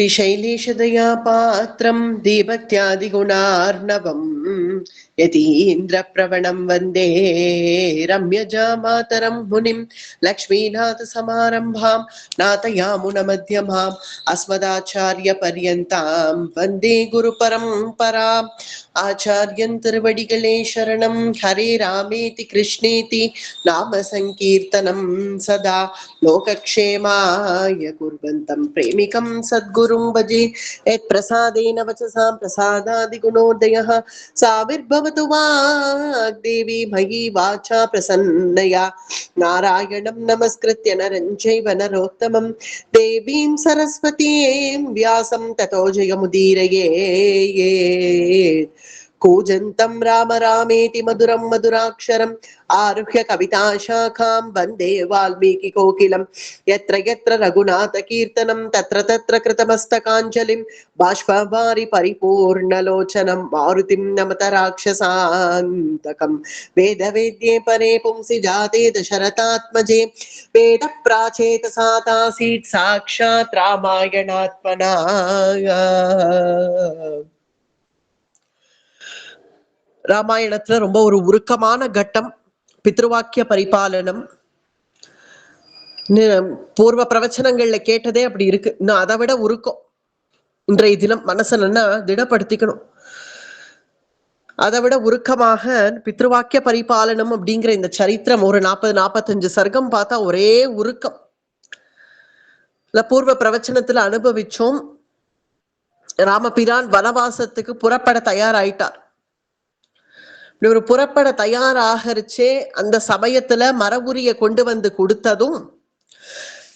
श्रीशैलेशदया पात्रं दीभक्त्यादिगुणार्णवम् यतीन्द्रप्रवणं वन्दे रम्यजामातरं मुनिं लक्ष्मीनाथसमारम्भां नाथयामुनमध्यमाम् अस्मदाचार्यपर्यन्तां वन्दे गुरुपरम्पराम् आचार्यं तिरुवडिगळे शरणं हरे रामेति कृष्णेति नाम संकीर्तनं सदा लोकक्षेमाय कुर्वन्तं प्रेमिकं सद्गुरुं भजे यत्प्रसादेन वचसां प्रसादादिगुणोदयः साविर्भवतु वाग्देवी मयि वाचा प्रसन्नया नारायणं नमस्कृत्य नरं चैव नरोत्तमं देवीं सरस्वतीं व्यासं ततो जयमुदीरयेत् कूजन्तं राम रामेति मधुरं मधुराक्षरम् आरुह्य कविताशाखां वन्दे वाल्मीकिकोकिलं यत्र यत्र रघुनाथकीर्तनं तत्र तत्र कृतमस्तकाञ्जलिं बाष्पवारि परिपूर्णलोचनं मारुतिं नमत राक्षसान्तकं वेदवेद्ये परे पुंसि जाते दशरथात्मजे वेदप्राचेतसा तासीत् साक्षात् रामायणात्मना। ராமாயணத்துல ரொம்ப ஒரு உருக்கமான கட்டம் பித்ருவாக்கிய பரிபாலனம். பூர்வ பிரவச்சனங்கள்ல கேட்டதே அப்படி இருக்கு. இன்னும் அதை விட உருக்கம் இன்றைய தினம் மனசை நல்லா திடப்படுத்திக்கணும். அதை விட உருக்கமாக பித்ருவாக்கிய பரிபாலனம் அப்படிங்கிற இந்த சரித்திரம் ஒரு 40-45 சர்க்கம் பார்த்தா ஒரே உருக்கம். பூர்வ பிரவச்சனத்துல அனுபவிச்சோம். ராமபிரான் வனவாசத்துக்கு புறப்பட தயாராயிட்டார். ஒரு புறப்பட தயாராகரிச்சே அந்த சமயத்துல மரபுரிய கொண்டு வந்து கொடுத்ததும்,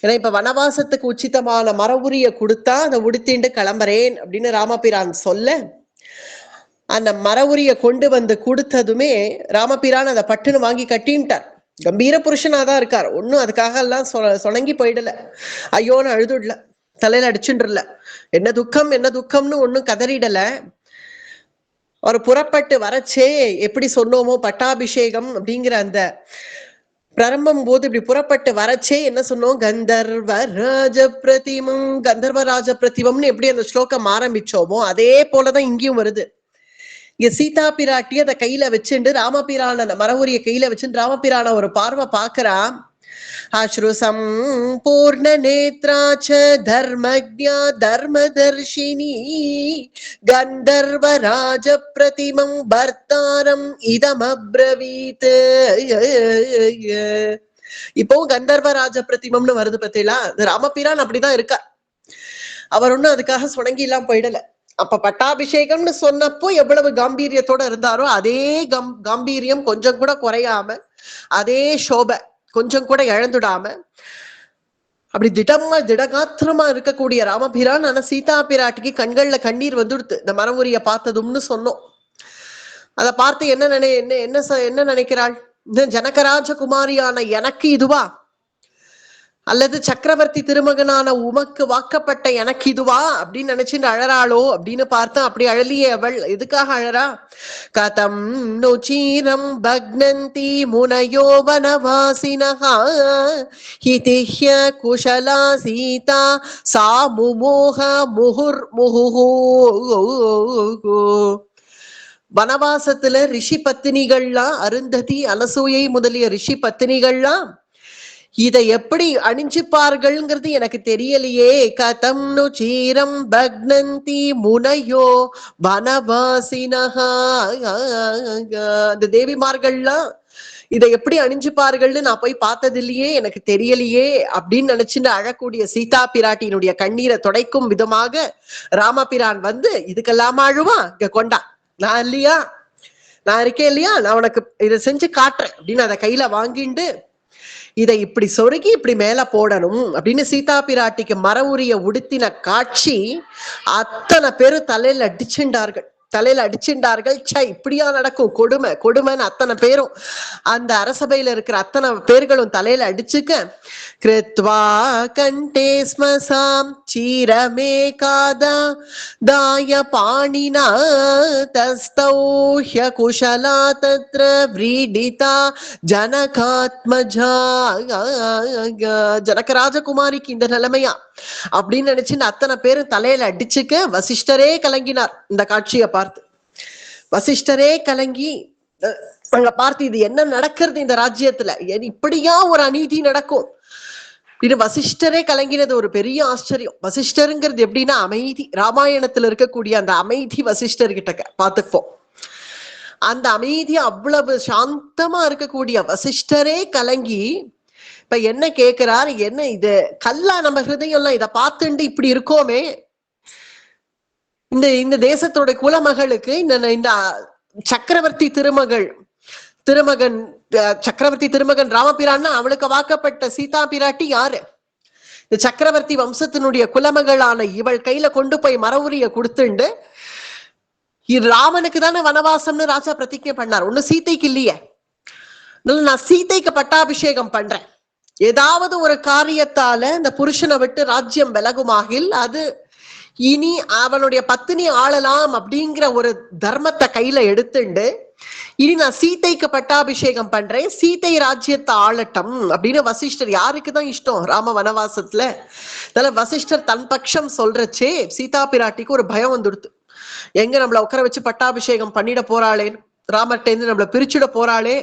ஏன்னா இப்ப வனவாசத்துக்கு உச்சிதமான மரபுரிய கொடுத்தா அதை உடுத்திண்டு கிளம்புறேன் அப்படின்னு ராமபிரான் சொல்ல, அந்த மரபுரிய கொண்டு வந்து கொடுத்ததுமே ராமபிரான் அதை பட்டுன்னு வாங்கி கட்டின்ட்டார். கம்பீர புருஷனாதான் இருக்கார். ஒன்னும் அதுக்காக எல்லாம் சொணங்கி போயிடல, ஐயோன்னு அழுதுடல, தலையில அடிச்சுன்றல, என்ன துக்கம்னு ஒன்னும் கதறிடல. அவர் புறப்பட்டு வரச்சே எப்படி சொன்னோமோ பட்டாபிஷேகம் அப்படிங்கிற அந்த பிரம்பம் போது இப்படி புறப்பட்டு வரச்சே என்ன சொன்னோம், கந்தர்வராஜ பிரதிமம்னு எப்படி அந்த ஸ்லோகம் ஆரம்பிச்சோமோ அதே போலதான் இங்கேயும் வருது. இங்க சீதா பிராட்டி அதை கையில வச்சுட்டு ராமபிரான அந்த மரவுரிய கையில வச்சுட்டு ராமபிரான ஒரு பார்வை பாக்குறா. அஸ்ருசம் பூர்ண நேத்ராச்ச தர்மஜ்ஞா தர்மதர்ஷினி கந்தர்வராஜ பிரதிமம் பர்த்தாரம் இதம் அப்ரவீத். இப்போ கந்தர்வராஜ பிரதிமம்னு வருது பத்திலா. ராமபிரான் அப்படிதான் இருக்கார். அவர் ஒன்னும் அதுக்காக சுணங்கி எல்லாம் போயிடல. அப்ப பட்டாபிஷேகம்னு சொன்னப்போ எவ்வளவு காம்பீரியத்தோட இருந்தாரோ அதே காம்பீரியம் கொஞ்சம் கூட குறையாம, அதே சோபை கொஞ்சம் கூட இழந்துடாம அப்படி திடகாத்திரமா இருக்கக்கூடிய ராமபிரான். ஆனா சீதா பிராட்டிக்கு கண்கள்ல கண்ணீர் வந்துடுத்து இந்த மரமுரிய பார்த்ததும்னு சொன்னோம். அதை பார்த்து என்ன நினைக்கிறாள், இந்த ஜனகராஜகுமாரியான எனக்கு இதுவா, அல்லது சக்கரவர்த்தி திருமகனான உமக்கு வாக்கப்பட்ட எனக்கு இதுவா அப்படின்னு நினைச்சுட்டு அழறாளோ அப்படின்னு பார்த்தா அப்படி அழலியே அவள். எதுக்காக அழறா, கதம் நுச்சீரம் பக்னந்தி முனயோ வனவாசினஹா ஹிதிஹ்ய குஷலா சீதா சா முமோக முகுர் முகுஹு. வனவாசத்துல ரிஷி பத்தினிகள்லாம், அருந்ததி அனசூயை முதலிய ரிஷி பத்தினிகள்லாம் இதை எப்படி அணிஞ்சுப்பார்கள்ங்கிறது எனக்கு தெரியலையே. கதம் நு சீரம் பக்னந்தி முனையோ வனவாசினஹா. அந்த தேவிமார்கள்லாம் இதை எப்படி அணிஞ்சுப்பார்கள்னு நான் போய் பார்த்தது இல்லையே, எனக்கு தெரியலையே அப்படின்னு நினைச்சுட்டு அழக்கூடிய சீதா பிராட்டியினுடைய கண்ணீரை துடைக்கும் விதமாக ராமபிரான் வந்து, இதுக்கெல்லாம் அழுவா, இங்க கொண்டா, நான் இல்லையா, நான் இருக்கேன் இல்லையா, நான் உனக்கு இதை செஞ்சு காட்டுறேன் அப்படின்னு அதை கையில வாங்கிண்டு இதை இப்படி சொருகி இப்படி மேல போடணும் அப்படின்னு சீதா பிராட்டிக்கு மர உரிய உடுத்தின காட்சி அத்தனை பேரு தலையில அடிச்சுண்டார்கள். தலையில அடிச்சுட்டார்கள். இப்படியா நடக்கும், கொடுமை கொடுமைன்னு அத்தனை பேரும் அந்த அரசபையில இருக்கிற அத்தனை பேர்களும் தலையில அடிச்சுக்க, கிருத்வா கண்டே ஸ்மசாம் சீரமே காதா தாய பாணினா தஸ்தௌஹ்ய குஷலா தத்ர விரீடிதா ஜனகாத்மஜா. ஜனக ராஜகுமாரிக்கு இந்த நிலைமையா அப்படின்னு நினைச்சு அத்தனை பேரும் தலையில அடிச்சுக்க வசிஷ்டரே கலங்கினார். இந்த காட்சியை பார்த்து வசிஷ்டரே கலங்கி அங்க பார்த்து இது என்ன நடக்கிறது இந்த ராஜ்யத்துல, இப்படியா ஒரு அநீதி நடக்கும் இது வசிஷ்டரே கலங்கினது ஒரு பெரிய ஆச்சரியம். வசிஷ்டருங்கிறது எப்படின்னா அமைதி, ராமாயணத்துல இருக்கக்கூடிய அந்த அமைதி வசிஷ்டர் கிட்ட பார்த்துப்போம். அந்த அமைதி அவ்வளவு சாந்தமா இருக்கக்கூடிய வசிஷ்டரே கலங்கி இப்ப என்ன கேட்கிறார், என்ன இது கல்லா நம்ம ஹிருதயம் எல்லாம் இதை பார்த்துட்டு இப்படி இருக்கோமே, இந்த தேசத்தோட குலமகளுக்கு இந்த சக்கரவர்த்தி திருமகன் சக்கரவர்த்தி திருமகன் ராமபிரான்னா அவளுக்கு வாக்கப்பட்ட சீதா பிராட்டி யாரு? இந்த சக்கரவர்த்தி வம்சத்தினுடைய குலமகளான இவள் கையில கொண்டு போய் மரவுரிய கொடுத்துண்டு ராமனுக்கு தானே வனவாசம்னு ராஜா பிரதிஜை பண்ணார், ஒண்ணு சீதைக்கு இல்லையே. நான் சீதைக்கு பட்டாபிஷேகம் பண்றேன், ஏதாவது ஒரு காரியத்தால இந்த புருஷனை விட்டு ராஜ்யம் விலகுமாகில் அது இனி அவனுடைய பத்தினி ஆளலாம் அப்படிங்கிற ஒரு தர்மத்தை கையில எடுத்துண்டு இனி நான் சீதைக்கு பட்டாபிஷேகம் பண்றேன், சீதை ராஜ்யத்தை ஆளட்டம் அப்படின்னு வசிஷ்டர். யாருக்குதான் இஷ்டம் ராம வனவாசத்துல? அதனால வசிஷ்டர் தன் பட்சம் சொல்றச்சே சீதா பிராட்டிக்கு ஒரு பயம் வந்துடுது. எங்க நம்மள உட்கார வச்சு பட்டாபிஷேகம் பண்ணிட போறாளே, ராமர்கிட்ட நம்மள பிரிச்சுட போறாளே,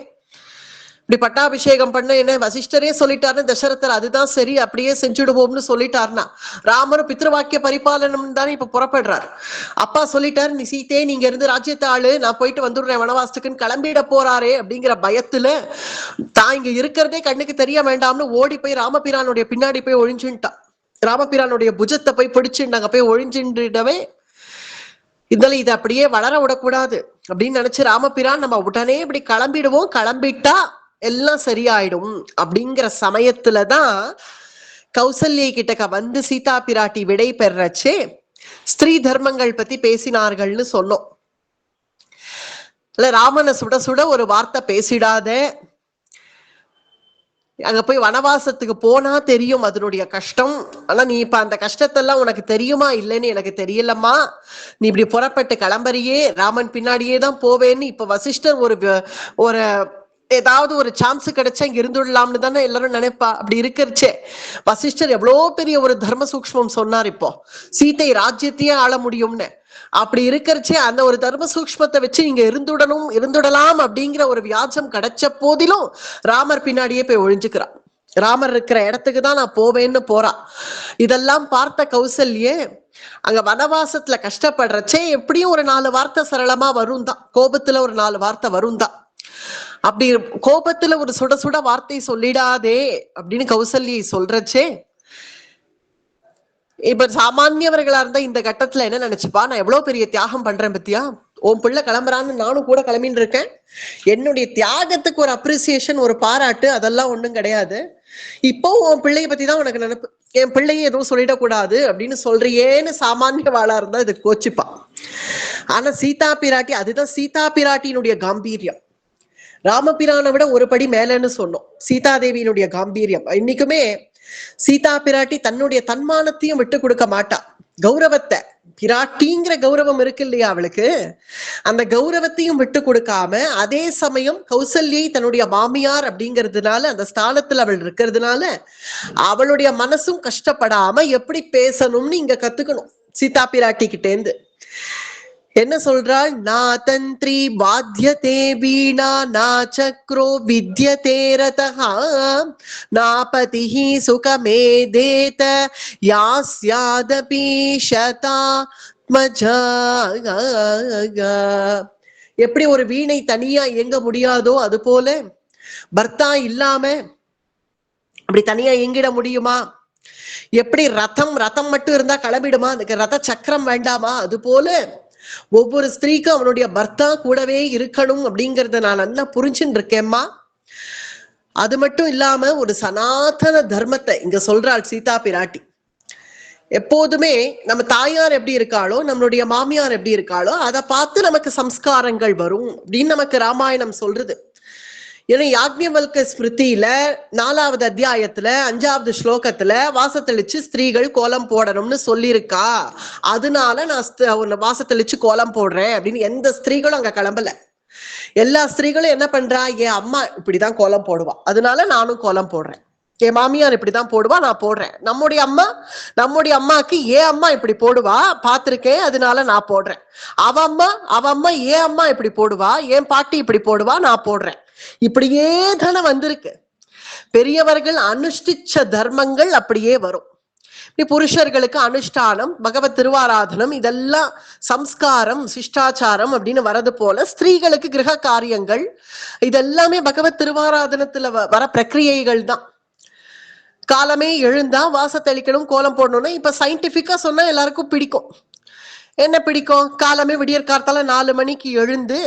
இப்படி பட்டாபிஷேகம் பண்ண என்ன வசிஷ்டரே சொல்லிட்டாருன்னு தசரதர் அதுதான் சரி அப்படியே செஞ்சுடுவோம்னு சொல்லிட்டாருன்னா, ராமரும் பித்ருவாக்கிய பரிபாலனம் தானே இப்ப புறப்படுறாரு. அப்பா சொல்லிட்டாரு, நீ சீத்தையே நீங்க இருந்து ராஜ்யத்தை ஆளு, நான் போயிட்டு வந்துடுறேன் வனவாசத்துக்குன்னு கிளம்பிட போறாரே அப்படிங்கிற பயத்துல தான் இங்க இருக்கிறதே கண்ணுக்கு தெரிய வேண்டாம்னு ஓடி போய் ராமபிரானுடைய பின்னாடி போய் ஒழிஞ்சுட்டான். ராமபிரானுடைய புஜத்தை போய் பிடிச்சுட்டாங்க, போய் ஒழிஞ்சுடவே இதனால இதை அப்படியே வளர விடக்கூடாது அப்படின்னு நினைச்சு ராமபிரான் நம்ம உடனே இப்படி கிளம்பிடுவோம், கிளம்பிட்டா எல்லாம் சரியாயிடும் அப்படிங்கிற சமயத்துலதான் கௌசல்யை கிட்டக்க வந்து சீதா பிராட்டி விடை பெறச்சே ஸ்திரீ தர்மங்கள் பத்தி பேசினார்கள்னு சொன்னோம். ராமனை சுட சுட ஒரு வார்த்தை பேசிடாத, அங்க போய் வனவாசத்துக்கு போனா தெரியும் அதனுடைய கஷ்டம், ஆனா நீ இப்ப அந்த கஷ்டத்தெல்லாம் உனக்கு தெரியுமா இல்லைன்னு எனக்கு தெரியலம்மா, நீ இப்படி புறப்பட்டு கிளம்பறியே ராமன் பின்னாடியே தான் போவேன்னு இப்ப வசிஷ்டர் ஒரு ஏதாவது ஒரு சான்ஸ் கிடைச்சா இங்க இருந்துடலாம்னு தானே எல்லாரும் நினைப்பா. அப்படி இருக்கிறச்சே வசிஷ்டர் எவ்வளவு பெரிய ஒரு தர்ம சூக்ஷ்மம் சொன்னார், இப்போ சீதை ராஜ்யத்தையே ஆள முடியும்னு. அப்படி இருக்கிறச்சே அந்த ஒரு தர்ம சூக்ஷ்மத்தை வச்சு நீங்க இருந்துடலாம் அப்படிங்கிற ஒரு வியாஜம் கிடைச்ச போதிலும் ராமர் பின்னாடியே போய் ஒழிஞ்சுக்கிறான். ராமர் இருக்கிற இடத்துக்கு தான் நான் போவேன்னு போறா. இதெல்லாம் பார்த்த கௌசல்யே அங்க வனவாசத்துல கஷ்டப்படுறச்சே எப்படியும் ஒரு 4 வார்த்தை சரளமா வரும் தான், கோபத்துல ஒரு 4 வார்த்தை வரும் தான். அப்படி கோபத்துல ஒரு சுட சுட வார்த்தை சொல்லிடாதே அப்படின்னு கௌசல்யை சொல்றச்சே, இப்ப சாமானியவர்களா இருந்தா இந்த கட்டத்துல என்ன நினைச்சுப்பா, நான் எவ்வளவு பெரிய தியாகம் பண்றேன் பத்தியா, உன் பிள்ளை கிளம்புறான்னு நானும் கூட கிளம்பின்னு இருக்கேன், என்னுடைய தியாகத்துக்கு ஒரு அப்ரிசியேஷன் ஒரு பாராட்டு அதெல்லாம் ஒண்ணும் கிடையாது, இப்போ உன் பிள்ளைய பத்தி தான் உனக்கு நினைப்பு, என் பிள்ளைய எதுவும் சொல்லிடக்கூடாது அப்படின்னு சொல்றியேன்னு சாமானியவாளா இருந்தா இது கோச்சிப்பா. ஆனா சீதா பிராட்டி, அதுதான் சீதா பிராட்டியினுடைய காம்பீரியம், ராமபிரானை விட ஒரு படி மேலன்னு சொன்னோம் சீதாதேவியினுடைய காம்பீரியம். இன்னைக்குமே சீதா பிராட்டி தன்னுடைய தன்மானத்தையும் விட்டு கொடுக்க மாட்டா, கௌரவத்தை, பிராட்டிங்கிற கௌரவம் இருக்கு இல்லையா அவளுக்கு, அந்த கௌரவத்தையும் விட்டு கொடுக்காம அதே சமயம் கௌசல்யை தன்னுடைய மாமியார் அப்படிங்கிறதுனால அந்த ஸ்தானத்துல அவள் இருக்கிறதுனால அவளுடைய மனசும் கஷ்டப்படாம எப்படி பேசணும்னு இங்க கத்துக்கணும் சீதா பிராட்டி கிட்டேந்து. என்ன சொல்றாள், நா தந்திரி வாத்தியதே வீணா நா சக்ரோ வித்யதே ரதஹ நா பதிஹி சுகமேதேத யாஸ்யாதபி சதாத்மஜா. எப்படி ஒரு வீணை தனியா இயங்க முடியாதோ அது போல பர்த்தா இல்லாம அப்படி தனியா இயங்கிட முடியுமா? எப்படி ரதம் மட்டும் இருந்தா கிளம்பிடுமா, அதுக்கு ரத சக்கரம் வேண்டாமா? அது போல ஒவ்வொரு ஸ்திரீக்கும் அவனுடைய பர்த்தா கூடவே இருக்கணும் அப்படிங்கறத நான் நல்லா புரிஞ்சுட்டு இருக்கேம்மா. அது மட்டும் இல்லாம ஒரு சனாதன தர்மத்தை இங்க சொல்றாள் சீதா பிராட்டி. எப்போதுமே நம்ம தாயார் எப்படி இருக்காளோ, நம்மளுடைய மாமியார் எப்படி இருக்காளோ, அதை பார்த்து நமக்கு சம்ஸ்காரங்கள் வரும் அப்படின்னு நமக்கு ராமாயணம் சொல்றது. ஏன்னா யாக்ஞவல்க ஸ்மிருதியில 4வது அத்தியாயத்துல 5வது ஸ்லோகத்துல வாசத்தெளிச்சு ஸ்திரீகள் கோலம் போடணும்னு சொல்லியிருக்கா. அதனால நான் வாசத்தெளிச்சு கோலம் போடுறேன் அப்படின்னு எந்த ஸ்திரீகளும் அங்க கிளம்பல. எல்லா ஸ்திரீகளும் என்ன பண்றா, என் அம்மா இப்படிதான் கோலம் போடுவா, அதனால நானும் கோலம் போடுறேன். என் மாமியார் இப்படிதான் போடுவா, நான் போடுறேன். நம்முடைய அம்மாக்கு ஏன் அம்மா இப்படி போடுவா பாத்திருக்கேன், அதனால நான் போடுறேன். அவ அம்மா ஏன் அம்மா இப்படி போடுவா, என் பாட்டி இப்படி போடுவா, நான் போடுறேன். இப்படியே தானே வந்திருக்கு. பெரியவர்கள் அனுஷ்டிச்ச தர்மங்கள் அப்படியே வரும். புருஷர்களுக்கு அனுஷ்டானம், பகவத் திருவாராதனம், இதெல்லாம் சம்ஸ்காரம், சிஷ்டாச்சாரம் அப்படின்னு வரது போல ஸ்திரீகளுக்கு கிரக காரியங்கள் இதெல்லாமே பகவத் திருவாராதனத்துல வர பிரக்கிரியைகள் தான். காலமே எழுந்தா வாசத்தளிக்கணும், கோலம் போடணும்னா இப்ப சயின்டிபிக்கா சொன்னா எல்லாருக்கும் பிடிக்கும். என்ன பிடிக்கும்? காலமே விடியற் காலத்தால 4 மணிக்கு எழுந்து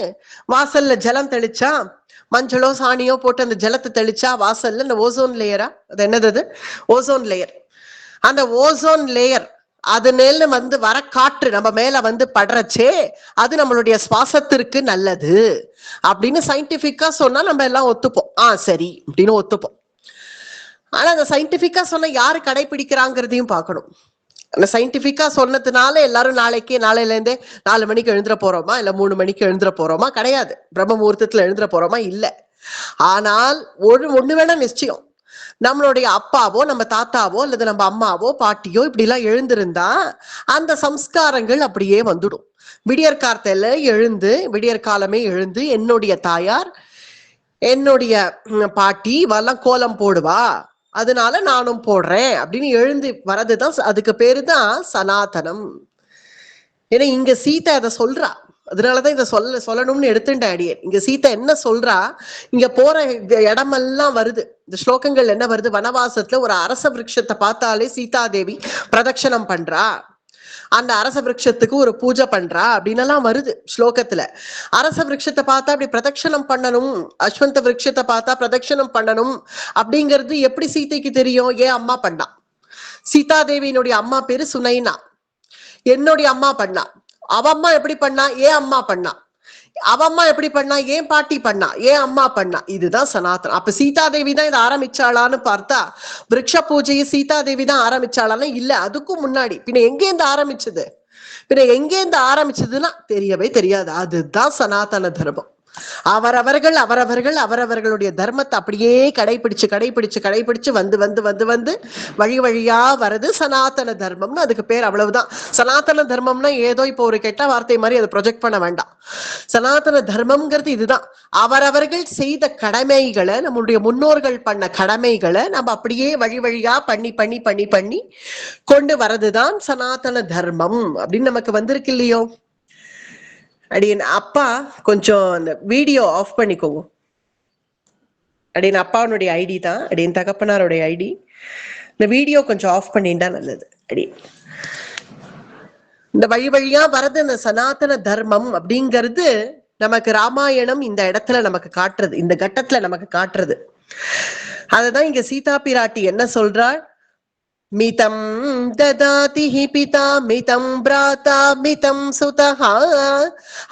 வாசல்ல ஜலம் தெளிச்சா, மஞ்சளோ சாணியோ போட்டு அந்த ஜலத்தை தெளிச்சா வாசல்ல இந்த ஓசோன் லேயரா, அது என்னது, ஓசோன் லேயர், அந்த ஓசோன் லேயர் அது மேல வர காற்று நம்ம மேல படுறச்சே அது நம்மளுடைய சுவாசத்திற்கு நல்லது அப்படின்னு சயின்டிபிக்கா சொன்னா நம்ம எல்லாம் ஒத்துப்போம். சரி அப்படின்னு ஒத்துப்போம். ஆனா அந்த சயின்டிபிக்கா சொன்ன யாரு கடைபிடிக்கிறாங்கிறதையும் பார்க்கணும். அந்த சயின்டிபிக்கா சொன்னதுனால எல்லாரும் நாளையில இருந்தே 4 மணிக்கு எழுந்துற போறோமா, இல்ல 3 மணிக்கு எழுந்துற போறோமா? கிடையாது. பிரம்ம முகூர்த்தத்துல எழுந்துற போறோமா? இல்ல. ஆனால் ஒண்ணு வேணா நிச்சயம், நம்மளுடைய அப்பாவோ நம்ம தாத்தாவோ அல்லது நம்ம அம்மாவோ பாட்டியோ இப்படி எல்லாம் எழுந்திருந்தா அந்த சம்ஸ்காரங்கள் அப்படியே வந்துடும். விடியற்காலத்துல விடியற்காலமே எழுந்து என்னுடைய தாயார் என்னுடைய பாட்டி வரலாம் கோலம் போடுவா, அதனால நானும் போடுறேன் அப்படின்னு எழுந்து வரதுதான், அதுக்கு பேரு தான் சனாதனம். ஏன்னா இங்க சீதா அதை சொல்றா, அதனாலதான் இதை சொல்லணும்னு எடுத்துட்டேன் அடியே. இங்க சீதா என்ன சொல்றா, இங்க போற இடமெல்லாம் வருது, இந்த ஸ்லோகங்கள் என்ன வருது, வனவாசத்துல ஒரு அரச விருட்சத்தை பார்த்தாலே சீதாதேவி பிரதட்சணம் பண்றா, அந்த அரச விருட்சத்துக்கு ஒரு பூஜை பண்றா அப்படின்னு எல்லாம் வருது ஸ்லோகத்துல. அரச விருட்சத்தை பார்த்தா அப்படி பிரதட்சணம் பண்ணணும், அஸ்வந்த விருட்சத்தை பார்த்தா பிரதட்சணம் பண்ணணும் அப்படிங்கிறது எப்படி சீதைக்கு தெரியும்? ஏன் அம்மா பண்ணா. சீதாதேவியினுடைய அம்மா பேரு சுனைனா, என்னுடைய அம்மா பண்ணா. அவ அம்மா எப்படி பண்ணா? ஏன் அம்மா பண்ணா. அவ அம்மா எப்படி பண்ணா? ஏன் பாட்டி பண்ணா, ஏன் அம்மா பண்ணா. இதுதான் சனாதனம். அப்ப சீதாதேவி தான் இதை ஆரம்பிச்சாளான்னு பார்த்தா விருட்ச பூஜையை சீதாதேவி தான் ஆரம்பிச்சாளான்னு இல்ல, அதுக்கும் முன்னாடி. பின்ன எங்கேருந்து ஆரம்பிச்சதுன்னா தெரியவே தெரியாது. அதுதான் சனாதன தர்மம். அவரவர்களுடைய தர்மத்தை அப்படியே கடைபிடிச்சு வந்து வழி வழியா வரது சனாதன தர்மம்னு அதுக்கு பேர். அவ்வளவுதான். சனாதன தர்மம்னா ஏதோ இப்போ ஒரு கெட்ட வார்த்தை மாதிரி அதை ப்ரொஜெக்ட் பண்ண வேண்டாம். சனாதன தர்மம்ங்கிறது இதுதான். அவரவர்கள் செய்த கடமைகளை, நம்மளுடைய முன்னோர்கள் பண்ண கடமைகளை நம்ம அப்படியே வழி வழியா பண்ணி கொண்டு வரதுதான் சனாதன தர்மம் அப்படின்னு நமக்கு வந்திருக்கு இல்லையோ. அடியன் அப்பா கொஞ்சம் அந்த வீடியோ ஆஃப் பண்ணிக்கோங்க. அடியன் அப்பாவுடைய ஐடி தான், அடியன் தகப்பனாருடைய ஐடி. இந்த வீடியோ கொஞ்சம் ஆஃப் பண்ணிட்டா நல்லது. அடி இந்த வழி வழியா வரது இந்த சனாதன தர்மம் அப்படிங்கிறது நமக்கு ராமாயணம் இந்த இடத்துல நமக்கு காட்டுறது, இந்த கட்டத்துல நமக்கு காட்டுறது. அததான் இங்க சீதா பிராட்டி என்ன சொல்றாள், மிதம் ததாதி ஹி பிதா மிதம் ப்ராதா மிதம் சுதஹ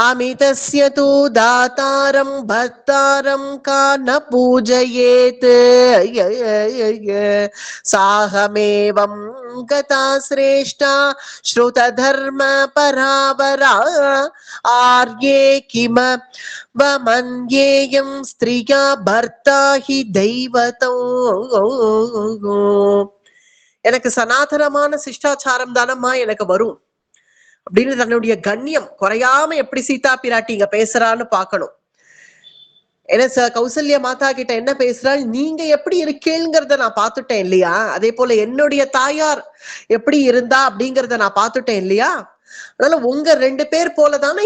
அமிதஸ்ய தூ தாதாரம் பர்த்தாரம் கான பூஜயேத் சாஹமேவம் கதா ஸ்ரேஷ்டா ஸ்ருத தர்ம பராவரா ஆர்யே கிம வமன்யேயம் ஸ்திரியா பர்த்தா ஹி தெய்வதோ. எனக்கு சனாதனமான சிஷ்டாச்சாரம் தானம்மா எனக்கு வரும் அப்படின்னு தன்னுடைய கண்ணியம் குறையாம எப்படி சீதா பிராட்டி இங்க பேசுறான்னு பாக்கணும். ஏன்னா கௌசல்யா மாதா கிட்ட என்ன பேசுறாள், நீங்க எப்படி இருக்கேங்கிறத நான் பாத்துட்டேன் இல்லையா, அதே போல என்னுடைய தாயார் எப்படி இருந்தா அப்படிங்கறத நான் பாத்துட்டேன் இல்லையா, அதனால உங்க 2 பேர் போலதானே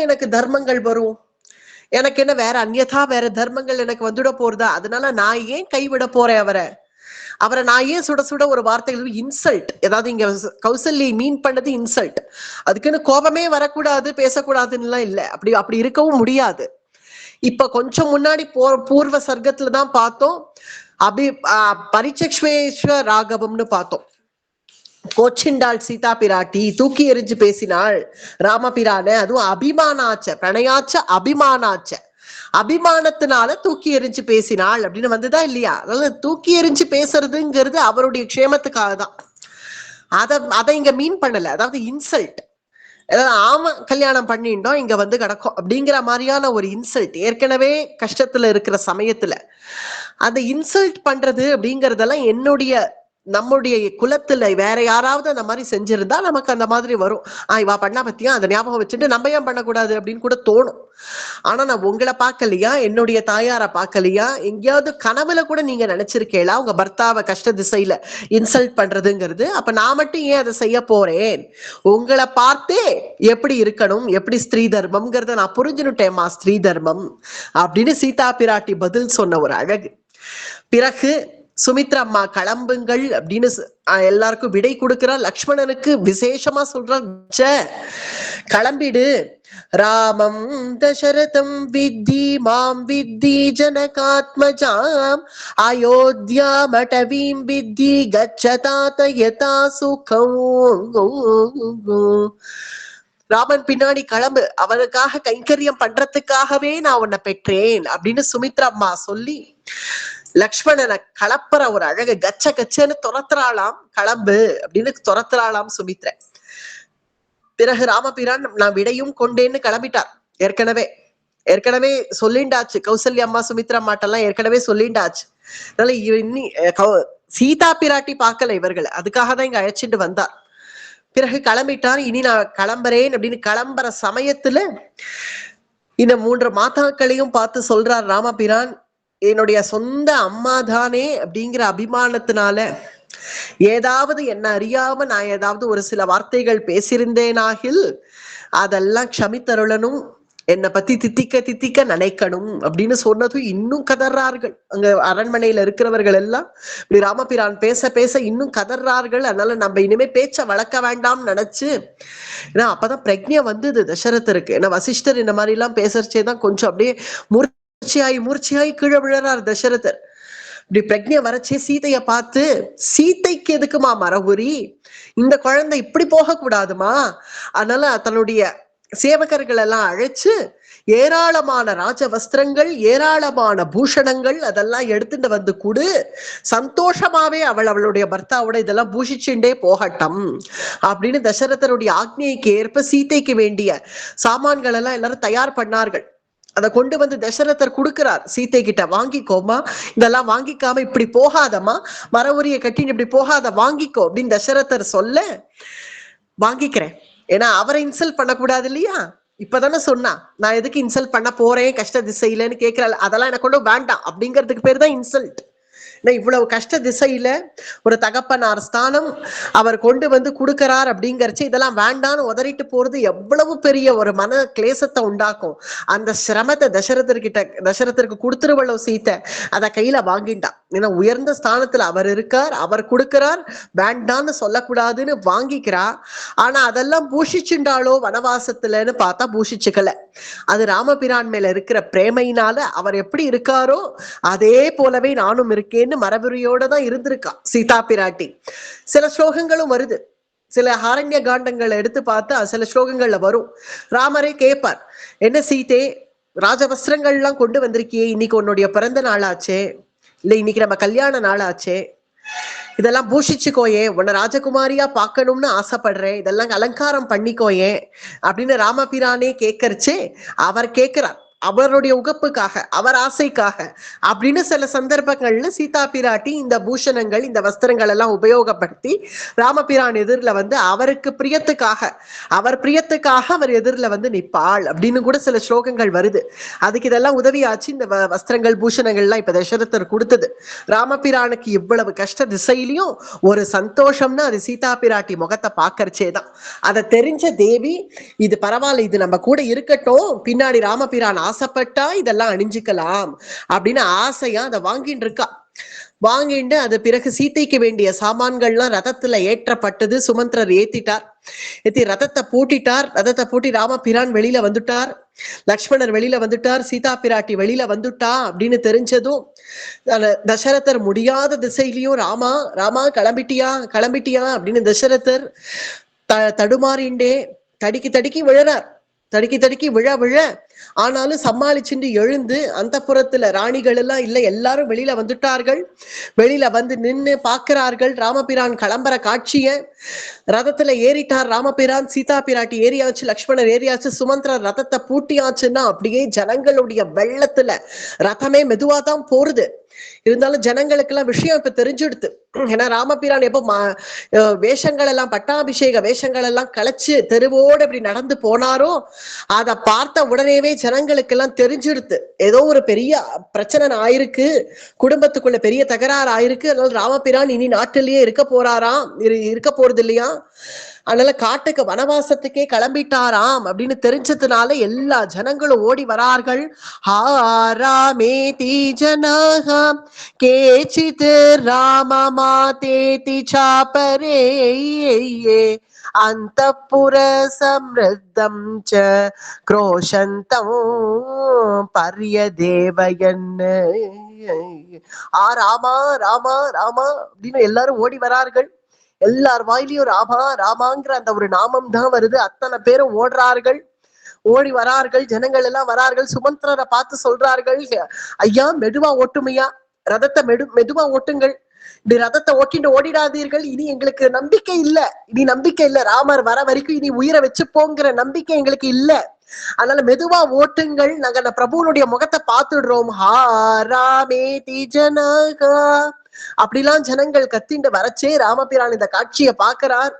எனக்கு தர்மங்கள் வரும். எனக்கு என்ன வேற அந்நியதா வேற தர்மங்கள் எனக்கு வந்துட போறதா, அதனால நான் ஏன் கைவிட போறேன் அவரை நான் ஏன் சுட ஒரு வார்த்தைகள் இன்சல்ட், ஏதாவது இங்க கௌசல்யை மீன் பண்ணது இன்சல்ட். அதுக்குன்னு கோபமே வரக்கூடாது பேசக்கூடாதுன்னு இல்ல, அப்படி இருக்கவும் முடியாது. இப்ப கொஞ்சம் முன்னாடி பூர்வ சர்க்கத்துலதான் பார்த்தோம், பரிச்சக்ஷ்வேஸ்வ ராகவம்னு பார்த்தோம். கோச்சிண்டாள் சீதா பிராட்டி, தூக்கி எறிஞ்சு பேசினாள் ராமபிரான. அதுவும் அபிமானாச்ச, பிரணயாச்ச அபிமானாச்ச, அபிமானத்தினால தூக்கி எறிஞ்சு பேசினாள் அப்படின்னு வந்துதா இல்லையா? அதனால தூக்கி எறிஞ்சு பேசுறதுங்கிறது அவருடைய க்ஷேமத்துக்காக தான். அதை இங்க மீன் பண்ணல. அதாவது இன்சல்ட், ஏதாவது ஆமா கல்யாணம் பண்ணிட்டோம் இங்க வந்து கிடக்கும் அப்படிங்கிற மாதிரியான ஒரு இன்சல்ட். ஏற்கனவே கஷ்டத்துல இருக்கிற சமயத்துல அந்த இன்சல்ட் பண்றது அப்படிங்கறதெல்லாம் நம்முடைய குலத்துல வேற யாராவது அந்த மாதிரி செஞ்சிருந்தா நமக்கு அந்த மாதிரி வரும். இவா பண்ணா பத்தியா, அந்த ஞாபகம் வச்சுட்டு நம்ம ஏன் பண்ணக்கூடாது அப்படின்னு கூட தோணும். ஆனா நான் உங்களை பார்க்கலையா, என்னுடைய தாயார பார்க்கலையா, எங்கேயாவது கனவுல கூட நீங்க நினைச்சிருக்கேளா உங்க பர்த்தாவை கஷ்ட திசையில இன்சல்ட் பண்றதுங்கிறது? அப்ப நான் மட்டும் ஏன் அதை செய்ய போறேன்? உங்களை பார்த்தே எப்படி இருக்கணும், எப்படி ஸ்திரீ தர்மம்ங்கிறத நான் புரிஞ்சுனுட்டேம்மா, ஸ்திரீ தர்மம் அப்படின்னு சீதா பிராட்டி பதில் சொன்ன ஒரு அழகு. பிறகு சுமித்ரா அம்மா கிளம்புங்கள் அப்படின்னு எல்லாருக்கும் விடை கொடுக்கிறா. லக்ஷ்மணனுக்கு விசேஷமா சொல்ற, கிளம்பிடு, ராமம் தசரதம் வித்தி மாம் வித்தி ஜனகாத்மஜாம் அயோத்தியா மடவீம் வித்தி கச்சதாத யதா சுகம். ராமன் பின்னாடி கிளம்பு, அவனுக்காக கைங்கரியம் பண்றதுக்காகவே நான் உன்னை பெற்றேன் அப்படின்னு சுமித்ரா அம்மா சொல்லி லக்ஷ்மணனை கலப்பற ஒரு அழகு. கச்ச கச்சன்னு துரத்துறாளாம், கிளம்பு அப்படின்னு துரத்துறாளாம் சுமித்ர. பிறகு ராமபிரான் நான் விடையும் கொண்டேன்னு கிளம்பிட்டார். ஏற்கனவே சொல்லிண்டாச்சு, கௌசல்யா அம்மா சுமித்ரா அம்மாட்டெல்லாம் ஏற்கனவே சொல்லிண்டாச்சு. அதனால சீதா பிராட்டி பார்க்கல இவர்கள், அதுக்காக தான் இங்க அழைச்சிட்டு வந்தார். பிறகு கிளம்பிட்டார். இனி நான் கிளம்புறேன் அப்படின்னு கிளம்புற சமயத்துல இந்த 3 மாதாக்களையும் பார்த்து சொல்றார் ராமபிரான், என்னுடைய சொந்த அம்மா தானே அப்படிங்கிற அபிமானத்தினால ஏதாவது என்ன அறியாம நான் ஏதாவது ஒரு சில வார்த்தைகள் பேசியிருந்தேனாகில் அதெல்லாம் க்ஷமித்தருளனும், என்னை பத்தி தித்திக்க நினைக்கணும் அப்படின்னு சொன்னதும் இன்னும் கதறார்கள். அங்க அரண்மனையில இருக்கிறவர்கள் எல்லாம் இப்படி ராமபிரான் பேச இன்னும் கதறார்கள். அதனால நம்ம இனிமே பேச்ச வளர்க்க வேண்டாம் நினைச்சு, ஏன்னா அப்பதான் பிரக்ஞை வந்தது தசரதருக்கு. ஏன்னா வசிஷ்டர் இந்த மாதிரி எல்லாம் பேசறச்சேதான் கொஞ்சம் அப்படியே மூர்ச்சியாய் கீழே விழறார் தசரதர். இப்படி பிரக்ஞை வரச்சே சீதைய பார்த்து, சீதைக்கு எதுக்குமா மரபுரி, இந்த குழந்தை இப்படி போக கூடாதுமா, அதனால தன்னுடைய சேவகர்கள் எல்லாம் அழைச்சு ஏராளமான ராஜ வஸ்திரங்கள், ஏராளமான பூஷணங்கள் அதெல்லாம் எடுத்துட்டு வந்து கொடு, சந்தோஷமாவே அவளுடைய பர்த்தாவோட இதெல்லாம் பூஷிச்சுட்டே போகட்டும் அப்படின்னு தசரதருடைய ஆக்ஞைக்கு ஏற்ப சீதைக்கு வேண்டிய சாமான்கள் எல்லாம் எல்லாரும் தயார் பண்ணார்கள். அதை கொண்டு வந்து தசரதர் கொடுக்கிறார் சீத்தை கிட்ட, வாங்கிக்கோமா, இதெல்லாம் வாங்கிக்காம இப்படி போகாதமா, மரவுரிய கட்டின்னு இப்படி போகாத, வாங்கிக்கோ அப்படின்னு தசரதர் சொல்ல, வாங்கிக்கிறேன். ஏன்னா அவரை இன்சல்ட் பண்ணக்கூடாது இல்லையா? இப்பதானே சொன்னா, நான் எதுக்கு இன்சல்ட் பண்ண போறேன் கஷ்ட திசையிலன்னு கேட்கிறாள். அதெல்லாம் எனக்கு கொண்டு வேண்டாம் அப்படிங்கிறதுக்கு பேர் தான் இன்சல்ட். இவ்வளவு கஷ்ட திசையில ஒரு தகப்பனார் ஸ்தானம் அவர் கொண்டு வந்து கொடுக்கிறார் அப்படிங்கறச்சு இதெல்லாம் வேண்டான்னு உதறிட்டு போறது எவ்வளவு பெரிய ஒரு மன கிளேசத்தை உண்டாக்கும். அந்த சிரமத்தை தசரதருக்கு கொடுத்துருவளோ சீத்தை, அதை கையில வாங்கிட்டான். ஏன்னா உயர்ந்த ஸ்தானத்துல அவர் இருக்கார், அவர் கொடுக்கிறார், வேண்டான்னு சொல்லக்கூடாதுன்னு வாங்கிக்கிறா. ஆனா அதெல்லாம் பூஷிச்சுண்டாளோ வனவாசத்துலன்னு பார்த்தா பூஷிச்சுக்கல. அது ராமபிரான் மேல இருக்கிற பிரேமையினால அவர் எப்படி இருக்காரோ அதே போலவே நானும் இருக்கேன்னு மரபுரியோட தான் இருந்திருக்கா சீதா பிராட்டி. சில ஸ்லோகங்களும் வருது, சில ஆரண்ய காண்டங்களை எடுத்து பார்த்தா சில ஸ்லோகங்கள்ல வரும். ராமரே கேட்பார், என்ன சீதே, ராஜவஸ்திரங்கள்லாம் கொண்டு வந்திருக்கியே, இன்னைக்கு உன்னுடைய பிறந்த நாளாச்சே, இல்ல இன்னைக்கு நம்ம கல்யாண நாளாச்சே, இதெல்லாம் பூஷிச்சுக்கோயே, உன்னை ராஜகுமாரியா பார்க்கணும்னு ஆசைப்படுறேன், இதெல்லாம் அலங்காரம் பண்ணிக்கோயே அப்படின்னு ராமபிரானே கேட்கறச்சே அவர் கேட்கிறார் அவருடைய உகப்புக்காக, அவர் ஆசைக்காக அப்படின்னு சில சந்தர்ப்பங்கள்ல சீதா பிராட்டி இந்த பூஷணங்கள் இந்த வஸ்திரங்கள் எல்லாம் உபயோகப்படுத்தி ராமபிரான் எதிரில வந்து அவருக்கு பிரியத்துக்காக அவர் எதிரில வந்து நிற்பாள் அப்படின்னு கூட சில ஸ்லோகங்கள் வருது. அதுக்கு இதெல்லாம் உதவியாச்சு இந்த வஸ்திரங்கள் பூஷணங்கள்லாம் இப்ப தசரதர் கொடுத்தது. ராமபிரானுக்கு இவ்வளவு கஷ்ட திசையிலையும் ஒரு சந்தோஷம்னா அது சீதா பிராட்டி முகத்தை பாக்கறச்சேதான். அதை தெரிஞ்ச தேவி, இது பரவாயில்ல, இது நம்ம கூட இருக்கட்டும், பின்னாடி ராமபிரான் ஆசைப்பட்டா இதெல்லாம் அணிஞ்சுக்கலாம் அப்படின்னு ஆசையா அதை வாங்கிட்டு இருக்கா. வாங்கிட்டு அது பிறகு சீதைக்கு வேண்டிய சாமான்கள்லாம் ரதத்துல ஏற்றப்பட்டது. சுமந்திரர் ஏத்திட்டார். ஏத்தி ரதத்தை பூட்டிட்டார். ரதத்தை பூட்டி ராமபிரான் வெளியில வந்துட்டார். லக்ஷ்மணர் வெளியில வந்துட்டார். சீதா பிராட்டி வெளியில வந்துட்டா அப்படின்னு தெரிஞ்சதும் தசரதர் முடியாத திசையிலையும் ராமா ராமா கிளம்பிட்டியா கிளம்பிட்டியா அப்படின்னு தசரதர் தடுமாறிண்டே தடுக்கி தடுக்கி விழறார். தடுக்கி தடுக்கி விழ விழ ஆனாலும் சமாளிச்சுட்டு எழுந்து அந்த புறத்துல ராணிகள் எல்லாம் இல்ல, எல்லாரும் வெளியில வந்துட்டார்கள். வெளியில வந்து நின்று பாக்குறார்கள் ராமபிரான் கிளம்புற காட்சிய. ரதத்துல ஏறிட்டார் ராமபிரான். சீதா பிராட்டி ஏறியாச்சு, லக்ஷ்மணர் ஏறியாச்சு, சுமந்திரர் ரதத்தை பூட்டியாச்சுன்னா அப்படியே ஜனங்களுடைய வெள்ளத்துல ரதமே மெதுவாதான் போறது. இருந்தாலும் ஜனங்களுக்கு எல்லாம் விஷயம் இப்ப தெரிஞ்சுடுத்து. ஏன்னா ராமபிரான் எப்போ வேஷங்கள் எல்லாம் பட்டாபிஷேக வேஷங்கள் எல்லாம் களைச்சு தெருவோடு இப்படி நடந்து போனாரோ அதை பார்த்த உடனேவே ஜனங்களுக்கு எல்லாம் தெரிஞ்சுடுத்து ஏதோ ஒரு பெரிய பிரச்சனை ஆயிருக்கு, குடும்பத்துக்குள்ள பெரிய தகராறு ஆயிருக்கு. அதனால ராமபிரான் இனி நாட்டிலேயே இருக்க போறது இல்லையா, அதனால காட்டுக்கு வனவாசத்துக்கே கிளம்பிட்டாராம் அப்படின்னு தெரிஞ்சதுனால எல்லா ஜனங்களும் ஓடி வரார்கள். ராமேதி ஜனஹ கேசித் ராமமாதேதி சாபரே அந்தப்புர சம்ருத்தம் ச க்ரோஷந்தம் பர்யதேவயன். ராமா ராமா ராமா அப்படின்னு எல்லாரும் ஓடி வரார்கள். எல்லார் வாயிலையும் ராமா ராமாங்கிற அந்த ஒரு நாமம் தான் வருது. அத்தனை பேரும் ஓடுறார்கள், ஓடி வரார்கள். ஜனங்கள் எல்லாம் வரார்கள். சுமந்திரரை பார்த்து சொல்றார்கள், ஐயா மெதுவா ஓட்டுமையா, ரதத்தை மெதுவா ஓட்டுங்கள், இப்படி ரதத்தை ஓட்டிட்டு ஓடிடாதீர்கள், இனி எங்களுக்கு நம்பிக்கை இல்ல, இனி நம்பிக்கை இல்ல, ராமர் வர வரைக்கும் இனி உயிரை வச்சு போங்கிற நம்பிக்கை எங்களுக்கு இல்ல, அதனால மெதுவா ஓட்டுங்கள், நாங்க அந்த பிரபுனுடைய முகத்தை பார்த்துடுறோம். ராமேதி ஜனகா அப்படிலாம் ஜனங்கள் கத்திண்டு வரச்சே ராமபிரான் இந்த காட்சியை பாக்குறார்.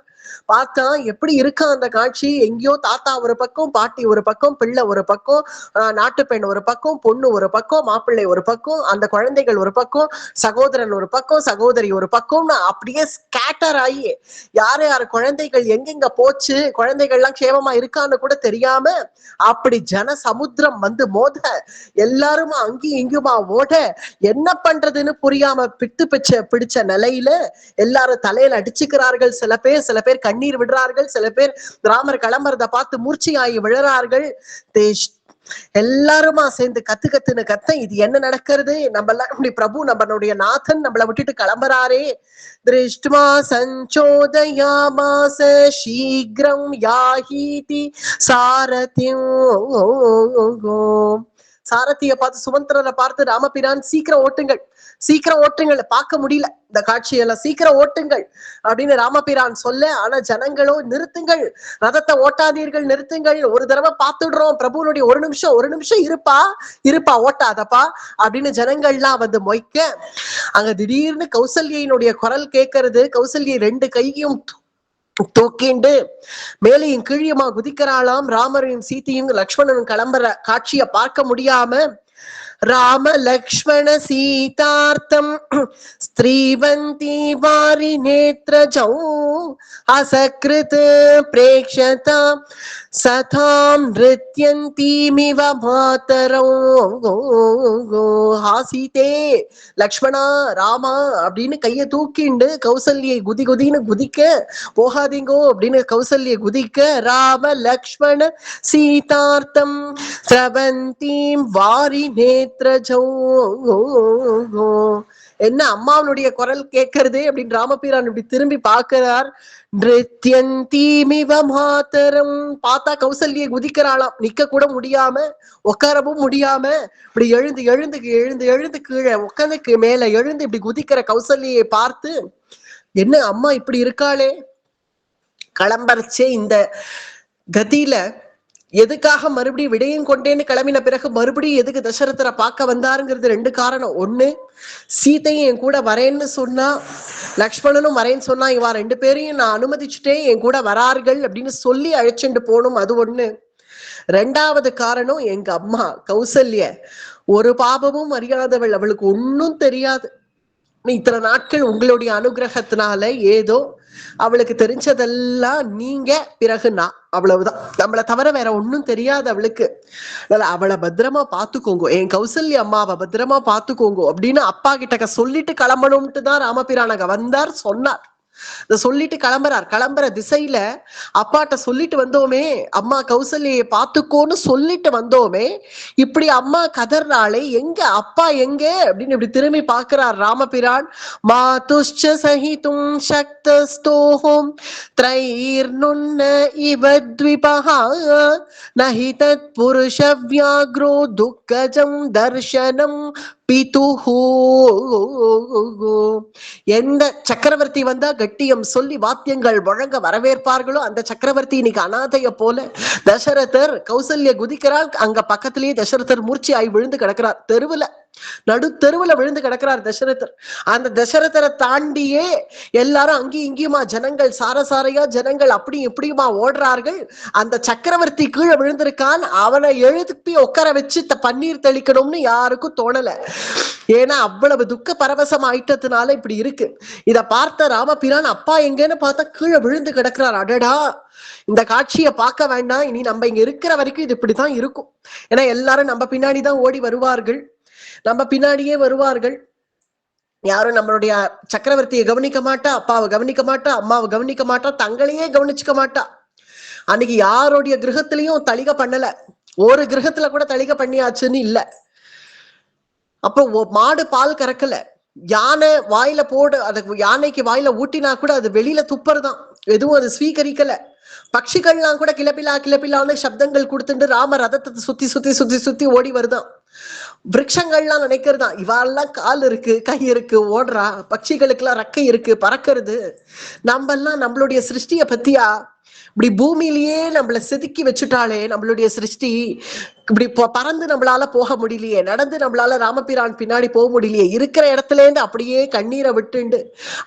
பார்த்தா எப்படி இருக்கா அந்த காட்சி, எங்கேயோ தாத்தா ஒரு பக்கம், பாட்டி ஒரு பக்கம், பிள்ளை ஒரு பக்கம், நாட்டு பெண் ஒரு பக்கம், பொண்ணு ஒரு பக்கம், மாப்பிள்ளை ஒரு பக்கம், அந்த குழந்தைகள் ஒரு பக்கம், சகோதரன் ஒரு பக்கம், சகோதரி ஒரு பக்கம்னு அப்படியே ஸ்கேட்டர் ஆகி யாரு யாரு குழந்தைகள் எங்கெங்க போச்சு, குழந்தைகள்லாம் க்ஷேமமா இருக்கான்னு கூட தெரியாம அப்படி ஜன சமுத்திரம் வந்து மோத எல்லாருமா அங்கேயும் இங்குமா ஓட என்ன பண்றதுன்னு புரியாம பிடிச்ச நிலையில எல்லாரும் தலையில அடிச்சுக்கிறார்கள். சில பேர் கண்ணீர் விடுறார்கள், சில பேர் ராமர் கிளம்புறத பார்த்து மூர்ச்சையாகி விழறார்கள். எல்லாருமா சேர்ந்து கத்துன்னு கத்த இது என்ன நடக்கிறது, நம்ம எல்லாம் பிரபு நம்மளுடைய நாதன் நம்மளை விட்டுட்டு கிளம்புறாரே. திருஷ்டுமா சஞ்சோதயாமாச சீக்கிரம் யாஹீதி சாரதியும். சாரதியை பார்த்து சுமந்திரரை பார்த்து ராமபிரான் சீக்கிரம் ஓட்டுங்கள், பார்க்க முடியல இந்த காட்சியெல்லாம், சீக்கிரம் ஓட்டுங்கள் அப்படின்னு ராமபிரான் சொல்ல, ஆனா ஜனங்களோ நிறுத்துங்கள், ரதத்தை ஓட்டாதீர்கள், நிறுத்துங்கள், ஒரு தடவை பார்த்துடுறோம் பிரபுனுடைய, ஒரு நிமிஷம் இருப்பா ஓட்டாதப்பா அப்படின்னு ஜனங்கள்லாம் வந்து மொய்க்க, அங்க திடீர்னு கௌசல்யினுடைய குரல் கேட்கறது. கௌசல்யை ரெண்டு கையும் தூக்கிண்டு மேலையும் கீழியுமா குதிக்கிறாளாம். ராமரையும் சீத்தையும் லக்ஷ்மணனும் கிளம்புற காட்சிய பார்க்க முடியாம ராம லக்ஷ்மண சீதார்த்தம் ஸ்ரீவந்தி வாரி நேத்ரஜௌ அசக்ருத் பிரேக்ஷதா சதாம் நிருத்யந்தீமிவ மாதரௌ. சீதே லக்ஷ்மணா ராமா அப்படின்னு கைய தூக்கிண்டு கௌசல்யை குதின்னு குதிக்க, போகாதீங்கோ அப்படின்னு கௌசல்யை குதிக்க, ராம லக்ஷ்மண சீதார்த்தம் ஸ்ரவந்தீம் வாரி நேத்ரஜௌ. என்ன அம்மாவனுடைய குரல் கேட்கறது அப்படின்னு ராமபிரான் இப்படி திரும்பி பார்க்கிறார். நிருத்யந்தீமிவ மாதரம். பார்த்தா கௌசல்யை குதிக்கிறாளாம், நிக்க கூட முடியாம, உட்காரவும் முடியாம, இப்படி எழுந்து கீழே உட்காந்து மேல எழுந்து இப்படி குதிக்கிற கௌசல்யை பார்த்து, என்ன அம்மா இப்படி இருக்காளே, கிளம்பறச்சே இந்த கதியில எதுக்காக மறுபடியும் விடயம் கொண்டேன்னு கிளம்பின பிறகு மறுபடியும் எதுக்கு தசரதரை பார்க்க வந்தாருங்கிறது ரெண்டு காரணம். ஒண்ணு, சீதையும் என் கூட வரேன்னு சொன்னா, லக்ஷ்மணனும் வரேன்னு சொன்னா, இவா ரெண்டு பேரையும் நான் அனுமதிச்சுட்டேன், என் கூட வரார்கள் அப்படின்னு சொல்லி அழைச்சிட்டு போகணும், அது ஒண்ணு. ரெண்டாவது காரணம், எங்க அம்மா கௌசல்ய ஒரு பாபமும் அறியாதவள், அவளுக்கு ஒன்னும் தெரியாது, இத்தனை நாட்கள் உங்களுடைய அனுகிரகத்தினால ஏதோ அவளுக்கு தெரிஞ்சதெல்லாம் நீங்க, பிறகு நான், அவ்வளவுதான். நம்மளை தவிர வேற ஒன்னும் தெரியாது அவளுக்கு. அவளை பத்திரமா பாத்துக்கோங்க, என் கௌசல்யா அம்மாவை பத்திரமா பாத்துக்கோங்க அப்படின்னு அப்பா கிட்ட சொல்லிட்டு கிளம்பணும்ட்டு தான் ராமபிரான் வந்தார், சொன்னார். இத சொல்லிட்டு கிளம்புற திசையில அப்பாட்ட சொல்லிட்டு வந்தோமே, அம்மா கௌசல்யை பாத்துக்கோன்னு சொல்லிட்டு வந்தோமே, இப்படி அம்மா கதர்னாலே எங்க அப்பா எங்க அப்படின்னு இப்படி திரும்பி பாக்குறார் ராமபிரான். மாதுஷ்ச சகிதும் சக்தஸ்தோஹம் த்ரைர்நுன்ன இவத்விபஹா நஹி தத் புருஷ வியாக்ரோ துக்கஜம் தர்ஷனம் பிதுஹு. எந்த சக்கரவர்த்தி வந்தா கட்டியம் சொல்லி வாத்தியங்கள் வழங்க வரவேற்பார்களோ அந்த சக்கரவர்த்தி இன்னைக்கு அனாதைய போல தசரதர் கௌசல்ய குதிக்கிறார். அங்க பக்கத்திலேயே தசரதர் மூர்ச்சி ஆகி விழுந்து கிடக்கிறார். நடுத்தெருவுல விழுந்து கிடக்கிறார் தசரதர். அந்த தசரதரை தாண்டியே எல்லாரும் அங்கேயும் இங்கேயுமா ஜனங்கள், சாரசாரையா ஜனங்கள் அப்படி எப்படியுமா ஓடுறார்கள். அந்த சக்கரவர்த்தி கீழே விழுந்திருக்கான். அவனை எழுப்பி உட்கார வச்சு பன்னீர் தெளிக்கணும்னு யாருக்கும் தோணல. ஏன்னா அவ்வளவு துக்க பரவசம் ஆயிட்டதுனால இப்படி இருக்கு. இத பார்த்த ராமபிரான் அப்பா எங்கன்னு பார்த்தா கீழே விழுந்து கிடக்கிறார். அடடா, இந்த காட்சியை பார்க்க வேண்டாம், இனி நம்ம இங்க இருக்கிற வரைக்கும் இது இப்படித்தான் இருக்கும். ஏன்னா எல்லாரும் நம்ம பின்னாடிதான் ஓடி வருவார்கள், நம்ம பின்னாடியே வருவார்கள். யாரும் நம்மளுடைய சக்கரவர்த்தியை கவனிக்க மாட்டா, அப்பாவை கவனிக்க மாட்டா, அம்மாவை கவனிக்க மாட்டா, தங்களையே கவனிச்சுக்க மாட்டா. அன்னைக்கு யாருடைய கிரகத்திலையும் தளிகை பண்ணல, ஒரு கிரகத்துல கூட தளிகை பண்ணியாச்சுன்னு இல்ல. அப்புறம் மாடு பால் கறக்கல, யானை வாயில போடு, அதுக்கு யானைக்கு வாயில ஊட்டினா கூட அது வெளியில துப்புறதான், எதுவும் அது ஸ்வீகரிக்கல. பட்சிகள்லாம் கூட கிளப்பிலான்னு சப்தங்கள் கொடுத்துட்டு ராம ரதத்தை சுத்தி சுத்தி சுத்தி சுத்தி ஓடி வருதான். விரக்ஷங்கள்லாம் நினைக்கிறதான் இவாள்லாம் கால் இருக்கு, கை இருக்கு, ஓடுறா. பட்சிகளுக்கு எல்லாம் ரெக்கை இருக்கு, பறக்கிறது. நம்ம எல்லாம் நம்மளுடைய சிருஷ்டிய பத்தியா, இப்படி பூமியிலேயே நம்மள செதுக்கி வச்சுட்டாலே நம்மளுடைய சிருஷ்டி, இப்படி பறந்து நம்மளால போக முடியலையே, நடந்து நம்மளால ராமபிரான் பின்னாடி போக முடியலையே, இருக்கிற இடத்துல இருந்து அப்படியே கண்ணீரை விட்டுண்டு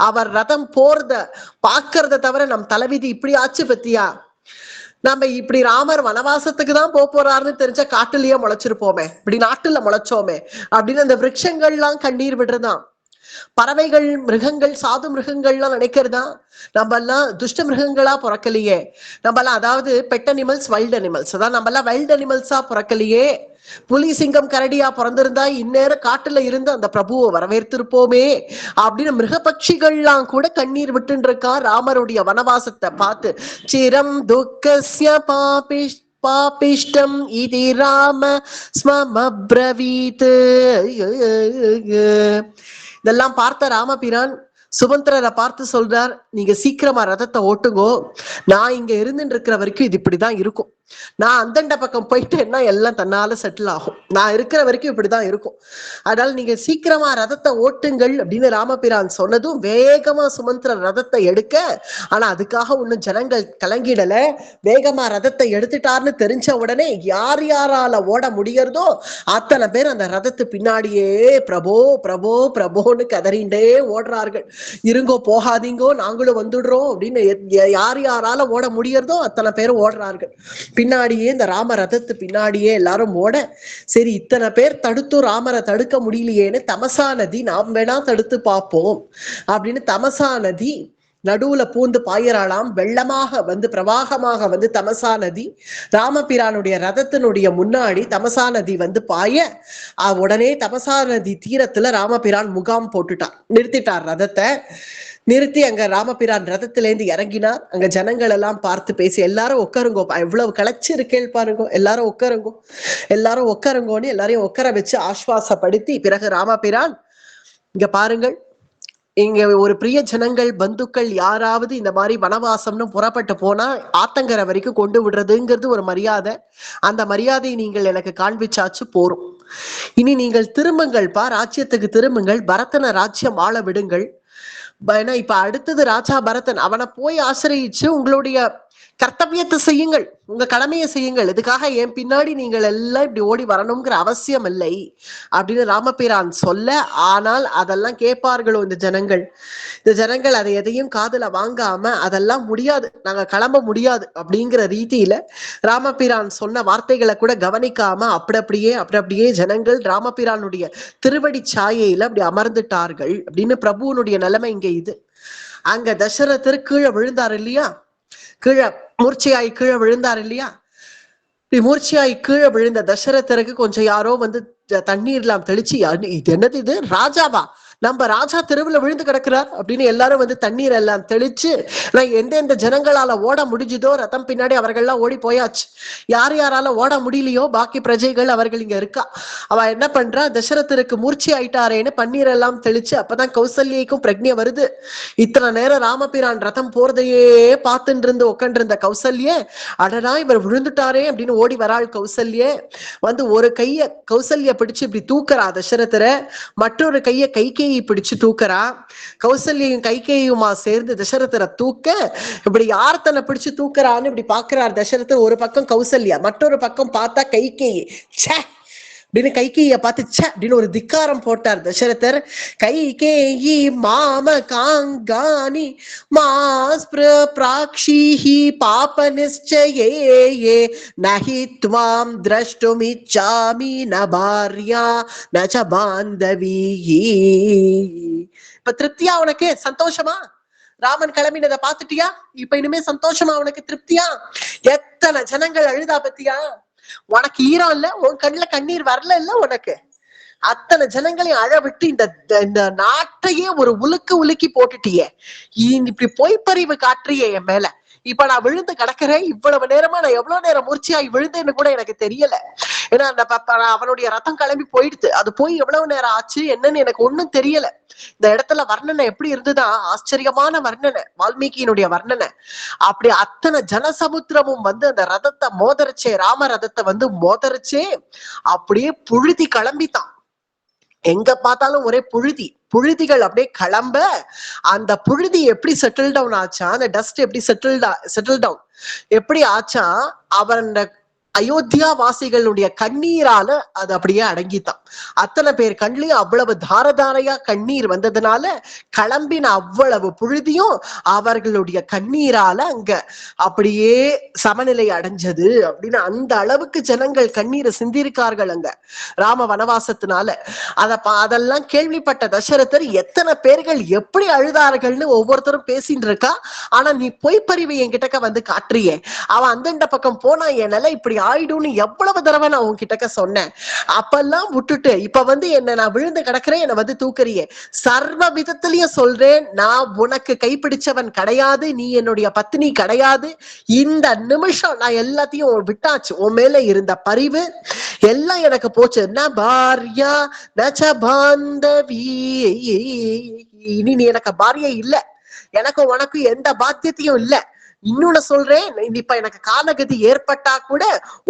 அவர் ரதம் போறத பாக்குறத தவிர நம் தலைவிதி இப்படி ஆச்சு பத்தியா. நம்ம இப்படி ராமர் வனவாசத்துக்கு தான் போறாருன்னு தெரிஞ்ச காட்டுலயே முளைச்சிருப்போமே, இப்படி நாட்டுல முளைச்சோமே அப்படின்னு அந்த விரக்ஷங்கள்லாம் கண்ணீர் விடுறதான். பறவைகள், மிருகங்கள், சாது மிருகங்கள்லாம் நினைக்கிறதா நம்ம எல்லாம் துஷ்ட மிருகங்களா பிறக்கலையே, நம்ம எல்லாம் அதாவது பெட் அனிமல்ஸ், வைல்ட் அனிமல்ஸ், அதான் நம்ம எல்லாம் வைல்ட் அனிமல்ஸா பிறக்கலையே. புலி சிங்கம் கரடியா பிறந்திருந்தா இந்நேரம் காட்டுல இருந்து அந்த பிரபுவை வரவேற்றிருப்போமே அப்படின்னு மிருகபட்சிகள்லாம் கூட கண்ணீர் விட்டு இருக்கா ராமருடைய வனவாசத்தை பார்த்து. சிரம் துக்கஸ்ய பாபிஷ்டம் இதி ராம ஸ்மமப்ரவீத். இதெல்லாம் பார்த்த ராமபிரான் சுமந்திரரை பார்த்து சொல்றார், நீங்க சீக்கிரமா ரதத்தை ஓட்டுங்கோ, நான் இங்க இருந்துட்டு இருக்கிற வரைக்கும் இது இப்படிதான் இருக்கும். நான் அந்தண்ட பக்கம் போயிட்டேன்னா எல்லாம் தன்னால செட்டில் ஆகும். நான் இருக்கிற வரைக்கும் இப்படிதான் இருக்கும். அதனால நீங்க சீக்கிரமா ரதத்தை ஓட்டுங்கள் அப்படின்னு ராமபிரான் சொன்னதும் வேகமா சுமந்திரர் ரதத்தை எடுக்க, ஆனா அதுக்காக ஒன்னும் ஜனங்கள் கலங்கிடல. வேகமா ரதத்தை எடுத்துட்டார்னு தெரிஞ்ச உடனே யார் யாரால ஓட முடியறதோ அத்தனை பேர் அந்த ரதத்து பின்னாடியே பிரபோ பிரபோ பிரபோன்னு கதறிண்டே ஓடுறார்கள். இருங்கோ, போகாதீங்கோ, நாங்களும் வந்துடுறோம் அப்படின்னு யார் யாரால ஓட முடியறதோ அத்தனை பேரும் ஓடுறார்கள். பின்னாடியே இந்த ராம ரதத்து பின்னாடியே எல்லாரும் ஓட, சரி இத்தனை பேர் தடுத்தும் ராமரை தடுக்க முடியலையேன்னு தமசா நதி நாம் வேணா தடுத்து பார்ப்போம் அப்படின்னு தமசா நதி நடுவுல பூந்து பாயிராளாம். வெள்ளமாக வந்து பிரவாகமாக வந்து தமசா நதி ராமபிரானுடைய ரதத்தினுடைய முன்னாடி தமசா நதி வந்து பாய, உடனே தமசா நதி தீரத்துல ராமபிரான் முகாம் போட்டுட்டார், நிறுத்திட்டார் ரதத்தை. நிறுத்தி அங்க ராமபிரான் ரதத்திலேருந்து இறங்கினார். அங்க ஜனங்கள் எல்லாம் பார்த்து பேசி, எல்லாரும் உட்காருங்கோ, எவ்வளவு களைச்சு இருக்கேள் பாருங்கோ, எல்லாரும் உட்காருங்கோ, எல்லாரும் உட்காருங்கோன்னு எல்லாரையும் உட்கார வச்சு ஆஸ்வாசப்படுத்தி பிறகு ராமபிரான், இங்க பாருங்கள், இங்க ஒரு பிரிய ஜனங்கள் பந்துக்கள் யாராவது இந்த மாதிரி வனவாசம்னு புறப்பட்டு போனா ஆத்தங்கரை வரைக்கும் கொண்டு விடுறதுங்கிறது ஒரு மரியாதை. அந்த மரியாதையை நீங்கள் எனக்கு காண்பிச்சாச்சு போறோம். இனி நீங்கள் திரும்புங்கள்ப்பா, ராஜ்யத்துக்கு திரும்புங்கள், பரதனை ராஜ்யம் ஆள விடுங்கள். இப்ப அடுத்தது ராஜா பரதன், அவனை போய் ஆசிரியிச்சு உங்களுடைய கர்த்தவியத்தை செய்யுங்கள், உங்க கடமையை செய்யுங்கள், இதுக்காக என் பின்னாடி நீங்கள் எல்லாம் இப்படி ஓடி வரணுங்கிற அவசியம் இல்லை அப்படின்னு ராமபிரான் சொல்ல. ஆனால் அதெல்லாம் கேட்பார்களோ இந்த ஜனங்கள்? இந்த ஜனங்கள் அதை எதையும் காதுல வாங்காம அதெல்லாம் முடியாது, நாங்க கிளம்ப முடியாது அப்படிங்கிற ரீதியில ராமபிரான் சொன்ன வார்த்தைகளை கூட கவனிக்காம அப்படியே ஜனங்கள் ராமபிரானுடைய திருவடி சாயையில அப்படி அமர்ந்துட்டார்கள் அப்படின்னு பிரபுவனுடைய நிலைமை இங்க இது. அங்க தசரதர் கீழே விழுந்தார் இல்லையா, கீழே மூர்ச்சையாய் கீழே விழுந்தார் இல்லையா. மூர்ச்சையாய் கீழே விழுந்த தசரதருக்கு கொஞ்சம் யாரோ வந்து தண்ணீர்லாம் தெளிச்சு, இது என்னது, இது ராஜாவா, நம்ம ராஜா தெருவுல விழுந்து கிடக்குறார் அப்படின்னு எல்லாரும் வந்து தண்ணீர் எல்லாம் தெளிச்சு, நான் எந்தெந்த ஜனங்களால ஓட முடிஞ்சுதோ ரதம் பின்னாடி அவர்கள்லாம் ஓடி போயாச்சு. யார் யாரால ஓட முடியலையோ பாக்கி பிரஜைகள் அவர்கள் இங்க இருக்கா. அவ என்ன பண்றா, தசரதருக்கு மூர்ச்சி ஆயிட்டாரேன்னு பன்னீர் எல்லாம் தெளிச்சு, அப்பதான் கௌசல்யக்கும் பிரக்ஞை வருது. இத்தனை நேரம் ராமபிரான் ரதம் போறதையே பார்த்துட்டு இருந்து உட்காந்து இருந்த கௌசல்ய, அடடா இவர் விழுந்துட்டாரே அப்படின்னு ஓடி வராள் கௌசல்ய. வந்து ஒரு கைய கௌசல்ய பிடிச்சு இப்படி தூக்குறா தசரதரை, மற்றொரு கைய கைகேயி பிடிச்சு தூக்குறா. கௌசல்யும் கைகேயுமா சேர்ந்து தசரதரை தூக்க, இப்படி யார் தன்னை பிடிச்சு தூக்குறான்னு இப்படி பாக்குறார் தசரதர். ஒரு பக்கம் கௌசல்யா, மற்றொரு பக்கம் பார்த்தா கைகேயி. ச்சே அப்படின்னு கைகேய பார்த்து ச்சே அப்படின்னு ஒரு திக்காரம் போட்டார் தசரதர். கைகேயி மாம காங்கானி மாஸ் பிராக்ஷீஹி பாப நிச்சயே நஹி த்வாம் திரஷ்டுமிச்சாமி ந பார்யா ந ச பாந்தவி. இப்ப திருப்தியா உனக்கு, சந்தோஷமா? ராமன் கிளம்பினதை பாத்துட்டியா? இப்ப இனிமே சந்தோஷமா உனக்கு, திருப்தியா? எத்தனை ஜனங்கள் அழுதா பத்தியா? உனக்கு ஈரம் இல்ல, உன் கண்ணுல கண்ணீர் வரல இல்ல உனக்கு? அத்தனை ஜனங்களையும் அழ விட்டு இந்த நாட்டையே ஒரு உலுக்கி போட்டுட்டியே, இப்படி பொய்ப்பறிவு காட்டுறியே என் மேல. இப்ப நான் விழுந்து கிடக்குறேன், இவ்வளவு நேரமா நான் எவ்வளவு நேரம் மூர்ச்சியாகி விழுந்தேன்னு கூட எனக்கு தெரியல. ஏன்னா அவனுடைய ரத்தம் கிளம்பி போயிடுது, அது போய் எவ்வளவு நேரம் ஆச்சு என்னன்னு எனக்கு ஒண்ணும் தெரியல. இந்த இடத்துல வர்ணனை எப்படி இருந்துதான், ஆச்சரியமான வர்ணனை, வால்மீகியினுடைய வர்ணனை. அப்படி அத்தனை ஜனசமுத்திரமும் வந்து அந்த ரதத்தை மோதரிச்சே, ராம ரதத்தை வந்து மோதரிச்சே, அப்படியே புழுதி கிளம்பித்தான். எங்க பார்த்தாலும் ஒரே புழுதிகள் அப்படியே கிளம்ப, அந்த புழுதி எப்படி செட்டில் டவுன் ஆச்சா, அந்த டஸ்ட் எப்படி செட்டில் டவுன் எப்படி ஆச்சா, அவன் அயோத்தியா வாசிகளுடைய கண்ணீரால அது அப்படியே அடங்கித்தான். அத்தனை பேர் கண்லயும் அவ்வளவு தாரதாரையா கண்ணீர் வந்ததுனால கிளம்பின அவ்வளவு புழுதியும் அவர்களுடைய கண்ணீரால அங்க அப்படியே சமநிலை அடைஞ்சது அப்படின்னு அந்த அளவுக்கு ஜனங்கள் கண்ணீரை சிந்திருக்கார்கள் அங்க ராம வனவாசத்தினால. அதெல்லாம் கேள்விப்பட்ட தசரதர் எத்தனை பேர்கள் எப்படி அழுதார்கள்னு ஒவ்வொருத்தரும் பேசிட்டு இருக்கா. ஆனா நீ பொய்ப்பறிவு என்கிட்டக்க வந்து காட்டுறியே, அவன் அந்தண்ட பக்கம் போனா என் நிலை இப்படி ஆயிடும்னு எவ்வளவு தடவை நான் உன்கிட்ட சொன்னேன். அப்பெல்லாம் விட்டுட்டு இப்ப வந்து என்ன நான் விழுந்து கிடக்குறேன், என்னை வந்து தூக்குறியே. சர்வ விதத்திலயும் சொல்றேன், நான் உனக்கு கைப்பிடிச்சவன் கிடையாது, நீ என்னுடைய பத்னி கிடையாது. இந்த நிமிஷம் நான் எல்லாத்தையும் விட்டாச்சு. உன் மேல இருந்த பரிவு எல்லாம் எனக்கு போச்சு. ந பாரியா நச்ச பாந்தவி, இனி நீ எனக்கு பாரியா இல்ல, எனக்கு உனக்கு எந்த பாத்தியத்தையும் இல்ல. இன்னொன்னு சொல்றேன், இப்ப எனக்கு காலகதி ஏற்பட்டா கூட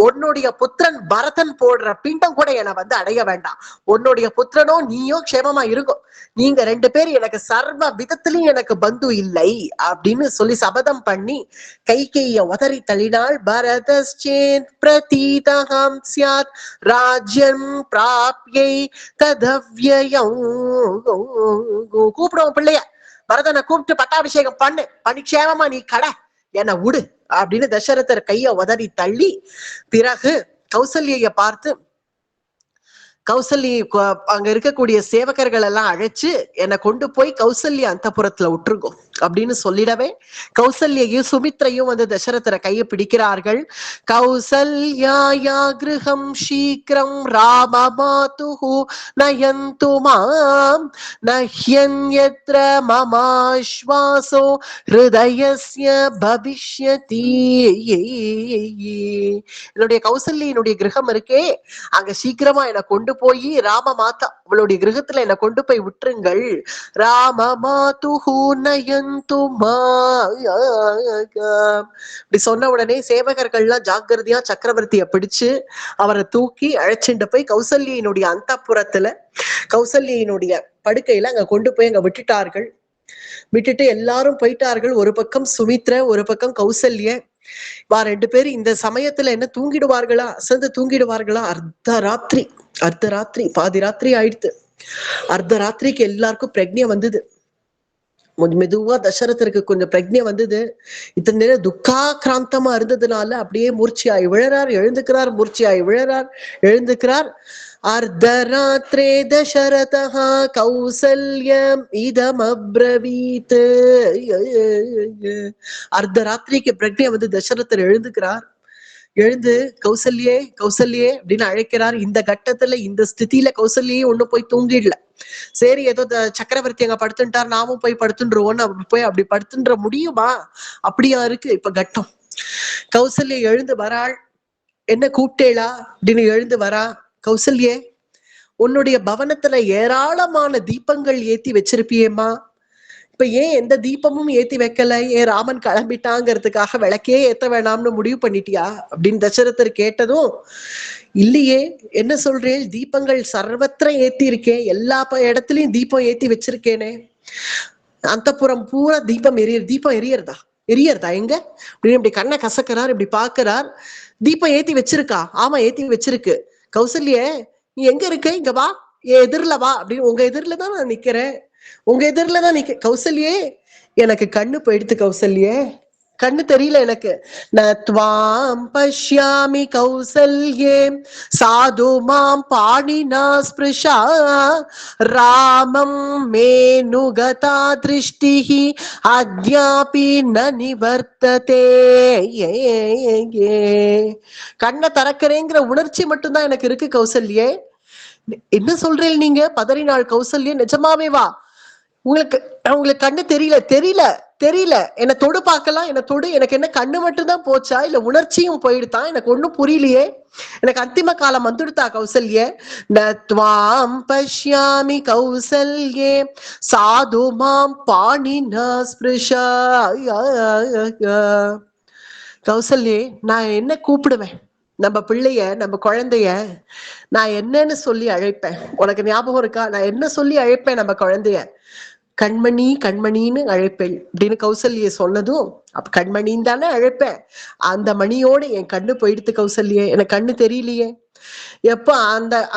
உன்னுடைய புத்திரன் பரதன் போடுற பிண்டம் கூட என்னை வந்து அடைய வேண்டாம். உன்னுடைய புத்திரனோ நீயோ க்ஷேமமா இருக்கும். நீங்க ரெண்டு பேரும் எனக்கு சர்வ விதத்திலையும் எனக்கு பந்து இல்லை அப்படின்னு சொல்லி சபதம் பண்ணி கைகேய உதறி தள்ளினாள். பரதஸ்சேத் பிரதீதஹம் ஸ்யாத் ராஜ்யம் பிராப்யை ததவ்யயம். கூப்பிடுவோம் பிள்ளைய, பரதனை கூப்பிட்டு பட்டாபிஷேகம் பண்ணி க்ஷேமமா நீ கடை என்ன விடு அப்படின்னு தசரதர் கைய உதறி தள்ளி, பிறகு கௌசல்யை பார்த்து, கௌசல்ய அங்க இருக்கக்கூடிய சேவகர்கள் எல்லாம் அழைச்சு என்னை கொண்டு போய் கௌசல்யா அந்தப்புரத்துல விட்டுருங்கோ அப்படின்னு சொல்லிடவே கௌசல்யையும் சுமித்ரையும் வந்து தசரதரை கையை பிடிக்கிறார்கள். கௌசல்யாயா கிருஹம் சீக்கிரம் ராம மாதுஹு நயந்து மாம் நஹ்யன்யத்ர மமாஸ்வாசோ ஹிருதயஸ்ய பவிஷ்யதி. என்னுடைய கௌசல்யினுடைய கிரகம் இருக்கே, அங்க சீக்கிரமா என்னை கொண்டு போய் ராம மாதா அவளுடைய கிரகத்துல என்னை கொண்டு போய் விட்டுருங்கள். ராம மாதுஹு நயந்து மாம். இப்படி சொன்ன உடனே சேவகர்கள்லாம் ஜாக்கிரதையா சக்கரவர்த்திய பிடிச்சு அவரை தூக்கி அழைச்சிட்டு போய் கௌசல்யினுடைய அந்தப்புரத்துல கௌசல்யினுடைய படுக்கையில அங்க கொண்டு போய் அங்க விட்டுட்டார்கள். விட்டுட்டு எல்லாரும் போயிட்டார்கள். ஒரு பக்கம் சுமித்ர, ஒரு பக்கம் கௌசல்ய. வா 2 பேரும் இந்த சமயத்துல என்ன தூங்கிடுவார்களா, அசந்து தூங்கிடுவார்களா? அர்த்த ராத்திரி பாதி ராத்திரி ஆயிடுத்து. அர்த்த ராத்திரிக்கு எல்லாருக்கும் பிரக்ஞை வந்தது. மெதுவா தசரதருக்கு கொஞ்சம் பிரக்ஞை வந்தது. இத்தனை நேரம் துக்காக்கிராந்தமா இருந்ததுனால அப்படியே மூர்ச்சியாய் விழறார், எழுந்துக்கிறார், மூர்ச்சியாய் விழறார், எழுந்துக்கிறார். அர்த்தராத்திரே தசரதா கௌசல்யம் இதம் அப்ரவீத். அர்த்தராத்திரிக்கு பிரக்ஞை வந்து தசரதர் எழுந்துக்கிறார். எழுந்து கௌசல்யே கௌசல்யே அப்படின்னு அழைக்கிறார். இந்த கட்டத்துல இந்த ஸ்திதியில கௌசல்யே ஒண்ணு போய் தூங்கிடல. சரி ஏதோ சக்கரவர்த்தி அங்க படுத்துட்டார், நாமும் போய் படுத்துன்றோன்னு போய் அப்படி படுத்துன்ற முடியுமா? அப்படியா இருக்கு இப்ப கட்டம். கௌசல்யா எழுந்து வராள். என்ன கூப்பிட்டேளா அப்படின்னு எழுந்து வரா. கௌசல்யே, உன்னுடைய பவனத்துல ஏராளமான தீபங்கள் ஏத்தி வச்சிருப்பியேம்மா, இப்ப ஏன் எந்த தீபமும் ஏத்தி வைக்கல? ஏன் ராமன் கிளம்பிட்டாங்கிறதுக்காக விளக்கே ஏத்த வேணாம்னு முடிவு பண்ணிட்டியா அப்படின்னு தசரதர் கேட்டதும், இல்லையே, என்ன சொல்றேன், தீபங்கள் சர்வத்திர ஏத்தி இருக்கேன், எல்லா இடத்துலயும் தீபம் ஏத்தி வச்சிருக்கேனே. அந்தப்புறம் பூரா தீபம் எரியறதா எங்க அப்படின்னு இப்படி கண்ணை கசக்கிறார், இப்படி பாக்குறார். தீபம் ஏத்தி வச்சிருக்கா? ஆமா ஏத்தி வச்சிருக்கு. கௌசல்யே, நீ எங்க இருக்க? இங்க வா, எதிரில வா அப்படின்னு. உங்க எதிரில தான் நான் நிக்கிறேன், உங்க எதிரிலதான் நிக்க. கௌசல்யே, எனக்கு கண்ணு போயிடுத்து கௌசல்யே, கண்ணு தெரியல எனக்கு. நத்வாம் பஷ்யாமி கௌசல்யே சாது மாம் பாணினா ஸ்பிருஷா ராமம் மேனுகதா திருஷ்டிஹி அத்யாபி ந நிவர்த்ததே. கண்ணை திறக்கிறேங்கிற உணர்ச்சி மட்டும்தான் எனக்கு இருக்கு கௌசல்யே. என்ன சொல்றேன் நீங்க? பதறினாள் கௌசல்யே. நிஜமாவே வா, உங்களுக்கு கண்ணு தெரியல என்ன தொடு பார்க்கலாம், என்ன தொடு. எனக்கு என்ன கண்ணு மட்டும்தான் போச்சா, இல்ல உணர்ச்சியும் போயிடுதான்? எனக்கு ஒண்ணும் புரியலையே. எனக்கு அந்திம காலம் வந்துடுதா கௌசல்யே? நத்வாம் பஷ்யாமி கௌசல்யே சாது மாம் பாணினா ஸ்பிருஷா. கௌசல்யே, நான் என்ன கூப்பிடுவேன் நம்ம பிள்ளைய, நம்ம குழந்தைய? நான் என்னன்னு சொல்லி அழைப்பேன்? உனக்கு ஞாபகம் இருக்கா? நான் என்ன சொல்லி அழைப்பேன் நம்ம குழந்தைய? கண்மணி கண்மணின்னு அழைப்பேன் அப்படின்னு கௌசல்ய சொன்னதும், அப்ப கண்மணின்னு தானே அழைப்பேன். அந்த மணியோட என் கண்ணு போயிடுத்து கௌசல்யே, எனக்கு கண்ணு தெரியலையே. எப்ப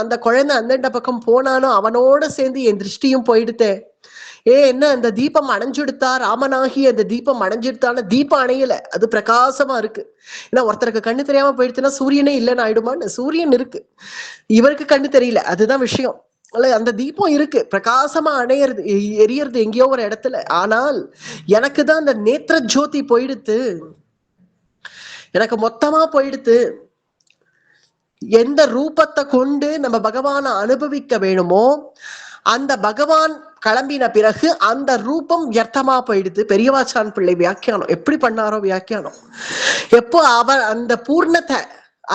அந்த குழந்தை அந்தண்ட பக்கம் போனானோ அவனோட சேர்ந்து என் திருஷ்டியும் போயிடுத்தே. என்ன அந்த தீபம் அணைஞ்சுடுத்தா? ராமனாகி அந்த தீபம் அணைஞ்சுடுத்தான? தீபம் அணையல, அது பிரகாசமா இருக்கு. ஏன்னா ஒருத்தருக்கு கண்ணு தெரியாம போயிடுச்சுன்னா சூரியனே இல்லைன்னு ஆயிடுமான்னு. சூரியன் இருக்கு, இவருக்கு கண்ணு தெரியல, அதுதான் விஷயம். அந்த தீபம் இருக்கு, பிரகாசமா அணையிறது, எரியறது எங்கேயோ ஒரு இடத்துல. ஆனால் எனக்கு தான் அந்த நேத்திர ஜோதி போயிடுத்து, எனக்கு மொத்தமா போயிடுத்து. எந்த ரூபத்தை கொண்டு நம்ம பகவானை அனுபவிக்க வேணுமோ அந்த பகவான் கிளம்பின பிறகு அந்த ரூபம் வியர்த்தமா போயிடுது. பெரியவாச்சான் பிள்ளை வியாக்கியானம் எப்படி பண்ணாரோ வியாக்கியானம். எப்போ அவர் அந்த பூர்ணத்தை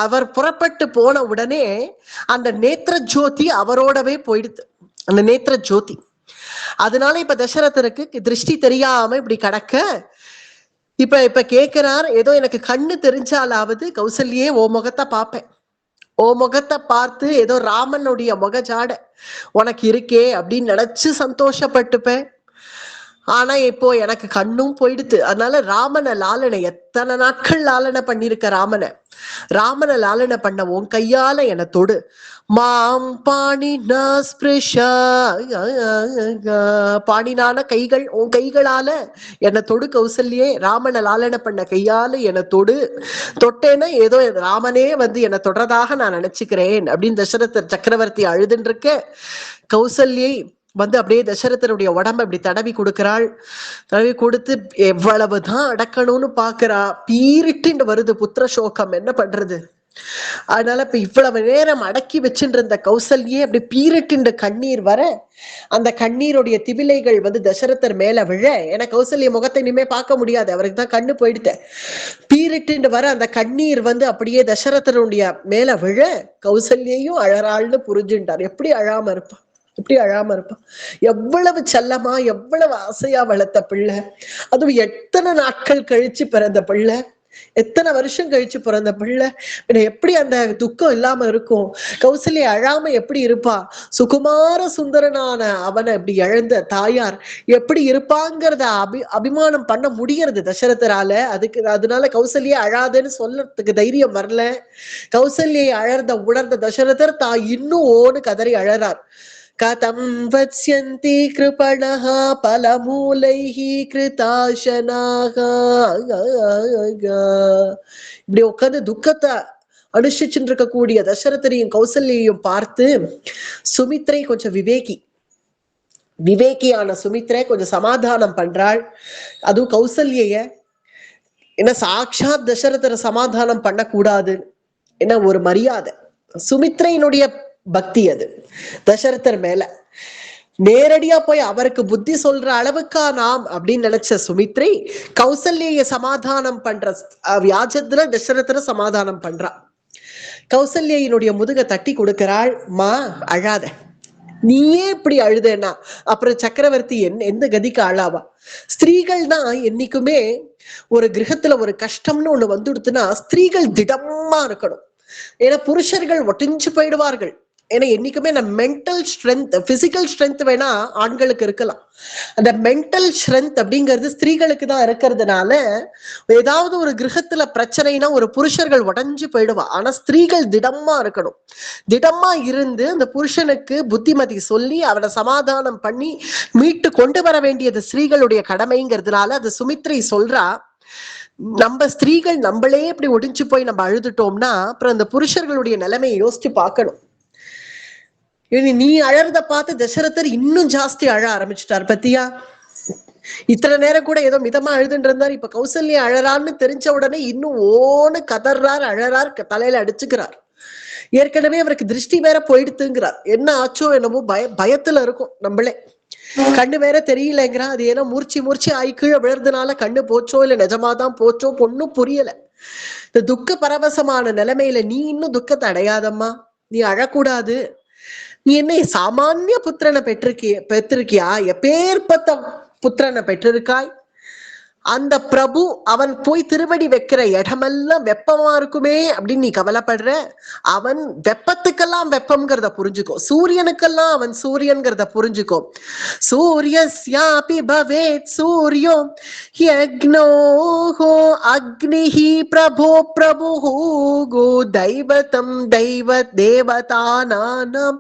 அவர் புறப்பட்டு போன உடனே அந்த நேத்திர ஜோதி அவரோடவே போயிடுது, அந்த நேத்திர ஜோதி. அதனால இப்ப தசரதருக்கு திருஷ்டி தெரியாம இப்படி கடக்க இப்ப கேட்கிறார், ஏதோ எனக்கு கண்ணு தெரிஞ்சாலாவது கௌசல்யே ஓ முகத்தை பார்ப்பேன், ஓ முகத்தை பார்த்து ஏதோ ராமனுடைய முகஜாட உனக்கு இருக்கே அப்படின்னு நினைச்சு சந்தோஷப்பட்டுப்பேன். ஆனா இப்போ எனக்கு கண்ணும் போயிடுத்து. அதனால ராமனை லாலனை எத்தனை நாட்கள் லாலனை பண்ணிருக்க, ராமனை லாலனை பண்ண உன் கையால என தொடு. மாம் பாணினா ஸ்பிருஷா, பாணினான கைகள், உன் கைகளால என்னை தொடு கௌசல்யே. ராமனை லாலனை பண்ண கையால என்னை தொடு. தொட்டேன்னா ஏதோ ராமனே வந்து என்னை தொடர்றதாக நான் நினைச்சுக்கிறேன் அப்படின்னு தசரதர் சக்கரவர்த்தி அழுதுன்னு இருக்க. கௌசல்யை வந்து அப்படியே தசரதனுடைய உடம்ப இப்படி தடவி கொடுக்கிறாள். தடவி கொடுத்து எவ்வளவுதான் அடக்கணும்னு பாக்குறா. பீரிட்டு வருது புத்திர சோகம், என்ன பண்றது? அதனால இப்ப இவ்வளவு நேரம் அடக்கி வச்சுட்டு இருந்த கௌசல்யே அப்படி பீரிட்டு கண்ணீர் வர, அந்த கண்ணீருடைய திவிலைகள் வந்து தசரதர் மேல விழ, ஏன்னா கௌசல்ய முகத்தை இனிமே பார்க்க முடியாது, அவருக்கு தான் கண்ணு போயிடுத்த. பீரிட்டு வர அந்த கண்ணீர் வந்து அப்படியே தசரதனுடைய மேல விழ கௌசல்யையும் அழறாள்னு புரிஞ்சுட்டார். எப்படி அழாம இருப்பான், எப்படி அழாம இருப்பான்? எவ்வளவு செல்லமா, எவ்வளவு ஆசையா வளர்த்த பிள்ளை, அதுவும் எத்தனை நாட்கள் கழிச்சு பிறந்த பிள்ளை. எத்தனை வருஷம் கழிச்சு பிறந்த பிள்ளை, எப்படி அந்த துக்கம் இல்லாம இருக்கும்? கௌசல்யா அழாம எப்படி இருப்பா? சுகுமார சுந்தரனான அவனை இப்படி இழந்த தாயார் எப்படி இருப்பாங்கிறத அபிமானம் பண்ண முடியறது தசரதரால. அதனால கௌசல்யா அழாதுன்னு சொல்லறதுக்கு தைரியம் வரல. கௌசல்யை உணர்ந்த தசரதர் இன்னும் ஓன்னு கதறி அழறார். கதம் வத்ஸ்யந்தி கிருபணஹ பலமூலைஹ கிருதாசனாக. இப்படி உட்கார்ந்து துக்கத்தை அனுஷ்டிச்சுட்டு இருக்கக்கூடிய தசரதரையும் கௌசல்யையும் பார்த்து சுமித்ரை கொஞ்சம் விவேகியான சுமித்ரை கொஞ்சம் சமாதானம் பண்றாள். அதுவும் கௌசல்ய என்ன சாட்சாத் தசரதரை சமாதானம் பண்ணக்கூடாது, என்ன ஒரு மரியாதை. சுமித்ரையினுடைய பக்தி அது தசரதர் மேல. நேரடியா போய் அவருக்கு புத்தி சொல்ற அளவுக்கா நாம் அப்படின்னு நினைச்ச சுமித்ரை கௌசல்யை சமாதானம் பண்ற வியாஜத்துல தசரதரை சமாதானம் பண்றா. கௌசல்யினுடைய முதுக தட்டி கொடுக்கிறாள். மா அழாத, நீயே இப்படி அழுதேன்னா அப்புறம் சக்கரவர்த்தி எந்த கதிக்கு ஆளாவா? ஸ்திரீகள் தான் என்னைக்குமே ஒரு கிரகத்துல ஒரு கஷ்டம்னு ஒண்ணு வந்துடுத்துன்னா ஸ்திரீகள் திடமா இருக்கணும். ஏன்னா புருஷர்கள் ஒட்டிஞ்சு போயிடுவார்கள். ஏன்னா என்னைக்குமே மென்டல் ஸ்ட்ரென்த், பிசிக்கல் ஸ்ட்ரென்த் வேணா ஆண்களுக்கு இருக்கலாம், அந்த மென்டல் ஸ்ட்ரென்த் அப்படிங்கிறது ஸ்திரீகளுக்கு தான் இருக்கிறதுனால ஏதாவது ஒரு கிரகத்துல பிரச்சனைனா ஒரு புருஷர்கள் உடஞ்சு போயிடுவா. ஆனா ஸ்திரீகள் திடமா இருக்கணும். திடமா இருந்து அந்த புருஷனுக்கு புத்திமதி சொல்லி அவனை சமாதானம் பண்ணி மீட்டு கொண்டு வர வேண்டியது ஸ்திரீகளுடைய கடமைங்கிறதுனால அது சுமித்ரை சொல்றா. நம்ம ஸ்திரீகள் நம்மளே இப்படி ஒடிஞ்சு போய் நம்ம அழுதுட்டோம்னா அப்புறம் அந்த புருஷர்களுடைய நிலைமையை யோசிச்சு பார்க்கணும். நீ அழறத பார்த்து தசரதர் இன்னும் ஜாஸ்தி அழ ஆரம்பிச்சுட்டார். பத்தியா, இத்தனை நேரம் கூட ஏதோ மிதமா அழுதுன்னு இருந்தார், இப்ப கௌசல்யா அழறான்னு தெரிஞ்ச உடனே இன்னும் ஓன்னு கதறார், அழறார், தலையில அடிச்சுக்கிறார். ஏற்கனவே அவருக்கு திருஷ்டி வேற போயிடுத்துங்கிறார். என்ன ஆச்சோ என்னமோ பயத்துல இருக்கும். நம்மளே கண்ணு வேற தெரியலங்கிறா. அது ஏன்னா மூர்ச்சி ஆய் கீழே விழுறதுனால கண்ணு போச்சோ இல்ல நிஜமாதான் போச்சோ பொண்ணும் புரியல. இந்த துக்க பரவசமான நிலைமையில நீ இன்னும் துக்கத்தை அடையாதம்மா, நீ அழக்கூடாது. நீ என்ன சாமானிய புத்திரனை பெற்றிருக்கியா? எப்பேற்பட்ட புத்திரனை பெற்றிருக்காய்? அந்த பிரபு அவன் போய் திருவடி வைக்கிற இடமெல்லாம் வெப்பமா இருக்குமே அப்படின்னு நீ கவலைப்படுற. அவன் வெப்பத்துக்கெல்லாம் வெப்பம்ங்கிறத புரிஞ்சுக்கோ, சூரியனுக்கெல்லாம் அவன் சூரியன்கிறத புரிஞ்சுக்கோ. சூரியஸ்யாபி பவேத் சூர்யோ யக்னோஹோ அக்னிஹி பிரபோ பிரபுஹு தைவதம் தேவதானாம்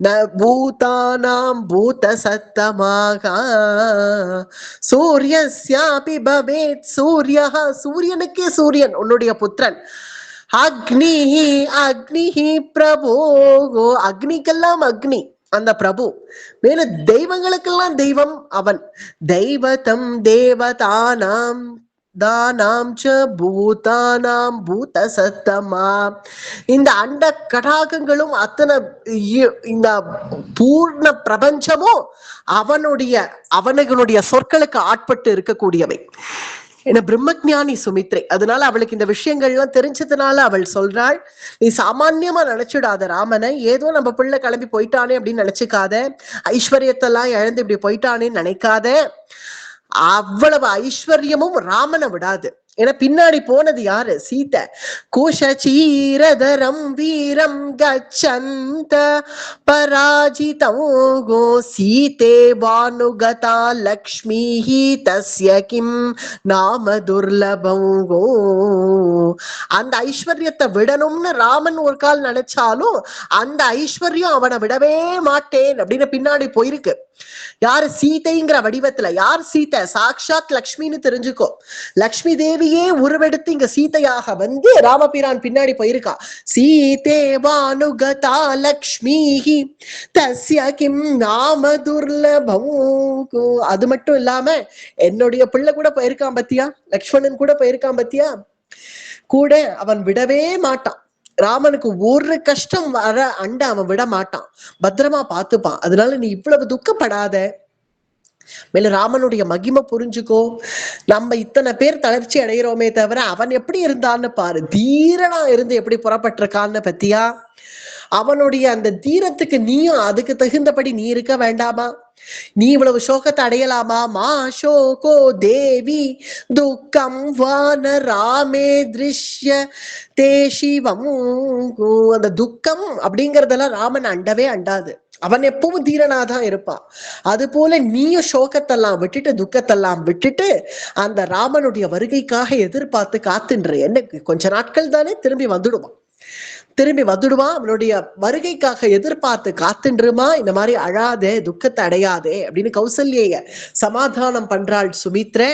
ந பூதானாம் பூத சத்தமாக. சூரியஸ்யாபி பவேத் சூர்யா, சூரியனுக்கே சூரியன் உன்னுடைய புத்திரன். அக்னிஹி அக்னிஹி பிரபோ, அக்னிக்கெல்லாம் அக்னி அந்த பிரபு. மேல தெய்வங்களுக்கெல்லாம் தெய்வம் அவன். தெய்வதம் தேவதானாம் தானாம் ச பூதானாம் பூத சத்தமா. இந்த அண்ட கடாகங்களும் அத்தனை இந்த பூர்ண பிரபஞ்சமும் அவனுடைய சொற்களுக்கு ஆட்பட்டு இருக்கக்கூடியவை. என்ன பிரம்மஜானி சுமித்ரை. அதனால அவளுக்கு இந்த விஷயங்கள்லாம் தெரிஞ்சதுனால அவள் சொல்றாள், நீ சாமான்யமா நினைச்சுடாத ராமனை. ஏதோ நம்ம பிள்ளை கிளம்பி போயிட்டானே அப்படின்னு நினைச்சுக்காத, ஐஸ்வர்யத்தெல்லாம் இழந்து இப்படி போயிட்டானேன்னு நினைக்காத. அவ்வளவு ஐஸ்வர்யமும் ராமனை விடாது. ஏன்னா பின்னாடி போனது யாரு? சீதை. குஷசீரதரம் வீரம் கச்சந்த பராஜிதம் கோ சீதே வானுகதா லக்ஷ்மீஹி தஸ்ய கிம் நாம துர்லபம் கோ. அந்த ஐஸ்வர்யத்தை விடணும்னு ராமன் ஒரு கால் நினைச்சாலும் அந்த ஐஸ்வர்யம் அவனை விடவே மாட்டேன் அப்படின்னு பின்னாடி போயிருக்கு. யாரு? சீதைங்கிற வடிவத்துல. யார் சீதை? சாக்ஷாத் லக்ஷ்மின்னு தெரிஞ்சுக்கோ. லக்ஷ்மி தேவியே உருவெடுத்து இங்க சீதையாக வந்து ராமபிரான் பின்னாடி போயிருக்கா. சீதே வானுகதா லக்ஷ்மிஹி தஸ்ய கிம் நாம துர்லபம். அது மட்டும் இல்லாம என்னுடைய பிள்ளை கூட போயிருக்கான் பத்தியா, லக்ஷ்மணன் கூட போயிருக்கான் பத்தியா. கூட அவன் விடவே மாட்டான். ராமனுக்கு ஒரு கஷ்டம் வர அண்ட அவன் விட மாட்டான், பத்திரமா பார்த்துப்பான். அதனால நீ இவ்வளவு துக்கப்படாத. மேல ராமனுடைய மகிமை புரிஞ்சுக்கோ. நம்ம இத்தனை பேர் தளர்ச்சி அடைகிறோமே தவிர அவன் எப்படி இருந்தான்னு பாரு. தீரனா இருந்து எப்படி புறப்பட்டிருக்கான்னு பத்தியா. அவனுடைய அந்த தீரத்துக்கு நீயும் அதுக்கு தகுந்தபடி நீ இருக்க வேண்டாமா? நீ இவ்வளவு சோகத்தை அடையலாமா? மா சோகோ தேவி துக்கம் வான ராமே திருஷ்ய தேசிவம். அந்த துக்கம் அப்படிங்கறதெல்லாம் ராமன் அண்டவே அண்டாது. அவன் எப்பவும் தீரனாதான் இருப்பான். அது போல நீயும் சோகத்தெல்லாம் விட்டுட்டு துக்கத்தெல்லாம் விட்டுட்டு அந்த ராமனுடைய வருகைக்காக எதிர்பார்த்து காத்துன்ற. என்ன கொஞ்ச நாட்கள் தானே, திரும்பி வந்துடுவான். அவனுடைய வருகைக்காக எதிர்பார்த்து காத்துன்றுமா. இந்த மாதிரி அழாதே, துக்கத்தை அடையாதே அப்படின்னு கௌசல்ய சமாதானம் பண்றாள் சுமித்ரை.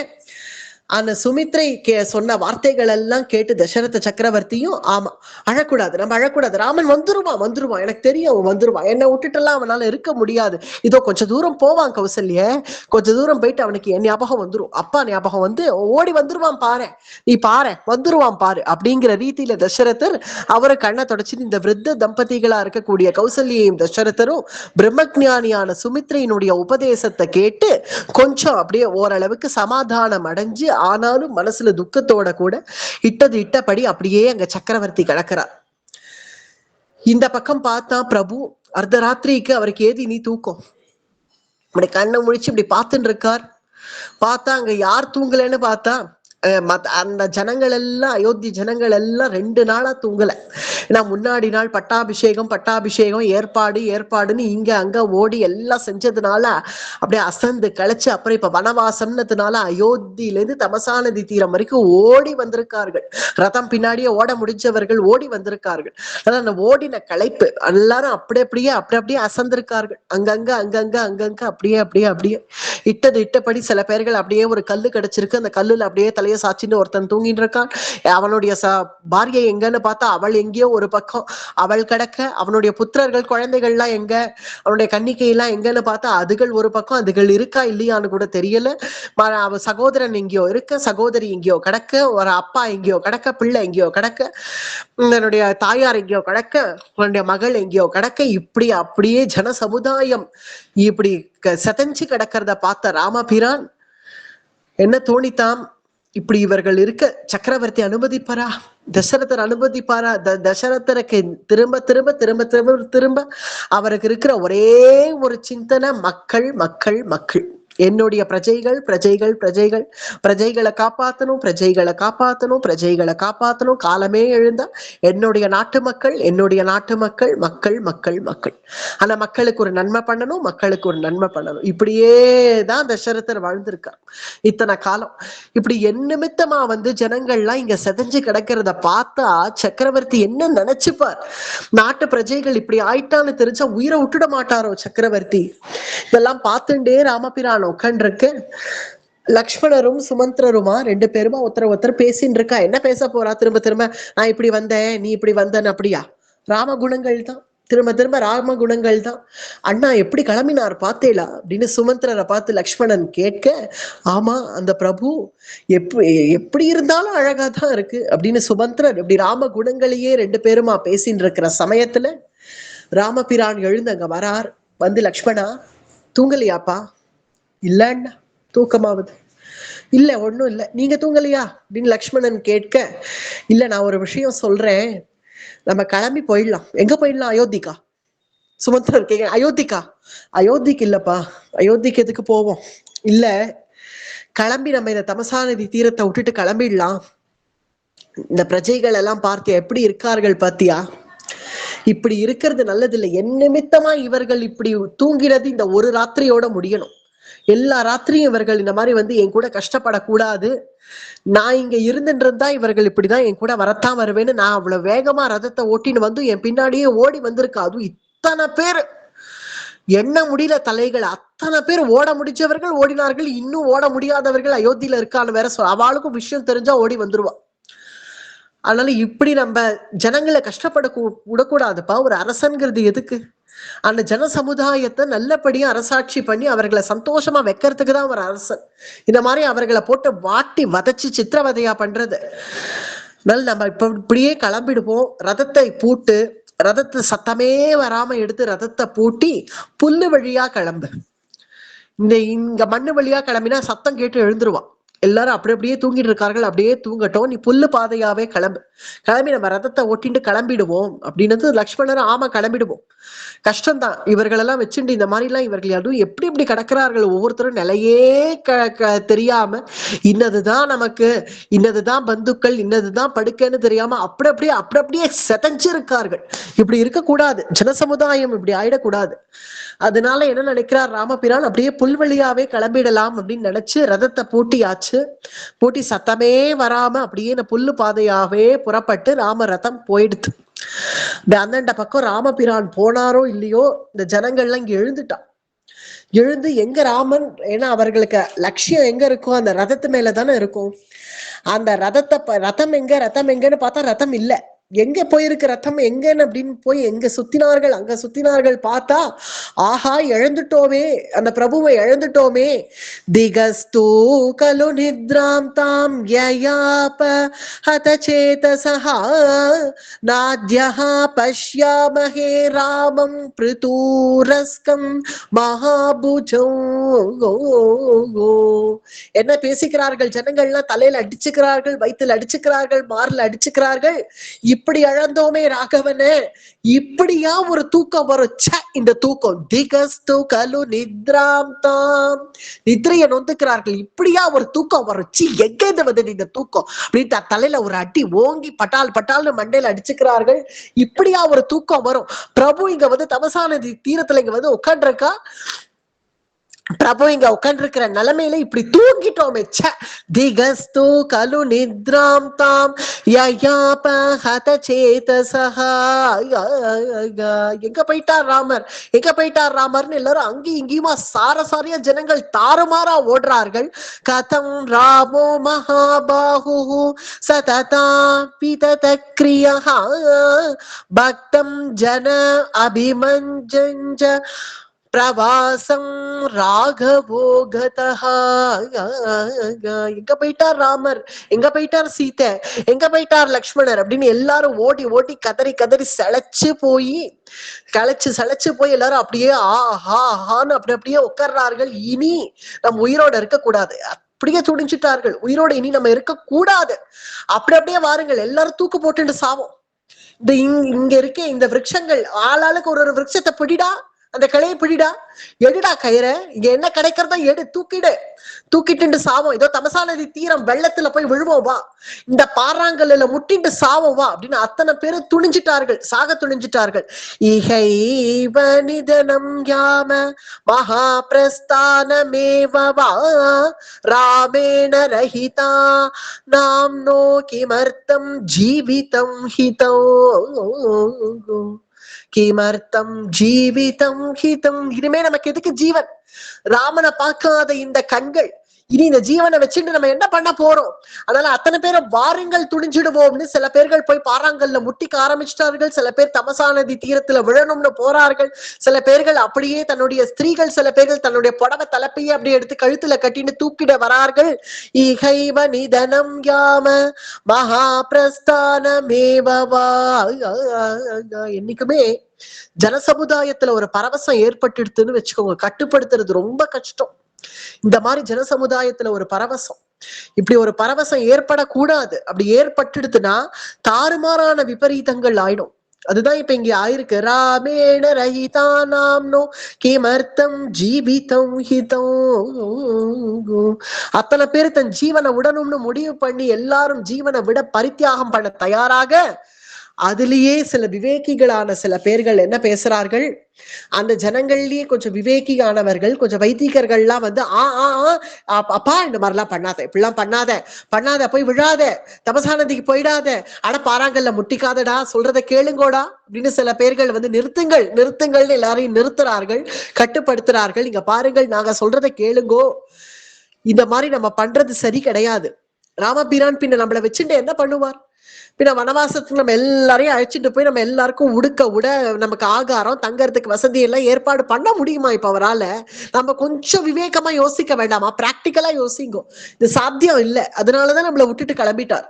அந்த சுமித்ரை சொன்ன வார்த்தைகள் எல்லாம் கேட்டு தசரத சக்கரவர்த்தியும், ஆமா அழக்கூடாது, நம்ம அழக்கூடாது, ராமன் வந்துருவான், எனக்கு தெரியும் அவன் வந்துருவான், என்னை விட்டுட்டெல்லாம் அவனால இருக்க முடியாது, இதோ கொஞ்சம் தூரம் போவான் கௌசல்ய, கொஞ்சம் தூரம் போயிட்டு அவனுக்கு என் ஞாபகம் வந்துரும், அப்பா ஞாபகம் வந்து ஓடி வந்துருவான் பாரு, நீ பாரு வந்துருவான் பாரு அப்படிங்கிற ரீதியில தசரதர் அவரை கண்ணை தொடச்சிட்டு இந்த விருத்த தம்பதிகளா இருக்கக்கூடிய கௌசல்யையும் தசரதரும் பிரம்மஜானியான சுமித்ரையினுடைய உபதேசத்தை கேட்டு கொஞ்சம் அப்படியே ஓரளவுக்கு சமாதானம் அடைஞ்சு, ஆனாலும் மனசுல துக்கத்தோட கூட இட்டது இட்டபடி அப்படியே அங்க சக்கரவர்த்தி கிடக்கிறார். இந்த பக்கம் பார்த்தா பிரபு அர்த்தராத்திரிக்கு அவருக்கு ஏதி நீ தூக்கம், அப்படி கண்ணை முழிச்சு இப்படி பார்த்துட்டு இருக்கார். பார்த்தா அங்க யார் தூங்கலன்னு பார்த்தா அந்த ஜனங்கள் எல்லாம், அயோத்தி ஜனங்கள் எல்லாம் 2 நாளா தூங்கல. ஏன்னா முன்னாடி நாள் பட்டாபிஷேகம் ஏற்பாடுன்னு இங்க அங்க ஓடி எல்லாம் செஞ்சதுனால அப்படியே அசந்து கழிச்சு, அப்புறம் இப்ப வனவாசம்னதுனால அயோத்தியிலேருந்து தமசாநதி தீரம் வரைக்கும் ஓடி வந்திருக்கார்கள். ரதம் பின்னாடியே ஓட முடிஞ்சவர்கள் ஓடி வந்திருக்கார்கள். அதான் அந்த ஓடின களைப்பு எல்லாரும் அப்படியே அசந்திருக்கார்கள். அங்கங்க அப்படியே இட்டது இட்டபடி சில பேர்கள் அப்படியே ஒரு கல்லு கிடைச்சிருக்கு, அந்த கல்லுல அப்படியே தலைய சாச்சின்னு ஒருத்தன் தூங்கிட்டு இருக்கான். அவனுடைய பாரியை எங்கன்னு பார்த்தா அவள் எங்கேயோ ஒரு பக்கம் அவள் கிடக்க, அவனுடைய புத்திரர்கள் குழந்தைகள்லாம் எங்க, அவனுடைய கன்னிகையெல்லாம் எங்கன்னு பார்த்தா அதுகள் ஒரு பக்கம், அதுகள் இருக்கா இல்லையான்னு கூட தெரியல. அவ சகோதரன் எங்கேயோ இருக்க, சகோதரி எங்கேயோ கிடக்க, ஒரு அப்பா எங்கேயோ கிடக்க, பிள்ளை எங்கேயோ கிடக்க, என்னுடைய தாயார் எங்கேயோ கிடக்க, உன்னுடைய மகள் எங்கேயோ கிடக்க, இப்படி அப்படியே ஜன சமுதாயம் இப்படி செதஞ்சு கிடக்கிறத பார்த்த ராமபிரான் என்ன தோணித்தாம், இப்படி இவர்கள் இருக்க சக்கரவர்த்தி அனுமதிப்பாரா, தசரதர் அனுமதிப்பாரா? தசரதருக்கு திரும்ப திரும்ப திரும்ப திரும்ப திரும்ப அவருக்கு இருக்கிற ஒரே ஒரு சிந்தனை மக்கள் மக்கள் மக்கள், என்னுடைய பிரஜைகளை காப்பாத்தணும், காலமே எழுந்தா என்னுடைய நாட்டு மக்கள் மக்கள் மக்கள் மக்கள், ஆனா மக்களுக்கு ஒரு நன்மை பண்ணணும், இப்படியே தான் தசரதர் வாழ்ந்திருக்கார் இத்தனை காலம். இப்படி நிமித்தமா வந்து ஜனங்கள்லாம் இங்க செதஞ்சு கிடக்கிறத பார்த்தா சக்கரவர்த்தி என்ன நினைச்சுப்பார்? நாட்டு பிரஜைகள் இப்படி ஆயிட்டான்னு தெரிஞ்சா உயிரை விட்டுட மாட்டாரோ சக்கரவர்த்தி? இதெல்லாம் பார்த்துட்டே ராமபிரான் உட்காண்டிருக்கு. லக்ஷ்மணரும் சுமந்திரருமா 2 பேருமா ஒருத்தர் பேசின்னு இருக்கா. என்ன பேச போறா? திரும்ப திரும்ப நான் இப்படி வந்தேன், நீ இப்படி வந்தேன்னு. அப்படியா? ராமகுணங்கள் தான், திரும்ப திரும்ப ராமகுணங்கள் தான். அண்ணா எப்படி கிளம்பினார் பார்த்தேலா அப்படின்னு சுமந்திரரை பார்த்து லக்ஷ்மணன் கேட்க, ஆமா அந்த பிரபு எப்படி இருந்தாலும் அழகாதான் இருக்கு அப்படின்னு சுமந்திரர் இப்படி ராம குணங்களையே 2 பேருமா பேசின்னு இருக்கிற சமயத்துல ராமபிரான் எழுந்து அங்க வரார். வந்து, லக்ஷ்மணா தூங்கலையாப்பா? இல்லன்னா தூக்கமாவது இல்ல, ஒண்ணும் இல்ல, நீங்க தூங்கலையா அப்படின்னு லக்ஷ்மணன் கேட்க, இல்ல நான் ஒரு விஷயம் சொல்றேன், நம்ம கிளம்பி போயிடலாம். எங்க போயிடலாம்? அயோத்திக்கா? சுமந்திரன் கேட்க, அயோத்திக்கு இல்லப்பா, அயோத்திக்கு எதுக்கு போவோம்? இல்ல, கிளம்பி நம்ம இந்த தமசாநதி தீரத்தை விட்டுட்டு கிளம்பிடலாம். இந்த பிரஜைகள் எல்லாம் பார்த்து எப்படி இருக்கார்கள் பாத்தியா? இப்படி இருக்கிறது நல்லதில்லை. என் நிமித்தமா இவர்கள் இப்படி தூங்கிறது இந்த ஒரு ராத்திரியோட முடியணும். எல்லா ராத்திரியும் இவர்கள் இந்த மாதிரி வந்து என் கூட கஷ்டப்படக்கூடாது. நான் இங்க இருந்துட்டு இருந்தா இவர்கள் இப்படிதான் என் கூட வரத்தான் வருவேன்னு நான் அவ்வளவு வேகமா ரதத்தை ஓட்டின்னு வந்து என் பின்னாடியே ஓடி வந்திருக்கா. அதுவும் இத்தனை பேர், எண்ண முடியல தலைகள், அத்தனை பேர் ஓட முடிச்சவர்கள் ஓடினார்கள், இன்னும் ஓட முடியாதவர்கள் அயோத்தியில இருக்கான்னு வேற அவளுக்கும் விஷயம் தெரிஞ்சா ஓடி வந்துருவா. அதனால இப்படி நம்ம ஜனங்களை கஷ்டப்பட விடக்கூடாதுப்பா. ஒரு அரசன்கிறது எதுக்கு? அந்த ஜன சமுதாயத்தை நல்லபடியா அரசாட்சி பண்ணி அவர்களை சந்தோஷமா வைக்கிறதுக்கு தான் ஒரு அரசன். இந்த மாதிரி அவர்களை போட்டு வாட்டி வதச்சு சித்திரவதையா பண்றது. அதனால நம்ம இப்படியே கிளம்பிடுவோம். ரதத்தை பூட்டு, ரதத்தை சத்தமே வராம எடுத்து ரதத்தை பூட்டி புல்லு வழியா கிளம்பு. இங்க மண்ணு வழியா கிளம்பினா சத்தம் கேட்டு எழுந்துருவான். எல்லாரும் அப்படியே தூங்கிட்டு இருக்கார்கள். அப்படியே தூங்கட்டும், நீ புல்லு பாதையாவே கிளம்பி நம்ம ரதத்தை ஓட்டிட்டு கிளம்பிடுவோம் அப்படின்னது லக்ஷ்மணர். ஆமா, கிளம்பிடுவோம், கஷ்டம்தான் இவர்களெல்லாம் வச்சுட்டு, இந்த மாதிரி எல்லாம் இவர்கள் அதுவும் எப்படி கிடக்கிறார்கள், ஒவ்வொருத்தரும் நிலையே தெரியாம, இன்னதுதான் நமக்கு, இன்னதுதான் பந்துக்கள், இன்னதுதான் படுக்கைன்னு தெரியாம அப்படியே செதஞ்சிருக்கார்கள். இப்படி இருக்கக்கூடாது, ஜனசமுதாயம் இப்படி ஆயிடக்கூடாது. அதனால என்ன நினைக்கிறார் ராமபிரான், அப்படியே புல்வெளியாவே கிளம்பிடலாம் அப்படின்னு நினைச்சு ரதத்தை பூட்டி சத்தமே வராம அப்படியே புல்லு பாதையாவே புறப்பட்டு ராம ரதம் போயிடுது. அந்தண்ட பக்கம் ராமபிரான் போனாரோ இல்லையோ, இந்த ஜனங்கள்லாம் இங்க எழுந்து எங்க ராமன், ஏன்னா அவர்களுக்கு லட்சியம் எங்க இருக்கும், அந்த ரதத்து மேலதானே இருக்கும். அந்த ரதம் எங்கன்னு பார்த்தா ரதம் இல்ல. எங்க போயிருக்கு ரத்தம் எங்கன்னு அப்படின்னு போய் அங்க சுத்தினார்கள். பார்த்தா ஆஹா, இழந்துட்டோமே, அந்த பிரபுவை இழந்துட்டோமே. திகஸ்து கலு நித்ராம் தாம் யயாப ஹதசேதசஹா நாத்யஹா பஷ்யாமஹே ராமம் பிருதூரஸ்கம் மகாபுஜம். என்ன பேசிக்கிறார்கள் ஜனங்கள்லாம், தலையில அடிச்சுக்கிறார்கள், வயிற்றுல அடிச்சுக்கிறார்கள், மார்ல அடிச்சுக்கிறார்கள். இப்படி அழந்தோமே ராகவனே, இப்படியா ஒரு தூக்கம் வரும், இந்த தூக்கம். திகஸ்து கலு நித்ராம் தாம், நித்ரைய நொந்துக்கிறார்கள், இப்படியா ஒரு தூக்கம் வரும், எங்க இருந்து வந்தது இந்த தூக்கம் அப்படின்னு தலையில ஒரு அடி ஓங்கி பட்டால்னு மண்டையில அடிச்சுக்கிறார்கள். இப்படியா ஒரு தூக்கம் வரும். பிரபு இங்க வந்து தமசா நதி தீரத்துல இங்க வந்து உட்காந்துருக்கா, பிரபு இங்க உட்காந்துருக்கிற நிலைமையில இப்படி தூங்கிட்டோமே. திகஸ்து கலு நித்ராம் தாம் யயாப ஹதசேதசஹா. எங்க போயிட்டார் ராமர்னு எல்லாரும் அங்கேயும் இங்கேயுமா சாரசாரியா ஜனங்கள் தாறுமாறா ஓடுறார்கள். கதம் ராமோ மகாபாஹு சததா பிததக்ரியஹ பக்தம் ஜன அபிமஞ்சஞ்ச பிரவாசம் ராகவோகதஹா. எங்க போயிட்டார் ராமர், எங்க போயிட்டார் சீதை, எங்க போயிட்டார் லக்ஷ்மணர் அப்படின்னு எல்லாரும் ஓடி கதறி சளைச்சு போய் எல்லாரும் அப்படியே ஆஹான்னு அப்படியே உட்கார்றார்கள். இனி நம்ம உயிரோட இருக்கக்கூடாது, அப்படியே துடிஞ்சிட்டார்கள். உயிரோட இனி நம்ம இருக்க கூடாது, அப்படியே வாருங்கள், எல்லாரும் தூக்கு போட்டுட்டு சாவோம். இங்க இருக்க இந்த விருட்சங்கள், ஆளாளுக்கு ஒரு விருட்சத்தை பிடிடா, அந்த கிளையை பிடிடா, எடுடா கயிறை, இங்க என்ன கிடைக்கிறதோ எடு, தூக்கிட்டு சாவோம். ஏதோ தமசா நதி தீரம் வெள்ளத்துல போய் விழுவோம் வா, இந்த பாறாங்கல்ல முட்டிட்டு சாவோம் வா அப்படின்னு அத்தனை பேரும் சாக துணிஞ்சிட்டார்கள். இஹைவ நிதனம் யாம மகாபிரஸ்தானமேவா ராமேண ரஹிதா நாம் நோ கிமர்த்தம் ஜீவிதம் ஹிதோ. கிமர்த்தம் ஜீவிதம் ஹிதம். இனிமே நமக்கு எதுக்கு ஜீவன்? ராமனை பார்க்காத இந்த கண்கள், இனி இந்த ஜீவனை வச்சுட்டு நம்ம என்ன பண்ண போறோம்? அதனால அத்தனை பேரை வாருங்கள் துணிஞ்சிடுவோம்னு சில பேர்கள் போய் பாறாங்கல்ல முட்டிக்க ஆரம்பிச்சிட்டார்கள். சில பேர் தமசா நதி தீரத்துல விழணும்னு போறார்கள். சில பேர்கள் அப்படியே தன்னுடைய ஸ்திரீகள், சில பேர்கள் தன்னுடைய புடவை தலைப்பையே அப்படியே எடுத்து கழுத்துல கட்டின்னு தூக்கிட வரார்கள். இஹைவ நிதனம் யாம மகாபிரஸ்தானமேவா. என்னைக்குமே ஜனசமுதாயத்துல ஒரு பரவசம் ஏற்பட்டுடுதுன்னு வச்சுக்கோங்க, கட்டுப்படுத்துறது ரொம்ப கஷ்டம். இந்த மாதிரி ஜனசமுதாயத்துல ஒரு பரவசம், இப்படி ஒரு பரவசம் ஏற்படக்கூடாது. அப்படி ஏற்பட்டுடுதுன்னா தாறுமாறான விபரீதங்கள் ஆயிடும். அதுதான் இப்ப இங்க ஆயிருக்கு. ராமேண ரஹிதா நாம்னோ கிமர்த்தம் ஜீவிதம் ஹிதம். அத்தனை பேரு தன் ஜீவனை விடணும்னு முடிவு பண்ணி எல்லாரும் ஜீவனை விட பரித்தியாகம் பண்ண தயாராக, அதுலயே சில விவேகிகளான சில பேர்கள் என்ன பேசுறார்கள், அந்த ஜனங்கள்லயே கொஞ்சம் விவேகியானவர்கள், கொஞ்சம் வைத்திகர்கள்லாம் வந்து அப்பா இந்த மாதிரிலாம் பண்ணாத, இப்படிலாம் பண்ணாத, போய் விழாத, தமசா நதிக்கு போயிடாத, அட பாறாங்கல்ல முட்டிக்காதடா, சொல்றதை கேளுங்கோடா அப்படின்னு சில பேர்கள் வந்து நிறுத்துங்கள்னு எல்லாரையும் நிறுத்துறார்கள், கட்டுப்படுத்துறார்கள். இங்க பாருங்கள், நாங்க சொல்றதை கேளுங்கோ, இந்த மாதிரி நம்ம பண்றது சரி கிடையாது. ராமபிரான் பின்ன நம்மளை வச்சுட்டு என்ன பண்ணுவார்? பின்ன வனவாசத்துக்கு நம்ம எல்லாரையும் அழைச்சிட்டு போய் நம்ம எல்லாருக்கும் உட நமக்கு ஆகாரம் தங்கறதுக்கு வசதி எல்லாம் ஏற்பாடு பண்ண முடியுமா? இப்ப அவரால நம்ம கொஞ்சம் விவேகமா யோசிக்க வேண்டாமா? பிராக்டிக்கலா யோசிங்கோ. இது சாத்தியம் இல்லை, அதனாலதான் நம்மளை விட்டுட்டு கிளம்பிட்டார்.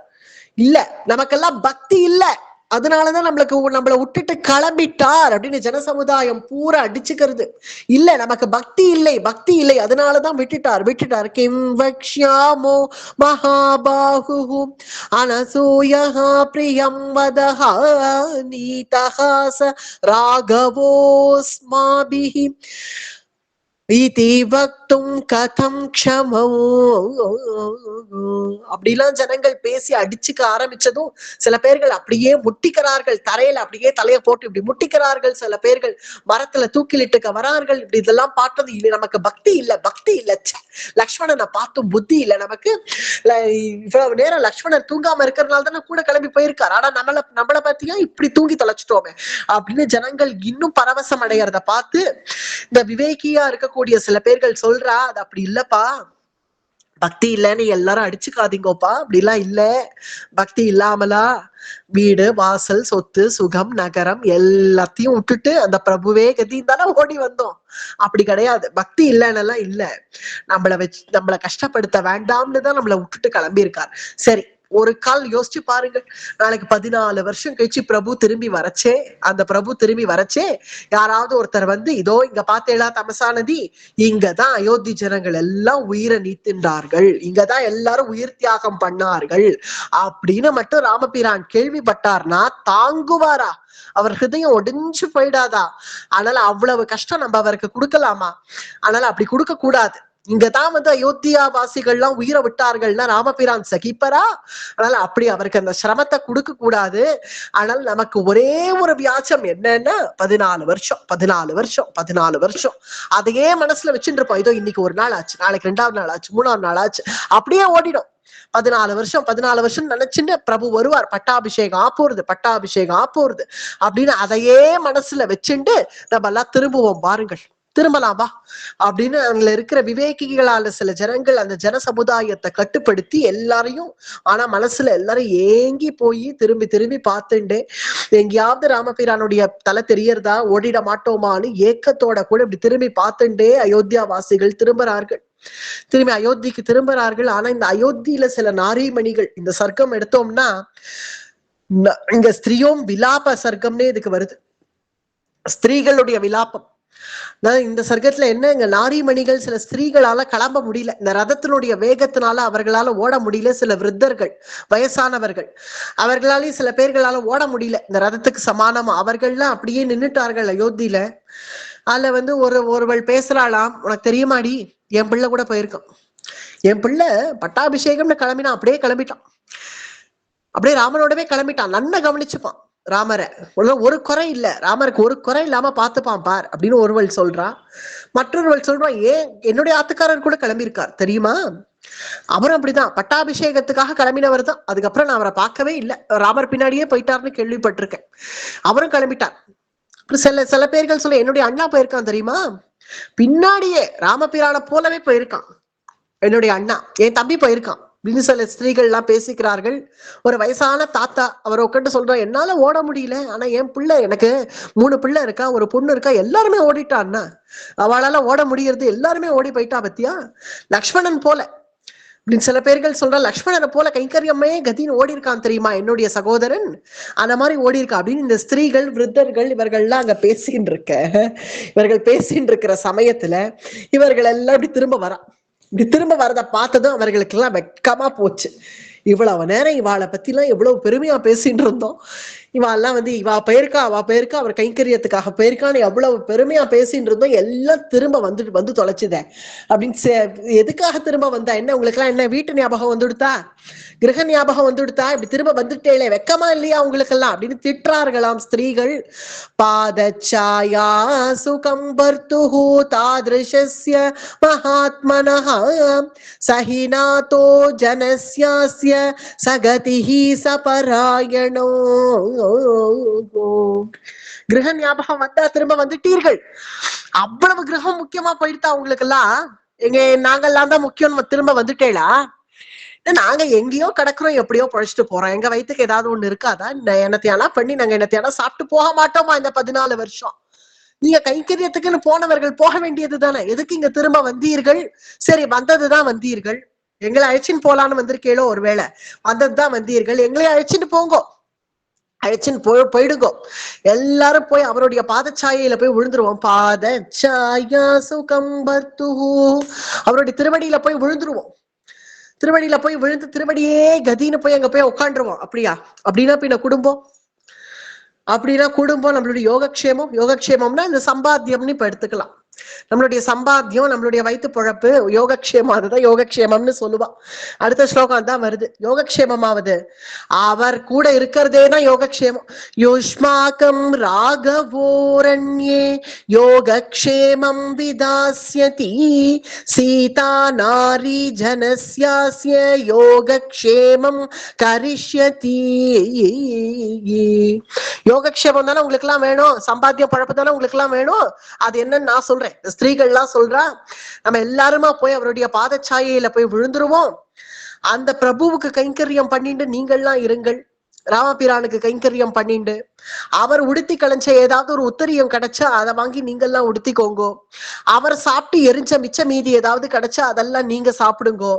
இல்ல, நமக்கெல்லாம் பக்தி இல்ல, அதனாலதான் நம்மளை விட்டுட்டு கிளம்பிட்டார் அப்படின்னு ஜனசமுதாயம் பூரா அடிச்சுக்கிறது. இல்ல, நமக்கு பக்தி இல்லை, அதனாலதான் விட்டுட்டார். கிம் வக்ஷ்யாமோ மகாபாஹு அனசூயா பிரியம் வதஹ நீதஹாச ராகவோஸ்மாபிஹி இதி வக்தும் கதம் க்ஷமோ. அப்படிலாம் ஜனங்கள் பேசி அடிச்சுக்க ஆரம்பிச்சதும் சில பேர்கள் அப்படியே முட்டிக்கிறார்கள், தரையில அப்படியே தலைய போட்டு இப்படி முட்டிக்கிறார்கள். சில பேர்கள் மரத்துல தூக்கிலிட்டுக்க வரார்கள். இப்படி இதெல்லாம் பார்த்தது இல்லை, நமக்கு பக்தி இல்ல. லக்ஷ்மணனை பார்த்தும் புத்தி இல்ல நமக்கு. இவ்வளவு நேரம் லக்ஷ்மணன் தூங்காம இருக்கிறதுனால தானே கூட கிளம்பி போயிருக்காரு. ஆனா நம்மளை பத்தியா இப்படி தூங்கி தொலைச்சிட்டோமே அப்படின்னு ஜனங்கள் இன்னும் பரவசம் அடைகிறத பார்த்து இந்த விவேகியா இருக்கக்கூடிய சில பேர்கள் சொல்றா, அது அப்படி இல்லப்பா, பக்தி இல்லைன்னு எல்லாரும் அடிச்சுக்காதீங்கப்பா, அப்படிலாம் இல்ல. பக்தி இல்லாமலா வீடு வாசல் சொத்து சுகம் நகரம் எல்லாத்தையும் விட்டுட்டு அந்த பிரபுவே கதின்னு தானே ஓடி வந்தோம். அப்படி கிடையாது, பக்தி இல்லைன்னு இல்ல. நம்மளை கஷ்டப்படுத்த வேண்டாம்னு தான் நம்மளை விட்டுட்டு கிளம்பி இருக்கார். சரி, ஒரு கால் யோசிச்சு பாருங்க. நாளைக்கு 14 வருஷம் கழிச்சு பிரபு திரும்பி வரச்சே யாராவது ஒருத்தர் வந்து, இதோ இங்க பார்த்தேளா தமசா நதி, இங்கதான் அயோத்தி ஜனங்கள் எல்லாம் உயிரை நீத்தின்றார்கள், இங்கதான் எல்லாரும் உயிர் தியாகம் பண்ணார்கள் அப்படின்னு மட்டும் ராமபிரான் கேள்விப்பட்டார்னா தாங்குவாரா? அவர் ஹிருதயம் ஒடிஞ்சு போயிடாதா? அதனால அவ்வளவு கஷ்டம் நம்ம அவருக்கு கொடுக்கலாமா? அதனால அப்படி கொடுக்க கூடாது. இங்கதான் வந்து அயோத்தியா வாசிகள்லாம் உயிரை விட்டார்கள்னா ராமபிரான் சகிப்பரா? அதனால அப்படி அவருக்கு அந்த சிரமத்தை கொடுக்க கூடாது. ஆனால் நமக்கு ஒரே ஒரு வியாச்சம் என்னன்னா 14 வருஷம் அதையே மனசுல வச்சுட்டு இருப்போம். இதோ இன்னைக்கு ஒரு நாள் ஆச்சு, நாளைக்கு 2வது நாள் ஆச்சு, 3வது நாள் ஆச்சு, அப்படியே ஓடிடும். 14 வருஷம் நினைச்சுன்னு பிரபு வருவார், பட்டாபிஷேகம் ஆப்போறது அப்படின்னு அதையே மனசுல வச்சுட்டு நம்ம எல்லாம் திரும்புவோம் பாருங்கள். திரும்பலாமா அப்படின்னு அதுல இருக்கிற விவேகிகளால சில ஜனங்கள் அந்த ஜன சமுதாயத்தை கட்டுப்படுத்தி எல்லாரையும், ஆனா மனசுல எல்லாரும் ஏங்கி போய் திரும்பி பார்த்துண்டு எங்கேயாவது ராமபிரானுடைய தலை தெரியறதா, ஓடிட மாட்டோமான்னு ஏக்கத்தோட கூட இப்படி திரும்பி பார்த்துண்டே அயோத்தியா வாசிகள் திரும்பி அயோத்திக்கு திரும்புறார்கள். ஆனா இந்த அயோத்தியில சில நாரீமணிகள், இந்த சர்க்கம் எடுத்தோம்னா இங்க ஸ்திரீயும் விலாப சர்க்கம்னே இதுக்கு வருது, ஸ்திரீகளுடைய விலாபம். இந்த சர்க்கத்துல என்ன, இங்க நாரிமணிகள் சில ஸ்திரீகளால கிளம்ப முடியல, இந்த ரதத்தினுடைய வேகத்தினால அவர்களால ஓட முடியல. சில விருத்தர்கள், வயசானவர்கள், அவர்களாலையும் சில பேர்களால ஓட முடியல இந்த ரதத்துக்கு சமானமா. அவர்கள்லாம் அப்படியே நின்னுட்டார்கள் அயோத்தியில. அதுல வந்து ஒருவள் பேசுறாளாம், உனக்கு தெரியுமாடி, என் பிள்ளை கூட போயிருக்கான், என் பிள்ளை பட்டாபிஷேகம்னு கிளம்பினான், அப்படியே கிளம்பிட்டான், அப்படியே ராமனோடவே கிளம்பிட்டான், நன்னா கவனிச்சுப்பான் ராமரை, ஒரு குறை இல்ல, ராமருக்கு ஒரு குறை இல்லாம பாத்துப்பான் பார் அப்படின்னு ஒருவள் சொல்றா. மற்றொருவள் சொல்றான், ஏன் என்னுடைய ஆத்துக்காரர் கூட கிளம்பியிருக்கார் தெரியுமா, அவரும் அப்படிதான் பட்டாபிஷேகத்துக்காக கிளம்பினவர் தான், அதுக்கப்புறம் நான் அவரை பார்க்கவே இல்லை, ராமர் பின்னாடியே போயிட்டாருன்னு கேள்விப்பட்டிருக்கேன், அவரும் கிளம்பிட்டார். சில பேர்கள் சொல்ல, என்னுடைய அண்ணா போயிருக்கான் தெரியுமா, பின்னாடியே ராமபிரான போலவே போயிருக்கான் என்னுடைய அண்ணா, என் தம்பி போயிருக்கான் அப்படின்னு சில ஸ்திரீகள் எல்லாம் பேசிக்கிறார்கள். ஒரு வயசான தாத்தா அவர் உட்காந்து சொல்றான், என்னால ஓட முடியல, ஆனா என் பிள்ளை, எனக்கு 3 பிள்ளை இருக்கா, ஒரு பொண்ணு இருக்கா, எல்லாருமே ஓடிட்டான்னா, அவளால ஓட முடியறது, எல்லாருமே ஓடி போயிட்டா பத்தியா, லக்ஷ்மணன் போல அப்படின்னு சில பேர்கள் சொல்ற, லக்ஷ்மணனை போல கைங்கரியமே கதின்னு ஓடி இருக்கான் தெரியுமா என்னுடைய சகோதரன், அந்த மாதிரி ஓடி இருக்கா அப்படின்னு இந்த ஸ்திரீகள் விருத்தர்கள் இவர்கள்லாம் அங்க இவர்கள் பேசிட்டு இருக்கிற சமயத்துல இவர்கள் எல்லாம் இப்படி திரும்ப வரத பார்த்ததும் அவர்களுக்கு எல்லாம் வெக்கமா போச்சு. இவ்வளவு நேரம் இவாளை பத்தி எல்லாம் எவ்வளவு பெருமையா பேசிட்டு இருந்தோம், இவாள்லாம் வந்து அவ போயிருக்கா அவர் கைங்கரியத்துக்காக போயிருக்கான்னு எவ்வளவு பெருமையா பேசிட்டு இருந்தோம், எல்லாம் திரும்ப வந்து தொலைச்சுத அப்படின்னு. எதுக்காக திரும்ப வந்தா என்ன, உங்களுக்கு எல்லாம் என்ன வீட்டு ஞாபகம் வந்துடுத்தா, கிரக ஞாபகம் வந்துடுத்தா, இப்படி திரும்ப வந்துட்டேளே, வெக்கமா இல்லையா உங்களுக்கு எல்லாம் அப்படின்னு திட்டுறார்களாம் ஸ்திரீகள். பாதச்சாயா சுகம் பர்த்துஹு தாத்ருஷஸ்ய மகாத்மனஹ சஹிநாதோ ஜனஸ்யாஸ்ய சகதிஹி சபராயணோ. கிரக ஞாபகம் வந்தா திரும்ப வந்துட்டீர்கள், அவ்வளவு கிரகம் முக்கியமா போயிடுதா உங்களுக்கு எல்லாம், நாங்கெல்லாம் தான் முக்கியம், திரும்ப வந்துட்டேளா, நாங்க எங்கேயோ கிடக்குறோம், எப்படியோ பழிச்சுட்டு போறோம், எங்க வயிற்றுக்கு ஏதாவது ஒண்ணு இருக்காதா, என்னத்தையானா பண்ணி நாங்க என்னத்தையானா சாப்பிட்டு போக மாட்டோமா இந்த 14 வருஷம், நீங்க கைங்கரியத்துக்குன்னு போனவர்கள் போக வேண்டியது தானே, எதுக்கு இங்க திரும்ப வந்தீர்கள், சரி வந்ததுதான் வந்தீர்கள், எங்களை அழைச்சின்னு போலான்னு வந்திருக்கேளோ, ஒருவேளை வந்ததுதான் வந்தீர்கள், எங்களை அழைச்சிட்டு போங்கோ, அழைச்சின்னு போயிடுங்கோ. எல்லாரும் போய் அவருடைய பாதச்சாயையில போய் விழுந்துருவோம். பாதச்சாயா சுகம் பர்த்து, அவருடைய திருவடியில போய் விழுந்துருவோம். திருவடியில போய் விழுந்து திருவடியே கதின்னு போய் அங்க போய் உட்காந்துருவோம். அப்படியா? அப்படின்னா பின்ன குடும்பம், அப்படின்னா குடும்பம் நம்மளுடைய யோகக்ஷேமம். யோகக்ஷேமம்னா இந்த சம்பாத்தியம்னு இப்ப எடுத்துக்கலாம். நம்மளுடைய சம்பாத்தியம், நம்மளுடைய வயிற்று பொழப்பு, யோகக்ஷேமம், அதுதான் யோகக்ஷேமம்னு சொல்லுவா. அடுத்த ஸ்லோகம் தான் வருது. யோகக்ஷேமமாவது அவர் கூட இருக்கிறதேதான் யோகக்ஷேமம். யுஷ்மாக்கம் ராகவோரண்யே யோகக்ஷேமம் விதாஸ்யதி சீதா நாரி ஜனஸ்யாஸ்ய யோகக்ஷேமம் கரிஷ்யதி. யோகக்ஷேமம் தானே உங்களுக்கு எல்லாம் வேணும், சம்பாத்தியம் பழப்பு தானே உங்களுக்கு எல்லாம் வேணும். அது என்னன்னு நான் சொல்றேன். ஸ்திரீகள்லாம் சொல்றா, நம்ம எல்லாருமா போய் அவருடைய பாதச்சாயையில போய் விழுந்துருவோம். அந்த பிரபுவுக்கு கைங்கரியம் பண்ணிட்டு நீங்கள்லாம் இருங்கள். ராமபிரானுக்கு கைங்கரியம் பண்ணிண்டு அவர் உடுத்தி களைஞ்ச ஏதாவது ஒரு உத்தரியம் கிடைச்சா அதை வாங்கி நீங்கெல்லாம் உடுத்திக்கோங்கோ. அவர் சாப்பிட்டு எரிஞ்ச மிச்ச மீதி ஏதாவது கிடைச்சா அதெல்லாம் நீங்க சாப்பிடுங்கோ.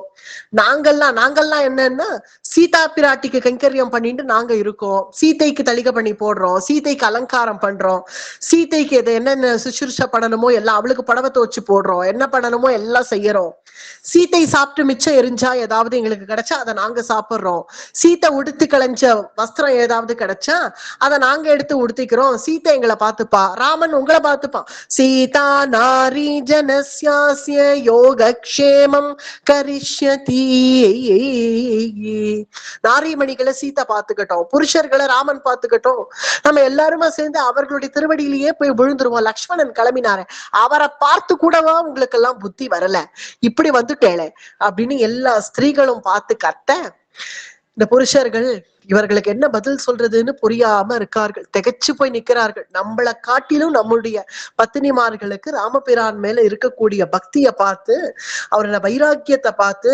நாங்கெல்லாம் என்னன்னா சீதா பிராட்டிக்கு கைங்கரியம் பண்ணிட்டு நாங்க இருக்கோம். சீதைக்கு தளிகை பண்ணி போடுறோம், சீதைக்கு அலங்காரம் பண்றோம், சீதைக்கு எது என்னென்ன சுசுருஷ பண்ணணுமோ எல்லாம், அவளுக்கு புடவை துவச்சு போடுறோம், என்ன பண்ணணுமோ எல்லாம் செய்யறோம். சீதை சாப்பிட்டு மிச்சம் எரிஞ்சா ஏதாவது எங்களுக்கு கிடைச்சா அதை நாங்க சாப்பிடுறோம். சீதை உடுத்தி களைஞ்ச வஸ்திரம் ஏதாவது கிடைச்சா அதை நாங்க எடுத்து உடுத்திக்கிறோம். சீதை எங்களை பார்த்துப்பா, ராமன் உங்களை பார்த்துப்பான். சீதா நாரி ஜனஸ்யாஸ்ய யோகக்ஷேமம் கரிஷ்யதி. நாரிமணிகளை சீதா பார்த்துக்கட்டும், புருஷர்களை ராமன் பார்த்துக்கட்டும். நம்ம எல்லாருமா சேர்ந்து அவர்களுடைய திருவடியிலேயே போய் விழுந்துருவோம். லக்ஷ்மணன் கிளம்பினாரு, அவரை பார்த்து கூடவா உங்களுக்கு எல்லாம் புத்தி வரல, இப்படி வந்துட்டேளே அப்படின்னு எல்லா ஸ்திரீகளும் பார்த்து கத்த, இந்த புருஷர்கள் இவர்களுக்கு என்ன பதில் சொல்றதுன்னு புரியாம இருக்கார்கள். திகைச்சு போய் நிக்கிறார்கள். நம்மளை காட்டிலும் நம்முடைய பத்தினிமார்களுக்கு ராமபிரான் மேல இருக்கக்கூடிய பக்தியை பார்த்து, அவரோட வைராக்கியத்தை பார்த்து,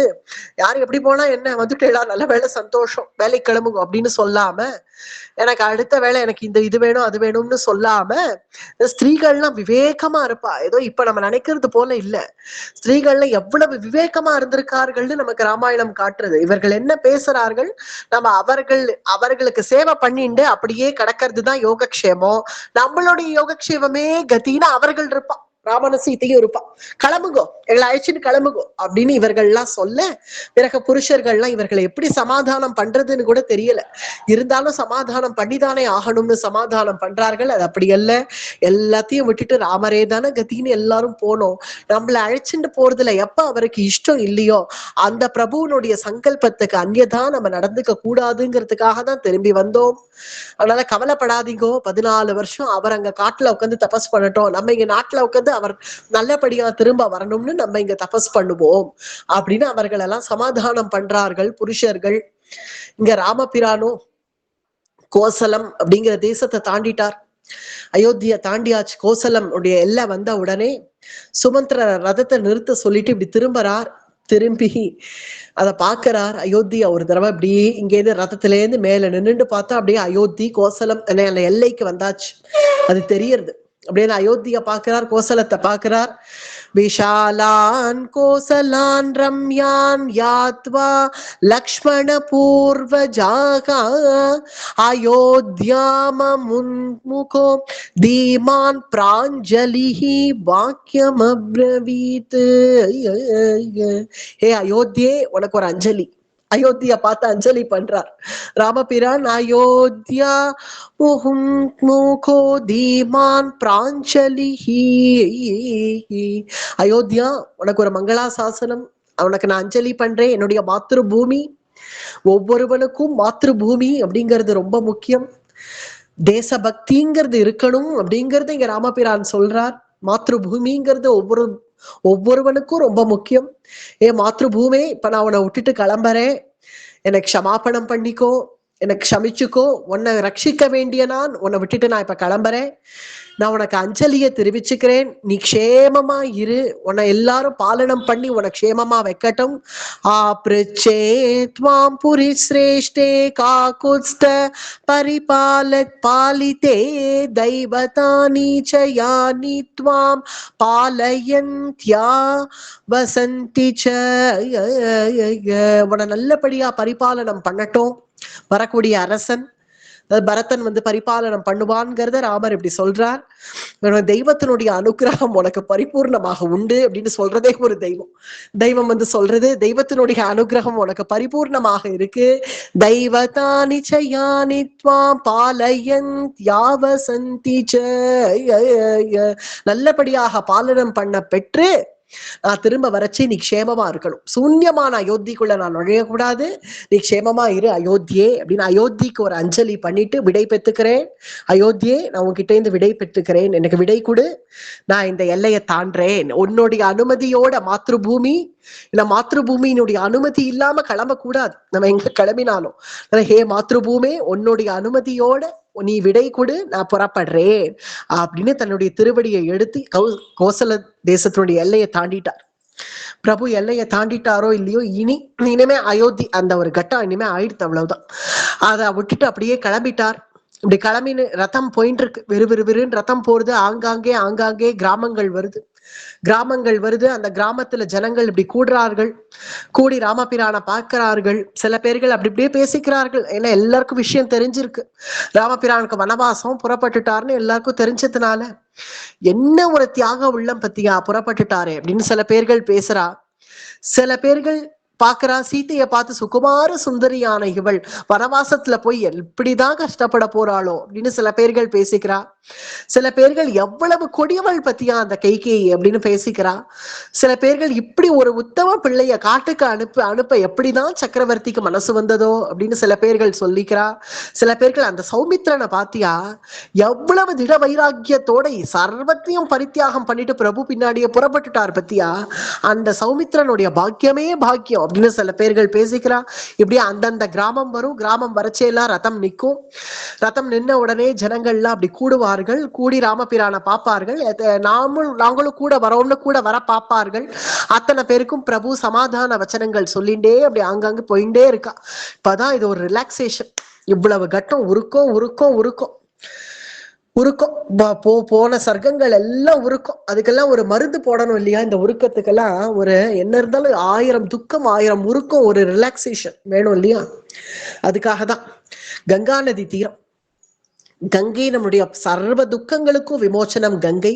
யாரு எப்படி போனா என்ன, வந்துட்டு எல்லாம் நல்ல வேலை, சந்தோஷம், வேலை கிளம்புங்க அப்படின்னு சொல்லாம, எனக்கு அடுத்த வேலை எனக்கு இந்த இது வேணும் அது வேணும்னு சொல்லாம, ஸ்திரீகள்லாம் விவேகமா இருப்பா. ஏதோ இப்ப நம்ம நினைக்கிறது போல இல்ல. ஸ்திரீகள்லாம் எவ்வளவு விவேகமா இருந்திருக்கார்கள்னு நமக்கு ராமாயணம் காட்டுறது. இவர்கள் என்ன பேசுறார்கள், நம்ம அவர்களுக்கு சேவை பண்ணிட்டு அப்படியே கிடக்கிறது தான் யோகக்ஷேமம். நம்மளுடைய யோகக்ஷேமமே கத்தின்னு அவர்கள் இருப்பா. ராமன சீத்தையும் இருப்பான். கிளம்புங்கோ, எங்களை அழைச்சிட்டு கிளம்புங்கோ அப்படின்னு இவர்கள்லாம் சொல்ல, பிறகு புருஷர்கள்லாம் இவர்களை எப்படி சமாதானம் பண்றதுன்னு கூட தெரியல. இருந்தாலும் சமாதானம் பண்ணிதானே ஆகணும்னு சமாதானம் பண்றார்கள். அது அப்படி அல்ல, எல்லாத்தையும் விட்டுட்டு ராமரே தானே கத்தின்னு எல்லாரும் போனோம். நம்மளை அழைச்சிட்டு போறதுல எப்ப அவருக்கு இஷ்டம் இல்லையோ அந்த பிரபுவனுடைய சங்கல்பத்துக்கு அந்நியதா நம்ம நடந்துக்க கூடாதுங்கிறதுக்காக தான் திரும்பி வந்தோம். அதனால கவலைப்படாதீங்கோ. 14 வருஷம் அவர் அங்க காட்டுல உட்காந்து தபஸ் பண்ணட்டும், நம்ம இங்க நாட்டுல உட்காந்து அவர் நல்லபடியா திரும்ப வரணும்னு நம்ம இங்க தபஸ் பண்ணுவோம் அப்படின்னு அவர்கள் எல்லாம் சமாதானம் பண்றார்கள் புருஷர்கள். இங்க ராமபிரானும் கோசலம் அப்படிங்கிற தேசத்தை தாண்டிட்டார். அயோத்தியா தாண்டியாச்சு. கோசலம் உடைய எல்லை வந்த உடனே சுமந்திர ரதத்தை நிறுத்த சொல்லிட்டு இப்படி திரும்புறார். திரும்பி அதை பாக்குறார். அயோத்தியா ஒரு தடவை இப்படி இங்கேருந்து ரதத்துல இருந்து மேல நின்றுட்டு பார்த்தா அப்படியே அயோத்தி கோசலம் எல்லைக்கு வந்தாச்சு, அது தெரியறது. அப்படின்னு அயோத்தியா பாக்குறார், கோசலத்தை பாக்குறார். விஷாலான் கோசலான் ரம்யான் யாத்வா லக்ஷ்மண பூர்வஜாகா அயோத்யாம முன்முகோ தீமான் பிராஞ்சலிஹி வாக்கியம் அப்ரவீத். ஹே அயோத்தியே, உனக்கு ஒரு அஞ்சலி. அயோத்தியா பார்த்து அஞ்சலி பண்றார் ராமபிரான். அயோத்தியா முகோ தீமான் பிராஞ்சலிஹி. அயோத்தியா, உனக்கு ஒரு மங்களாசாசனம், உனக்கு நான் அஞ்சலி பண்றேன். என்னுடைய மாத்ரு பூமி, ஒவ்வொருவனுக்கும் மாத்ரு பூமி அப்படிங்கிறது ரொம்ப முக்கியம். தேசபக்திங்கிறது இருக்கணும் அப்படிங்கறது இங்க ராமபிரான் சொல்றார். மாத்ரு பூமிங்கிறது ஒவ்வொருவனுக்கும் ரொம்ப முக்கியம். மாத்ரு பூமி, இப்ப நான் உன்னை விட்டுட்டு கிளம்புறேன், எனக்கு க்ஷமாபணம் பண்ணிக்கோ, எனக்கு க்ஷமிச்சுக்கோ, உன்னை ரட்சிக்க வேண்டிய நான் உன்னை விட்டுட்டு நான் இப்ப கிளம்புறேன். நான் உனக்கு அஞ்சலியை தெரிவிச்சுக்கிறேன். நீ க்ஷேமமா இரு, உன்னை எல்லாரும் பாலனம் பண்ணி உன க்ஷேமமா வைக்கட்டும். ஆப்ரச்சேத்வாம் புரி சிரேஷ்டே காகுஸ்த பரிபாலத் பாலிதே தைவதானி சயானி த்வாம் பாலயந்த்யா வசந்தி ச. உன்னை நல்லபடியா பரிபாலனம் பண்ணட்டும் வரக்கூடிய அரசன். பரதன் வந்து பரிபாலனம் பண்ணுவான்ங்கிறத ராமர் இப்படி சொல்றார். தெய்வத்தினுடைய அனுகிரகம் உனக்கு பரிபூர்ணமாக உண்டு அப்படின்னு சொல்றதே ஒரு தெய்வம் வந்து சொல்றது, தெய்வத்தினுடைய அனுகிரகம் உனக்கு பரிபூர்ணமாக இருக்கு. தெய்வதானி சயானி த்வாம் பாலயன் யாவசந்தி ச, நல்லபடியாக பாலனம் பண்ண பெற்று நான் திரும்ப வரைச்சு நீ க்ஷேமமா இருக்கணும். சூன்யமான அயோத்திக்குள்ள நான் நுழையக்கூடாது, நீ க்ஷேமமா இரு அயோத்தியே அப்படின்னு அயோத்திக்கு ஒரு அஞ்சலி பண்ணிட்டு விடை பெற்றுக்கிறேன். அயோத்தியே, நான் உன்கிட்ட இருந்து விடை பெற்றுக்கிறேன், எனக்கு விடை கொடு, நான் இந்த எல்லையை தாண்டேன். உன்னுடைய அனுமதியோட மாத்ருபூமி, இல்ல மாத்ருபூமியினுடைய அனுமதி இல்லாம கிளம்பக்கூடாது. நம்ம எங்க கிளம்பினாலும் ஹே மாத்ருபூமே, உன்னுடைய அனுமதியோட நீ விடை கொடு, நான் புறப்படுறேன் அப்படின்னு தன்னுடைய திருவடியை எடுத்து கோசல தேசத்தினுடைய எல்லையை தாண்டிட்டார். பிரபு எல்லையை தாண்டிட்டாரோ இல்லையோ, இனிமே அயோத்தி அந்த ஒரு கட்டம் இனிமே ஆயிடுத்து, அவ்வளவுதான். அதை விட்டுட்டு அப்படியே கிளம்பிட்டார். இப்படி கிளம்பின்னு ரத்தம் போயிட்டு இருக்கு, விறுவிறுன்னு ரத்தம் போறது. ஆங்காங்கே கிராமங்கள் வருது. அந்த கிராமத்துல ஜனங்கள் இப்படி கூடுறார்கள், கூடி ராமபிரானை பார்க்கிறார்கள். சில பேர்கள் அப்படி இப்படியே பேசிக்கிறார்கள், ஏன்னா எல்லாருக்கும் விஷயம் தெரிஞ்சிருக்கு, ராமபிரானுக்கு வனவாசம் புறப்பட்டுட்டாருன்னு எல்லாருக்கும் தெரிஞ்சதுனால. என்ன ஒரு தியாக உள்ளம் பத்தியா, புறப்பட்டுட்டாரே அப்படின்னு சில பேர்கள் பேசுறா. சில பேர்கள் பாக்குறா, சீத்தைய பார்த்து சுகுமார சுந்தரியான இவள் வனவாசத்துல போய் எப்படிதான் கஷ்டப்பட போறாளோ அப்படின்னு சில பேர்கள் பேசிக்கிறா. சில பேர்கள் எவ்வளவு கொடியவள் பத்தியா அந்த கைகேயி அப்படின்னு பேசிக்கிறா. சில பேர்கள் இப்படி ஒரு உத்தம பிள்ளைய காட்டுக்கு அனுப்ப எப்படிதான் சக்கரவர்த்திக்கு மனசு வந்ததோ அப்படின்னு சில பேர்கள் சொல்லிக்கிறா. சில பேர்கள் அந்த சௌமித்ரனை பாத்தியா, எவ்வளவு திட வைராக்கியத்தோட சர்வத்தையும் பரித்தியாகம் பண்ணிட்டு பிரபு பின்னாடியே புறப்பட்டுட்டார் பத்தியா, அந்த சௌமித்ரனுடைய பாக்கியமே பாக்கியம் அப்படின்னு சில பேர்கள் பேசிக்கிறா. இப்படி அந்தந்த கிராமம் வரும், கிராமம் வரச்சேலாம் ரதம் நிற்கும். ரதம் நின்ன உடனே ஜனங்கள்லாம் அப்படி கூடுவார்கள், கூடி ராமபிரானை பார்ப்பார்கள். நாங்களும் கூட வரோம்னு கூட வர பார்ப்பார்கள். அத்தனை பேருக்கும் பிரபு சமாதான வச்சனங்கள் சொல்லிண்டே அப்படி ஆங்காங்கு போயிட்டே இருக்கா. இப்பதான் இது ஒரு ரிலாக்ஸேஷன். இவ்வளவு கட்டம் உருக்கம் போன சர்க்கங்கள் எல்லாம் உருக்கம். அதுக்கெல்லாம் ஒரு மருந்து போடணும் இல்லையா? இந்த உருக்கத்துக்கெல்லாம் ஒரு என்ன இருந்தாலும் 1000 துக்கம் 1000 உருக்கம், ஒரு ரிலாக்ஸேஷன் வேணும் இல்லையா? அதுக்காக தான் கங்கா நதி தீரம். கங்கை நம்முடைய சர்வ துக்கங்களுக்கும் விமோச்சனம் கங்கை.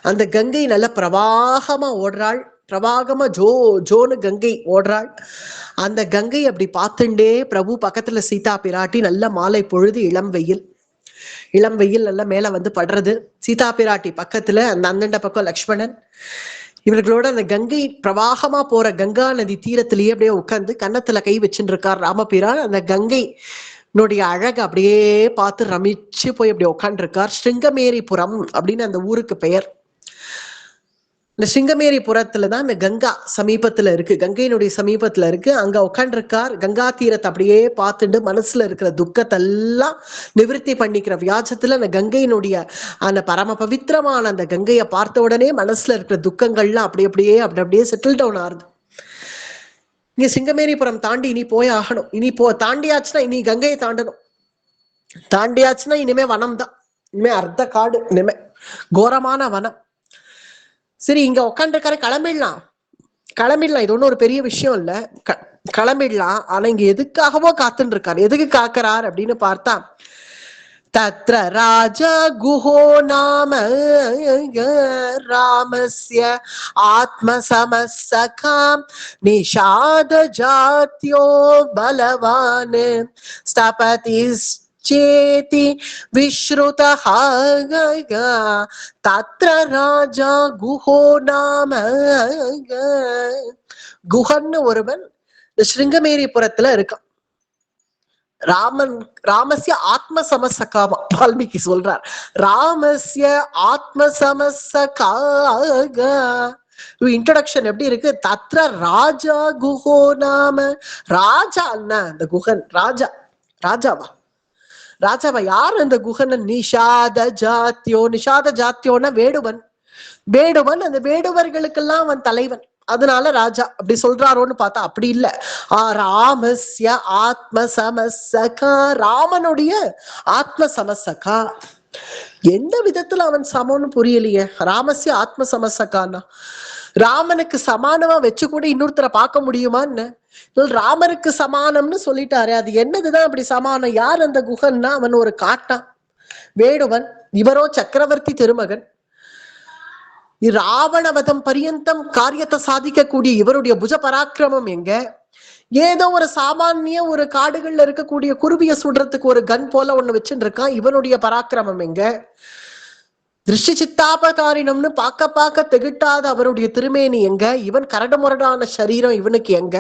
அந்த கங்கை நல்ல பிரவாகமா ஓடுறாள், பிரவாகமா ஜோன்னு கங்கை ஓடுறாள். அந்த கங்கை அப்படி பார்த்துண்டே பிரபு பக்கத்துல சீதா பிராட்டி, நல்ல மாலை பொழுது, இளம் வெயில் நல்லா மேல வந்து படுறது. சீதா பிராட்டி பக்கத்துல அந்த அந்தண்ட பக்கம் லக்ஷ்மணன், இவர்களோட அந்த கங்கை பிரவாகமா போற கங்கா நதி தீரத்திலேயே அப்படியே உட்கார்ந்து கன்னத்துல கை வச்சுட்டு இருக்கார் ராமபிரான். அந்த கங்கை அழகு அப்படியே பார்த்து ரமிச்சு போய் அப்படி உட்காந்துருக்கார். ஸ்ருங்கமேரிபுரம் அப்படின்னு அந்த ஊருக்கு பெயர். இந்த சிங்கமேரிபுரத்துலதான் இந்த கங்கா சமீபத்துல இருக்கு, கங்கையினுடைய சமீபத்துல இருக்கு. அங்க உட்காந்துருக்கார். கங்கா தீரத்தை அப்படியே பார்த்துட்டு மனசுல இருக்கிற துக்கத்தெல்லாம் நிவர்த்தி பண்ணிக்கிற வியாஜத்துல அந்த கங்கையினுடைய அந்த பரம பவித்திரமான அந்த கங்கையை பார்த்த உடனே மனசுல இருக்கிற துக்கங்கள்லாம் அப்படியே செட்டில் டவுன் ஆகுது. இங்க சிங்கமேரிபுரம் தாண்டி இனி போய் ஆகணும். தாண்டியாச்சுன்னா இனி கங்கையை தாண்டியாச்சுன்னா இனிமே வனம் தான், இனிமே அர்த்த காடு, இனிமே கோரமான வனம். சரி, இங்க உட்காந்துருக்காரு, கிளம்பிடலாம். இது ஒன்றும் ஒரு பெரிய விஷயம் இல்ல, கிளம்பிடலாம். ஆனா இங்க எதுக்காகவோ காத்துட்டு இருக்காரு. எதுக்கு காக்குறார் அப்படின்னு பார்த்தா, தத்ர ராஜா குஹோ நாம ராமஸ்ய ஆத்மசமசகாம் நிஷாத ஜாத்யோ பலவான் ஸ்தபதி சேதி விஸ்ருதஹ தத்ர ராஜா குஹோ நாம. குஹன்னு ஒருவன் இந்த ஸ்ருங்கமேரிபுரத்துல இருக்கான். ராமஸ்ய ஆத்ம சமசகாமா வால்மீகி சொல்றார். ராமஸ்ய ஆத்ம சமசகாக இன்ட்ரோடக்ஷன் எப்படி இருக்கு? தத்ர ராஜா குஹோ நாம. ராஜா அண்ணா அந்த குஹன், ராஜாவா யார் அந்த குஹன்? நிஷாத ஜாத்தியோன்னா வேடுவன். அந்த வேடுவர்களுக்கெல்லாம் அவன் தலைவன், அதனால ராஜா அப்படி சொல்றாரோன்னு பார்த்தா அப்படி இல்ல. ராமஸ்ய ஆத்ம சமசகா, ராமனுடைய ஆத்ம சமசகா. எந்த விதத்துல அவன் சமம்னு புரியலையே. ராமஸ்ய ஆத்ம சமசகான்னா ராமனுக்கு சமானமா வச்சு கூட இன்னொருத்தரை பார்க்க முடியுமா என்ன? ராமருக்கு சமானம்னு சொல்லிட்டாரு, அது என்னதுதான் அப்படி சமானம்? யார் அந்த குகன்னா? அவன் ஒரு காட்டான், வேடுவன். இவரோ சக்கரவர்த்தி திருமகன். ராவணவதம் பரியந்தம் காரியத்தை சாதிக்கக்கூடிய இவருடைய புஜ பராக்கிரமம் எங்க? ஏதோ ஒரு சாமானிய ஒரு காடுகள்ல இருக்கக்கூடிய குருவிய சுடுறதுக்கு ஒரு கன் போல ஒண்ணு வச்சுட்டு இருக்கான். இவனுடைய பராக்கிரமம் எங்க? திருஷ்டி சித்தாபகாரினம்னு பார்க்க திகிட்டாத அவருடைய திருமேனி எங்க? இவன் கரடு முரடான சரீரம் இவனுக்கு எங்க?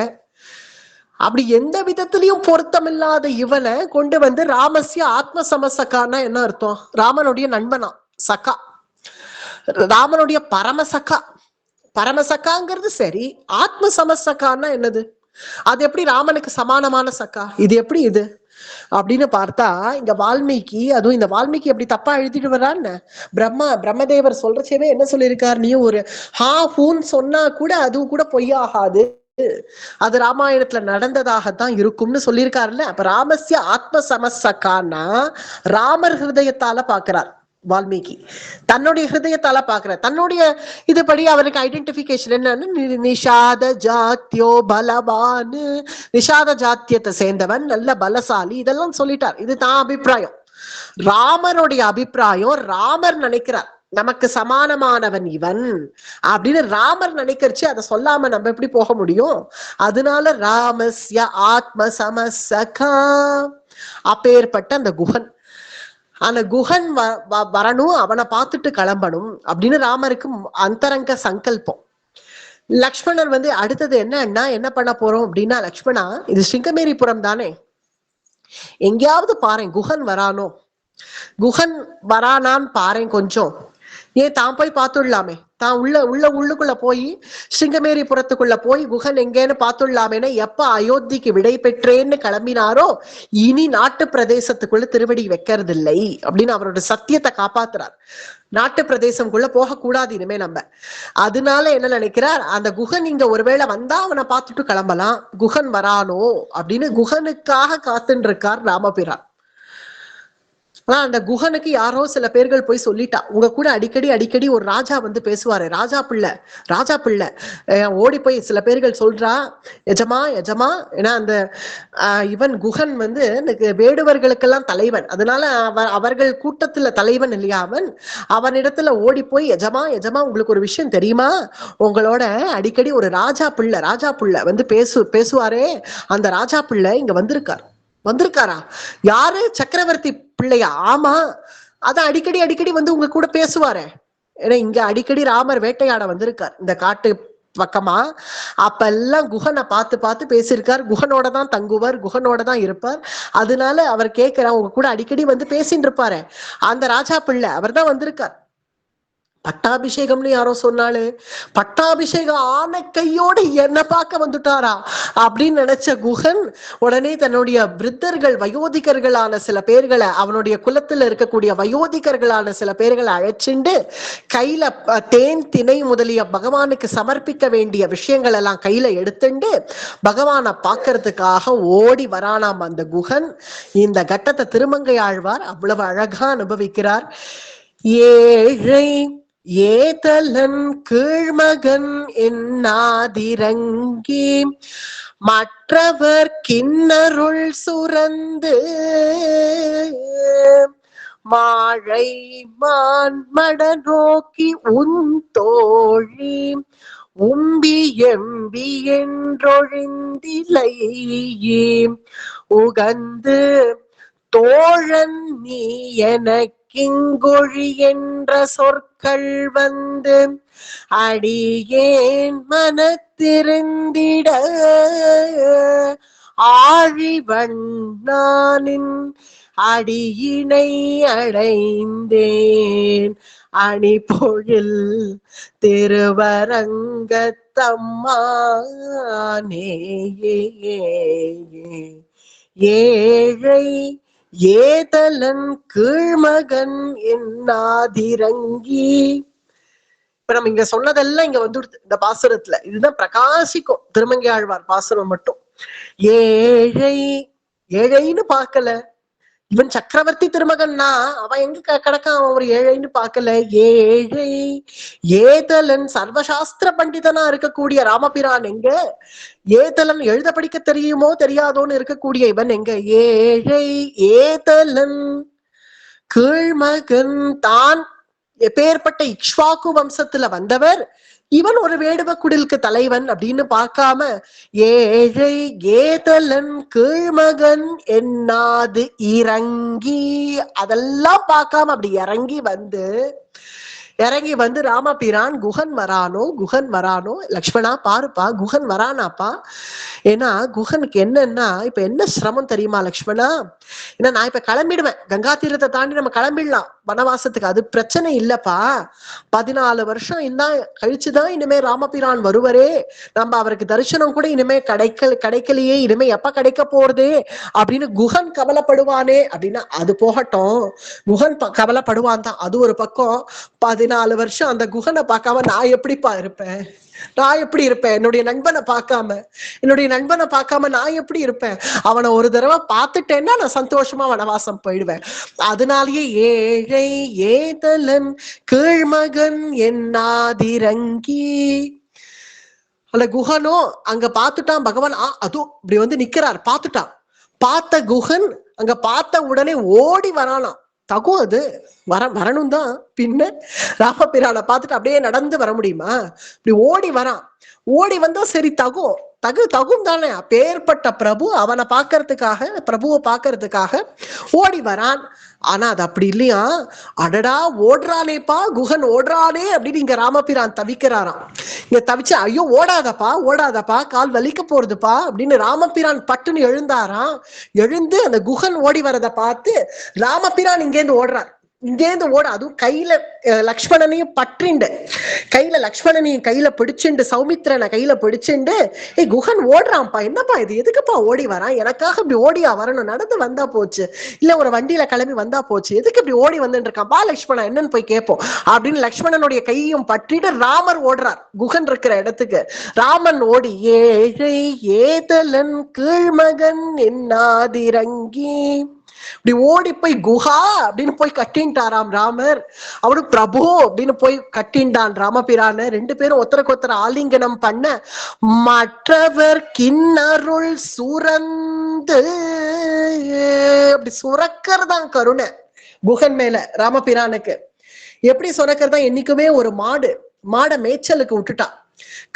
அப்படி எந்த விதத்திலையும் பொருத்தமில்லாத இவனை கொண்டு வந்து ராமஸ்ய ஆத்ம சமசக்கான்னா என்ன அர்த்தம்? ராமனுடைய நண்பனா, சக்கா, ராமனுடைய பரமசக்கா. பரமசக்காங்கிறது சரி, ஆத்ம சமசக்கான்னா என்னது? அது எப்படி ராமனுக்கு சமானமான சக்கா? இது எப்படி இது அப்படின்னு பார்த்தா, இங்க வால்மீகி, அதுவும் இந்த வால்மீகி எப்படி தப்பா எழுதிட்டு வர்றான்னு பிரம்மதேவர் சொல்றச்சேவே என்ன சொல்லியிருக்காரு? நீ ஒரு ஹா ஹூன்னு சொன்னா கூட அதுவும் கூட பொய்யாகாது, அது ராமாயணத்துல நடந்ததாகத்தான் இருக்கும்னு சொல்லியிருக்காருல்ல. அப்ப ராமஸ்ய ஆத்ம சமசக்கான்னா ராமர் ஹிருதயத்தால பாக்குறார் வால்மீகி, தன்னுடைய ஹிருதயத்தால பாக்குற. தன்னுடைய இதுபடி அவருக்கு ஐடென்டிபிகேஷன் என்னன்னு, நிஷாத ஜாத்தியோ பலவான், நிஷாத ஜாத்தியத்தை சேர்ந்தவன், நல்ல பலசாலி, இதெல்லாம் சொல்லிட்டார். இது தான் அபிப்பிராயம். ராமருடைய அபிப்பிராயம், ராமர் நினைக்கிறார் நமக்கு சமானமானவன் இவன் அப்படின்னு ராமர் நினைக்கிறச்சு, அதை சொல்லாம நம்ம எப்படி போக முடியும்? அதனால ராமஸ்ய ஆத்ம சமசகா, அப்பேற்பட்ட அந்த குகன், அந்த குகன் வரணும், அவனை பார்த்துட்டு கிளம்பணும் அப்படின்னு ராமருக்கு அந்தரங்க சங்கல்பம். லக்ஷ்மணர் வந்து அடுத்தது என்னன்னா, என்ன பண்ண போறோம் அப்படின்னா, லக்ஷ்மணா இது சிங்கமேரிபுரம் தானே, எங்கேயாவது பாரு குகன் வரானோ, குகன் வரானான்னு பாரு கொஞ்சம், ஏன் தான் போய் பார்த்துடலாமே, தான் உள்ளுக்குள்ள போய் சிங்கமேரிபுரத்துக்குள்ள போய் குகன் எங்கேன்னு பார்த்துடலாமேன்னு எப்ப அயோத்திக்கு விடை பெற்றேன்னு கிளம்பினாரோ, இனி நாட்டு பிரதேசத்துக்குள்ள திருவடி வைக்கிறது இல்லை அப்படின்னு அவரோட சத்தியத்தை காப்பாத்துறார். நாட்டு பிரதேசம்குள்ள போகக்கூடாது இனிமே நம்ம. அதனால என்ன நினைக்கிறார், அந்த குகன் இங்க ஒருவேளை வந்தா அவனை பார்த்துட்டு கிளம்பலாம், குகன் வரானோ அப்படின்னு குகனுக்காக காத்துட்டு இருக்கார் ராமபிரான். ஆனா அந்த குகனுக்கு யாரோ சில பேர்கள் போய் சொல்லிட்டா, உங்க கூட அடிக்கடி ஒரு ராஜா வந்து பேசுவாரு, ராஜா பிள்ளை ஓடி போய் சில பேர்கள் சொல்றா, எஜமா ஏன்னா அந்த இவன் குகன் வந்து வேடுவர்களுக்கெல்லாம் தலைவன், அதனால அவர்கள் கூட்டத்துல தலைவன் இல்லையா அவனிடத்துல ஓடி போய், எஜமா உங்களுக்கு ஒரு விஷயம் தெரியுமா, உங்களோட அடிக்கடி ஒரு ராஜா பிள்ளை வந்து பேசுவாரே, அந்த ராஜா பிள்ளை இங்க வந்திருக்காரா? யாரு? சக்கரவர்த்தி பிள்ளையா? ஆமா, அதான் அடிக்கடி வந்து உங்க கூட பேசுவாரு. ஏன்னா இங்க அடிக்கடி ராமர் வேட்டையாட வந்திருக்கார் இந்த காட்டு பக்கமா. அப்ப எல்லாம் குகனை பார்த்து பேசியிருக்கார். குகனோட தான் தங்குவார், குகனோட தான் இருப்பார். அதனால அவர் கேட்கிறார், உங்க கூட அடிக்கடி வந்து பேசிட்டு இருப்பாரு அந்த ராஜா பிள்ளை, அவர் தான் வந்திருக்கார். பட்டாபிஷேகம்னு யாரோ சொன்னாலு, பட்டாபிஷேகம் ஆன கையோடு என்ன பார்க்க வந்துட்டாரா அப்படின்னு நினைச்ச குகன் உடனே தன்னுடைய விருத்தர்கள், வயோதிகர்களான சில பேர்களை, அவனுடைய குலத்துல இருக்கக்கூடிய வயோதிகர்களான சில பேர்களை அழைச்சிண்டு கையில தேன் திணை முதலிய பகவானுக்கு சமர்ப்பிக்க வேண்டிய விஷயங்கள் எல்லாம் கையில எடுத்துண்டு பகவானை பார்க்கறதுக்காக ஓடி வரானாம் அந்த குகன். இந்த கட்டத்தை திருமங்கை ஆழ்வார் அவ்வளவு அழகா அனுபவிக்கிறார். ஏழை ஏதலன் கீழ்மகன் என்னாதிரங்கி மற்றவர் கிண்ணருள் சுரந்து மாழை மான்மட நோக்கி உன் தோழி உம்பி எம்பி என்றொழிந்திலையே உகந்து தோழன் நீ எனக்கிங்கொழி என்ற சொற்கள் வந்து அடியேன் மனத்திருந்திட ஆழிவண்ணானின் அடியினை அடைந்தேன் அணி பொழில் திருவரங்கத்தம்மானே. ஏழை ஏதலன் கீழ்மகன் என்னாதிரங்கி. இப்ப நம்ம இங்க சொன்னதெல்லாம் இங்க வந்து இந்த பாசுரத்துல இதுதான் பிரகாசிக்கும். திருமங்கை ஆழ்வார் பாசுரம் மட்டும் ஏழை ஏழைன்னு பார்க்கல, இவன் சக்கரவர்த்தி திருமகன்னா அவன் எங்க கிடக்கான், அவன் ஒரு ஏழைன்னு பாக்கல. ஏழை ஏதலன் சர்வசாஸ்திர பண்டிதனா இருக்கக்கூடிய ராமபிரான் எங்க, ஏதலன் எழுத படிக்க தெரியுமோ தெரியாதோன்னு இருக்கக்கூடிய இவன் எங்க, ஏழை ஏதலன் கீழ்மகன் தான் எப்பேற்பட்ட இக்ஷ்வாக்கு வம்சத்துல வந்தவர், இவன் ஒரு வேடுவ குடிலுக்கு தலைவன் அப்படின்னு பார்க்காம ஏழை ஏதலன் கீழ்மகன் என்னாது இறங்கி அதெல்லாம் பார்க்காம அப்படி இறங்கி வந்து ராமபிரான் குகன் வரானோ லக்ஷ்மணா பாருப்பா குகன் வரானாப்பா. ஏன்னா குகனுக்கு என்னன்னா இப்ப என்ன சிரமம் தெரியுமா லக்ஷ்மணா, ஏன்னா நான் இப்ப கிளம்பிடுவேன், கங்கா தீரத்தை தாண்டி நம்ம கிளம்பிடலாம் வனவாசத்துக்கு, அது பிரச்சனை இல்லப்பா. 14 வருஷம் இன்னும் கழிச்சுதான் இனிமே ராமபிரான் வருவரே, நம்ம அவருக்கு தரிசனம் கூட இனிமே கிடைக்கலையே, இனிமே எப்ப கிடைக்க போறதே அப்படின்னு குகன் கவலைப்படுவானே அப்படின்னா அது போகட்டும், குகன் கவலைப்படுவான் தான், அது ஒரு பக்கம். 14 வருஷம் அந்த குகனை பார்க்காம நான் எப்படிப்பா இருப்பேன், நான் எப்படி இருப்பேன், என்னுடைய நண்பனை பார்க்காம நான் எப்படி இருப்பேன், அவனை ஒரு தடவை பார்த்துட்டேன்னா நான் சந்தோஷமா வனவாசம் போயிடுவேன். அதனாலேயே ஏழை ஏதலன் கீழ்மகன் என்னாதிரங்கி, அந்த குகனோ அங்க பார்த்துட்டான் பகவான், அதுவும் இப்படி வந்து நிக்கிறார், பார்த்த குகன் அங்க பார்த்த உடனே ஓடி வரானாம். தகும் அது வரணும் தான், பின்ன ராமபிரானை பார்த்துட்டு அப்படியே நடந்து வர முடியுமா, இப்படி ஓடி வந்தா சரி தகும் தானே, அப்பேற்பட்ட பிரபு அவனை பிரபுவை பார்க்கறதுக்காக ஓடி வரான். ஆனா அது அப்படி இல்லையா, அடடா ஓடுறானேப்பா குகன் ஓடுறானே அப்படின்னு இங்க ராமபிரான் தவிக்கிறாராம். இங்க தவிச்சு ஐயோ ஓடாதப்பா கால் வலிக்க போறதுப்பா அப்படின்னு ராமபிரான் பட்டுன்னு எழுந்தாராம். எழுந்து அந்த குகன் ஓடி வரதை பார்த்து ராமபிரான் இங்கேருந்து ஓட, அதுவும் கையில லக்ஷ்மணனையும் கையில பிடிச்சுண்டு சௌமித்திரனை கையில பிடிச்சுண்டு, குகன் ஓடுறான்ப்பா, என்னப்பா இது, எதுக்குப்பா ஓடி வரான், எனக்காக இப்படி ஓடியா வரணும், நடந்து வந்தா போச்சு, இல்ல ஒரு வண்டியில கிளம்பி வந்தா போச்சு, எதுக்கு இப்படி ஓடி வந்துட்டு இருக்கான், பா லக்ஷ்மணன் என்னன்னு போய் கேட்போம் அப்படின்னு லக்ஷ்மணனுடைய கையையும் பற்றிட்டு ராமர் ஓடுறார் குகன் இருக்கிற இடத்துக்கு. ராமன் ஓடி ஏழை ஏதலன் கீழ்மகன் என்னாதிரங்கி இப்படி ஓடி போய் குஹா அப்படின்னு போய் கட்டின்ட்டாராம் ராமர். அவரு பிரபு அப்படின்னு போய் கட்டின்டான் ராமபிரான. 2 பேரும் ஒருத்தருக்கு ஆலிங்கனம் பண்ண மற்றவர் கிண்ணருள் சுரந்து அப்படி சுரக்கிறதான் கருணை குகன் மேல ராமபிரானுக்கு. எப்படி சுரக்கிறதா, என்னைக்குமே ஒரு மாடை மேய்ச்சலுக்கு விட்டுட்டான்,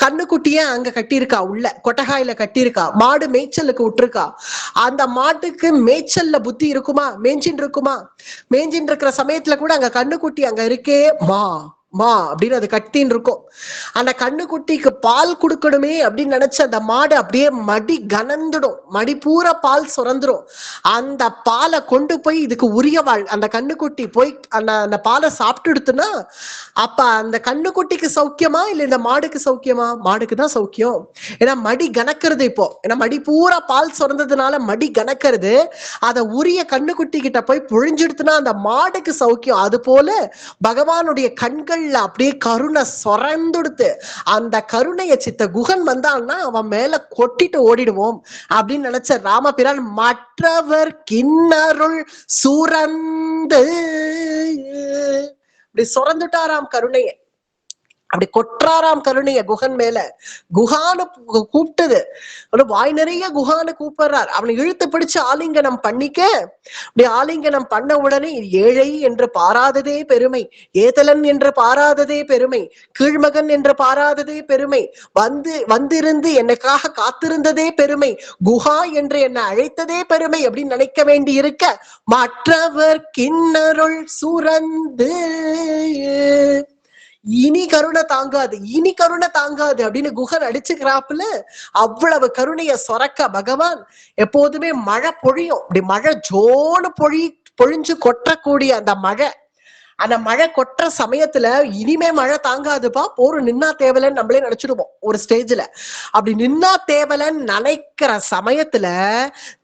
கண்ணுக்குட்டிய அங்க கட்டியிருக்கா, உள்ள கொட்டகாயில கட்டியிருக்கா, மாடு மேய்ச்சலுக்கு விட்டுருக்கா. அந்த மாட்டுக்கு மேய்ச்சல்ல புத்தி இருக்குமா, மேய்ஞ்சின்னு இருக்கிற சமயத்துல கூட அங்க கண்ணுக்குட்டி அங்க இருக்கே மா அப்படின்னு அது கட்டின்னு இருக்கும். அந்த கண்ணுக்குட்டிக்கு பால் கொடுக்கணுமே அப்படின்னு நினைச்ச அந்த மாடு அப்படியே மடி கனந்துடும், மடி பூரா பால் சுரந்துரும். அந்த பாலை கொண்டு போய் இதுக்கு உரியவாள் அந்த கண்ணுக்குட்டி போய் அந்த பாலை சாப்பிட்டுடுத்துனா அப்ப அந்த கண்ணுக்குட்டிக்கு சௌக்கியமா இல்ல இந்த மாடுக்கு சௌக்கியமா, மாடுக்கு தான் சௌக்கியம். ஏன்னா மடி கணக்கிறது, இப்போ ஏன்னா மடி பூரா பால் சுரந்ததுனால மடி கணக்கிறது, அதை உரிய கண்ணுக்குட்டி கிட்ட போய் புழிஞ்சிடுத்துனா அந்த மாடுக்கு சௌக்கியம். அது போல பகவானுடைய கண்கள் அப்படியே கருணை சொரந்துடுத்து. அந்த கருணைய சித்த குகன் வந்தான்னா அவன் மேல கொட்டிட்டு ஓடிடுவோம் அப்படின்னு நினைச்ச ராமபிரான் மற்றவர் கிண்ணருள் சுரந்து அப்படி சுரந்துட்டாராம் கருணைய, அப்படி கொற்றாராம் கருணைய குகன் மேல. குகான்னு கூப்பிட்டது, வாய் நிறைய குகான்னு கூப்பிடுறார். அவனை இழுத்து பிடிச்சு ஆலிங்கனம் பண்ணிக்க, அப்படி ஆலிங்கனம் பண்ண உடனே ஏழை என்று பாராததே பெருமை, ஏதலன் என்று பாராததே பெருமை, கீழ்மகன் என்று பாராததே பெருமை, வந்திருந்து எனக்காக காத்திருந்ததே பெருமை, குஹா என்று என்னை அழைத்ததே பெருமை அப்படின்னு நினைக்க வேண்டி இருக்க மற்றவர் கிண்ணருள் சுரந்து இனி கருணை தாங்காது அப்படின்னு குகன் அடிச்சுக்கிறாப்புல. அவ்வளவு கருணைய சொரக்க பகவான் எப்போதுமே மழை பொழியும், அப்படி மழை ஜோன்னு பொழிஞ்சு கொட்டக்கூடிய அந்த மழை, அந்த மழை கொட்டுற சமயத்துல இனிமே மழை தாங்காதுப்பா, போரு நின்னா தேவலன்னு நம்மளே நினைச்சிடுவோம் ஒரு ஸ்டேஜ்ல. அப்படி நின்னா தேவலன்னு நினைக்கிற சமயத்துல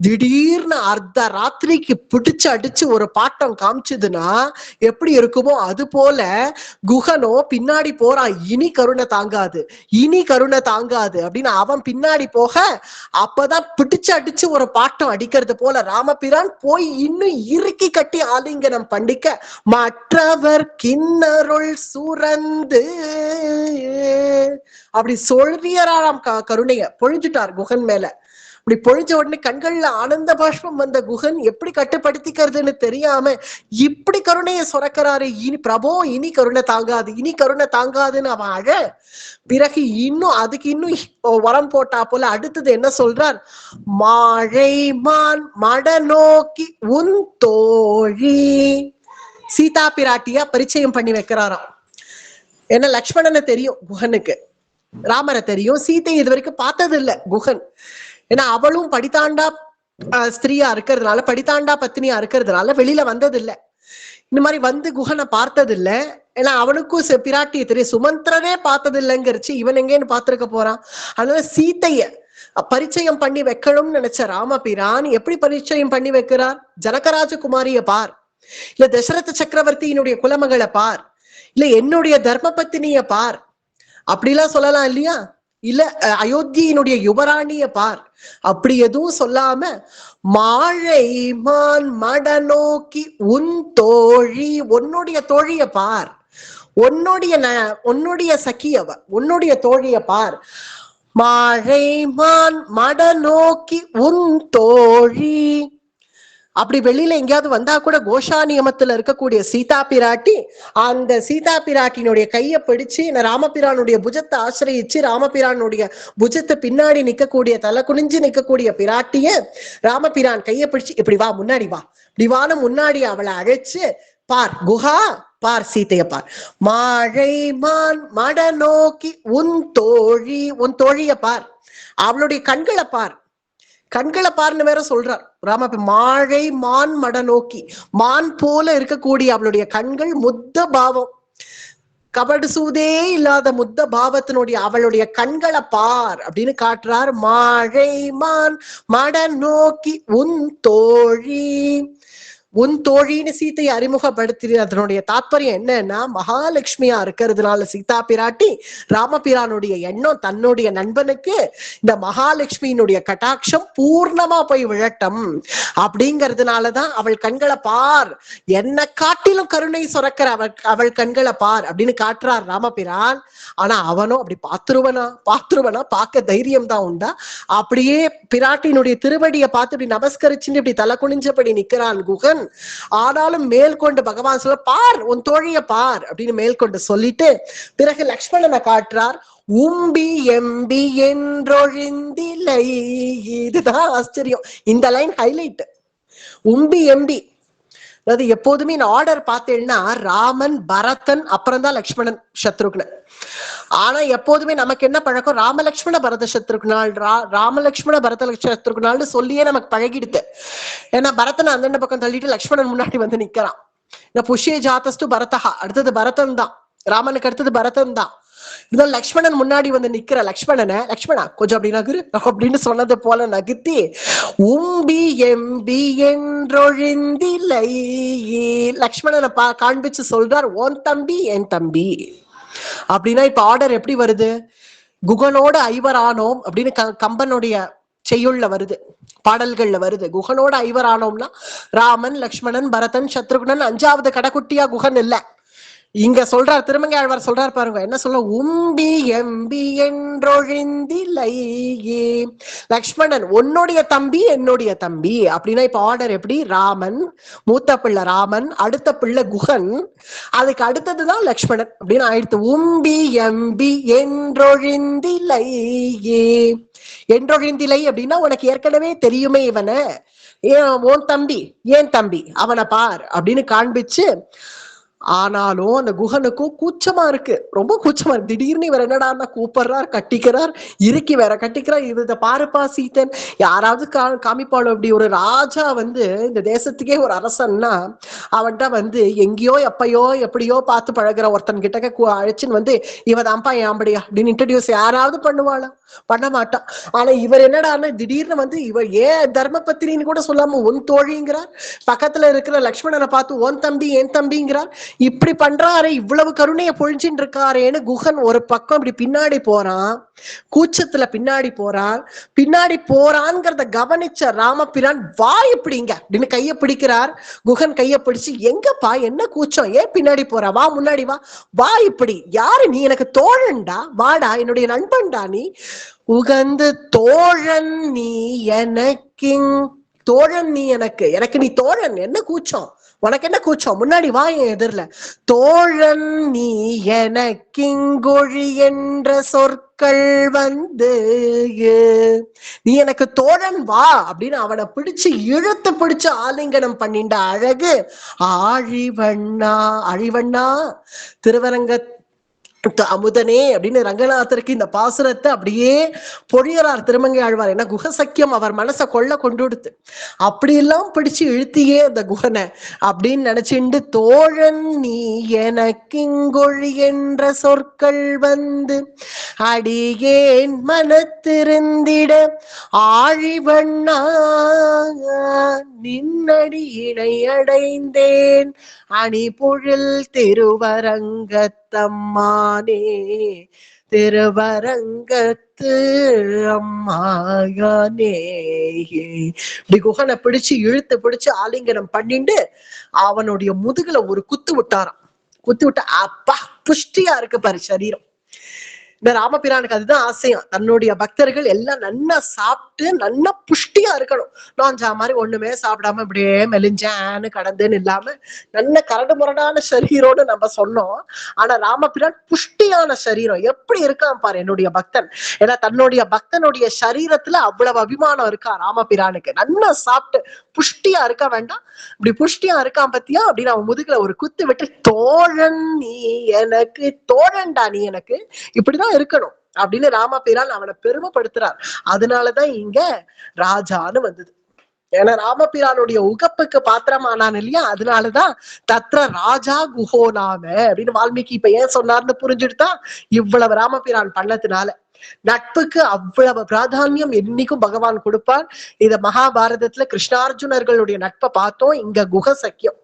திடீர்னு அர்த்த ராத்திரிக்கு பிடிச்சு அடிச்சு ஒரு பாட்டம் காமிச்சதுன்னா எப்படி இருக்குமோ அது போல குஹனோ பின்னாடி போறான். இனி கருணை தாங்காது, இனி கருணை தாங்காது அப்படின்னு அவன் பின்னாடி போக, அப்பதான் பிடிச்சு அடிச்சு ஒரு பாட்டம் அடிக்கிறது போல ராமபிரான் போய் இன்னும் இறுக்கி கட்டி ஆலிங்கனம் பண்ணிக்க, மற்றவர் கிண்ணருள் சுரந்து அப்படி சொல்வியராம் கருணைய பொழிஞ்சுட்டார் குஹன் மேல. அப்படி பொழிஞ்ச உடனே கண்கள்ல ஆனந்த பாஷ்பம் வந்த குஹன் எப்படி கட்டுப்படுத்திக்கிறதுன்னு தெரியாம இப்படி கருணையை சுரக்கிறாரு. இனி பிரபோ இனி கருணை தாங்காது, இனி கருணை தாங்காதுன்னு அவன் அழ. பிறகு இன்னும் அதுக்கு இன்னும் வரம் போட்டா போல அடுத்தது என்ன சொல்றார், மாழை மான் மட நோக்கி உன் தோழி. சீதா பிராட்டியா பரிச்சயம் பண்ணி வைக்கிறாராம். ஏன்னா லக்ஷ்மணனை தெரியும் குஹனுக்கு, ராமரை தெரியும், சீத்தை இது வரைக்கும் பார்த்தது இல்ல குஹன். ஏன்னா அவளும் படித்தாண்டா ஸ்திரீயா இருக்கிறதுனால, படித்தாண்டா பத்னியா இருக்கிறதுனால வெளியில வந்தது இல்ல. இந்த மாதிரி வந்து குஹனை பார்த்தது இல்ல. ஏன்னா அவனுக்கும் பிராட்டியை தெரியும், சுமந்திரனே பார்த்தது இல்லைங்கிறச்சு இவன் எங்கேன்னு பார்த்திருக்க போறான். அதனால சீத்தைய பரிச்சயம் பண்ணி வைக்கணும்னு நினைச்ச ராமபிரான் எப்படி பரிச்சயம் பண்ணி வைக்கிறார், ஜனகராஜகுமாரிய பார், இல்ல தசரத சக்கரவர்த்தியினுடைய குலமகளை பார், இல்ல என்னுடைய தர்ம பத்தினிய பார் அப்படிலாம் சொல்லலாம் இல்லையா, இல்ல அயோத்தியினுடைய யுவராணிய பார், அப்படி எதுவும் சொல்லாம மாழை மான் மட நோக்கி உன் தோழி, உன்னுடைய தோழிய பார், உன்னுடைய சக்கியவ உன்னுடைய தோழிய பார். மாழை மான் மட நோக்கி உன் தோழி. அப்படி வெளியில எங்கேயாவது வந்தா கூட கோஷா நியமத்துல இருக்கக்கூடிய சீதா பிராட்டி அந்த சீதா பிராட்டினுடைய கையை பிடிச்சு ராமபிரானுடைய புஜத்தை ஆசிரியிச்சு, ராமபிரானுடைய புஜத்தை பின்னாடி நிக்கக்கூடிய தலை குனிஞ்சு நிக்கக்கூடிய பிராட்டிய ராமபிரான் கையை பிடிச்சு இப்படி வா முன்னாடி வா, இப்படி வான முன்னாடி அவளை அழைச்சு பார் குஹா பார் சீதைய பார், மாழை மான் மட நோக்கி உன் தோழி, உன் தோழிய பார், அவளுடைய கண்களை பார், கண்களை பார்னு வேற சொல்றார் ராம. மாழை மான் மட நோக்கி, மான் போல இருக்கக்கூடிய அவளுடைய கண்கள் முத்த பாவம், கபடு சூதே இல்லாத முத்த பாவத்தினுடைய அவளுடைய கண்களை பார் அப்படின்னு காட்டுறார். மாழை மான் மட நோக்கி உன் தோழி, உன் தோழின்னு சீத்தையை அறிமுகப்படுத்தி அதனுடைய தாற்பயம் என்னன்னா, மகாலட்சுமியா இருக்கிறதுனால சீதா பிராட்டி ராமபிரானுடைய எண்ணம் தன்னுடைய நண்பனுக்கு இந்த மகாலட்சுமியினுடைய கட்டாட்சம் பூர்ணமா போய் விழட்டும் அப்படிங்கிறதுனாலதான் அவள் கண்களை பார், என்ன காட்டிலும் கருணை சுரக்கிற அவள் கண்களை பார் அப்படின்னு காட்டுறார் ராமபிரான். ஆனா அவனும் அப்படி பாத்துருவனா பார்க்க தைரியம் தான் உண்டா, அப்படியே பிராட்டினுடைய திருவடியை பார்த்து இப்படி நமஸ்கரிச்சுன்னு இப்படி தலை குனிஞ்சபடி நிக்கிறான் குகன். ஆனாலும் மேல்கொண்டு பகவான் சொல்ல பார் உன் தோழிய பார் அப்படின்னு மேல்கொண்டு சொல்லிட்டு பிறகு லக்ஷ்மணனை காட்டுறார். உம்பி எம்பி என்றொழிந்தில்லை. இதுதான் ஆச்சரியம், இந்த லைன் ஹைலைட். உம்பி எம்பி, அதாவது எப்போதுமே இந்த ஆர்டர் பார்த்தேன்னா ராமன் பரதன் அப்புறம் தான் லக்ஷ்மணன் சத்ருக்னன். ஆனா எப்போதுமே நமக்கு என்ன பழக்கம், ராமலக்ஷ்மண பரத சத்ருக்னால், ராமலக்ஷ்மண பரத சத்ருக்னால்னு சொல்லியே நமக்கு பழகிடுது. ஏன்னா பரதன் அந்த பக்கம் தள்ளிட்டு லக்ஷ்மணன் முன்னாடி வந்து நிக்கிறான். இந்த புஷ்ய ஜாதஸ்து பரதஹா, அடுத்தது பரதன் தான், ராமனுக்கு அடுத்தது பரதன் தான். இருந்தாலும் லக்ஷ்மணன் முன்னாடி வந்து நிக்கிற லக்ஷ்மணனை, லக்ஷ்மணா கொஞ்சம் அப்படி நகரு அப்படின்னு சொன்னது போல நகர்த்தி உம்பி எம்பி என்றொழிந்தில்லை லக்ஷ்மணனை காண்பிச்சு சொல்றார், ஓன் தம்பி என் தம்பி அப்படின்னா. இப்ப ஆர்டர் எப்படி வருது, குகனோட ஐவரானோம் அப்படின்னு கம்பனுடைய செய்யுள்ள வருது, பாடல்கள்ல வருது. குகனோட ஐவரானோம்னா ராமன் லக்ஷ்மணன் பரதன் சத்ருகுணன், அஞ்சாவது கடைக்குட்டியா குகன் இல்ல. இங்க சொல்றார் திருமங்கை ஆழ்வார் சொல்றார் பாருங்க, என்ன சொல்ல, உம்பி எம்பி என்றொழிந்தில்லை லக்ஷ்மணன் உன்னுடைய தம்பி என்னுடைய தம்பி அப்படின்னா. இப்ப ஆர்டர் எப்படி, ராமன் மூத்த பிள்ளை ராமன், அடுத்த பிள்ளை குகன், அதுக்கு அடுத்ததுதான் லக்ஷ்மணன் அப்படின்னு ஆயிடுத்து. உம்பி எம்பி என்றொழிந்தில்லை. என்றொழிந்தில்லை அப்படின்னா உனக்கு ஏற்கனவே தெரியுமே இவனை, உன் தம்பி ஏன் தம்பி அவனை பார் அப்படின்னு காண்பிச்சு ஆனாலும் அந்த குஹனுக்கும் கூச்சமா இருக்கு, ரொம்ப கூச்சமா இருக்கு. திடீர்னு இவர் என்னடா கூப்பிடுறார், கட்டிக்கிறார், இறுக்கி வேற கட்டிக்கிறார். இதை பாருப்பா சீத்தன், யாராவது காமிப்பாளோ இப்படி ஒரு ராஜா இந்த தேசத்துக்கே ஒரு அரசன்னா அவன்கிட்ட எங்கேயோ எப்பயோ எப்படியோ பார்த்து பழகிற ஒருத்தன் கிட்ட அழைச்சுன்னு இவதான்ப்பா ஏம்படியா அப்படின்னு இன்ட்ரடியூஸ் யாராவது பண்ணுவாளா? பண்ண மாட்டான். ஆனா இவர் என்னடான்னா திடீர்னு இவர் ஏன் தர்ம பத்திரின்னு கூட சொல்லாம உன் தோழிங்கிறார், பக்கத்துல இருக்கிற லக்ஷ்மணனை பார்த்து உன் தம்பி என் தம்பிங்கிறார். இப்படி பண்றாரு, இவ்வளவு கருணையை பொழிஞ்சின்னு இருக்காரேன்னு குஹன் ஒரு பக்கம் இப்படி பின்னாடி போறான், கூச்சத்துல பின்னாடி போறான். பின்னாடி போறான்ங்கிறத கவனிச்ச ராமபிரான் வா இப்படிங்க அப்படின்னு கைய பிடிக்கிறார். குஹன் கைய பிடிச்சு எங்கப்பா என்ன கூச்சம், ஏன் பின்னாடி போறா, வா முன்னாடி வா, வா இப்படி. யாரு நீ? எனக்கு தோழன்டா, வாடா, என்னுடைய நண்பன்டா நீ, உகந்து தோழன் நீ எனக்கு, தோழன் நீ எனக்கு, எனக்கு நீ தோழன், என்ன கூச்சம் உனக்கு, என்ன கூச்சம், முன்னாடி வா என் எதிரில. தோழன் நீ எனக்கிங்கொழி என்ற சொற்கள் நீ எனக்கு தோழன் வா அப்படின்னு அவனை பிடிச்சு இழுத்து பிடிச்சு ஆலிங்கனம் பண்ணிண்ட அழகு ஆழிவண்ணா. அழிவண்ணா திருவரங்க அமுதனே அப்படின்னு ரங்கநாதருக்கு இந்த பாசுரத்தை அப்படியே பொழியறார் திருமங்கை ஆழ்வார். ஏன்னா குஹசக்கியம் அவர் மனசை கொள்ள கொண்டுடுத்து. அப்படியெல்லாம் பிடிச்சு இழுத்தியே அந்த குஹனை அப்படின்னு நினைச்சுண்டு தோழன் நீ எனக்கிங்கொழி என்ற சொற்கள் அடியேன் மனத்திருந்திட ஆழிவண்ணா நின்னடியினை அடைந்தேன் அணிபொழில் திருவரங்கத்தம்மானே திருவரங்கத்து அம்மாயானே. இப்படி குஹனை பிடிச்சு இழுத்து பிடிச்சு ஆலிங்கனம் பண்ணிட்டு அவனுடைய முதுகுல ஒரு குத்து விட்டாராம். குத்து விட்டா அப்பா புஷ்டியா இருக்கு பாரு சரீரம். இந்த ராமபிரானுக்கு அதுதான் ஆசையம், தன்னுடைய பக்தர்கள் எல்லாம் நன்னா சாப்பிட்டு நன்னா புஷ்டியா இருக்கணும். நான்ஜா மாதிரி ஒண்ணுமே சாப்பிடாம இப்படியே மெலிஞ்சான்னு கடந்துன்னு இல்லாம நல்ல கரடு முரடான சரீரோடு நம்ம சொன்னோம். ஆனா ராமபிரான் புஷ்டியான சரீரம் எப்படி இருக்கான் பாரு என்னுடைய பக்தன். ஏன்னா தன்னுடைய பக்தனுடைய சரீரத்துல அவ்வளவு அபிமானம் இருக்கா ராமபிரானுக்கு. நன்னா சாப்பிட்டு புஷ்டியா இருக்க வேண்டாம், இப்படி புஷ்டியா இருக்கான் பத்தியா அப்படின்னு அவன் முதுகுல ஒரு குத்து விட்டு தோழன் நீ எனக்கு, தோழன்டா நீ எனக்கு, இப்படிதான் இருக்கணும் அப்படின்னு ராமபிரான் அவனை பெருமைப்படுத்துறார். அதனாலதான் இங்க ராஜான்னு வந்தது. ஏன்னா ராமபிரானுடைய உகப்புக்கு பாத்திரமானான் இல்லையா, அதனாலதான் தத்ர ராஜா குஹோனாம அப்படின்னு வால்மீகி இப்ப ஏன் சொன்னார்னு புரிஞ்சுட்டுதான் இவ்வளவு ராமபிரான் பண்ணதுனால. நட்புக்கு அவ்வளவு பிராதானியம் என்னைக்கும் பகவான் கொடுப்பார். இத மகாபாரதத்துல கிருஷ்ணார்ஜுனர்களுடைய நட்பை பார்த்தோம். இங்க குஹசக்கியம்,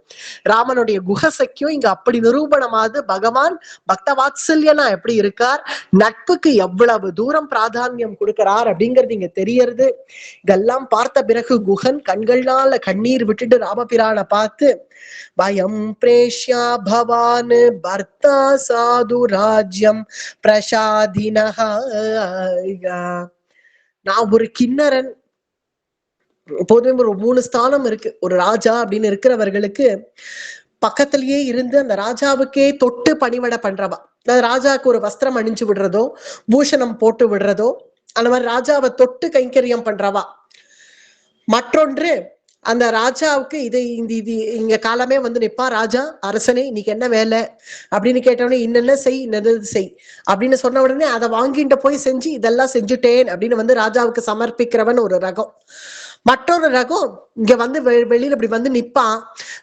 ராமனுடைய குஹசக்கியம் இங்க அப்படி நிரூபணமாது. பகவான் பக்த வாத்சல்யனா எப்படி இருக்கார், நட்புக்கு எவ்வளவு தூரம் பிராதானியம் கொடுக்கிறார் அப்படிங்கிறது இங்க தெரியறது. இதெல்லாம் பார்த்த பிறகு குஹன் கண்கள்னால கண்ணீர் விட்டுட்டு ராமபிரானை பார்த்து பயம் பிரேஷ்யா பவான் பர்த்தா சாது ராஜ்யம் பிரசாதினஹ. நான் ஒரு கிண்ணறன், எப்போதுமே ஒரு 3 ஸ்தானம் இருக்கு. ஒரு ராஜா அப்படின்னு இருக்கிறவர்களுக்கு பக்கத்திலேயே இருந்து அந்த ராஜாவுக்கே தொட்டு பணிவிட பண்றவா, ராஜாவுக்கு ஒரு வஸ்திரம் அணிஞ்சு விடுறதோ பூஷணம் போட்டு விடுறதோ அந்த மாதிரி ராஜாவை தொட்டு கைங்கரியம் பண்றவா. மற்றொன்று அந்த ராஜாவுக்கு இது இங்க காலமே நிப்பா, ராஜா அரசனே இன்னைக்கு என்ன வேலை அப்படின்னு கேட்டவுடனே இன்னென்ன செய் இன்னது செய் அப்படின்னு சொன்ன உடனே அதை வாங்கிட்டு போய் செஞ்சு இதெல்லாம் செஞ்சுட்டேன் அப்படின்னு ராஜாவுக்கு சமர்ப்பிக்கிறவன் ஒரு ரகம். மற்றொரு ரகம் இங்க வெளியில இப்படி நிப்பான்.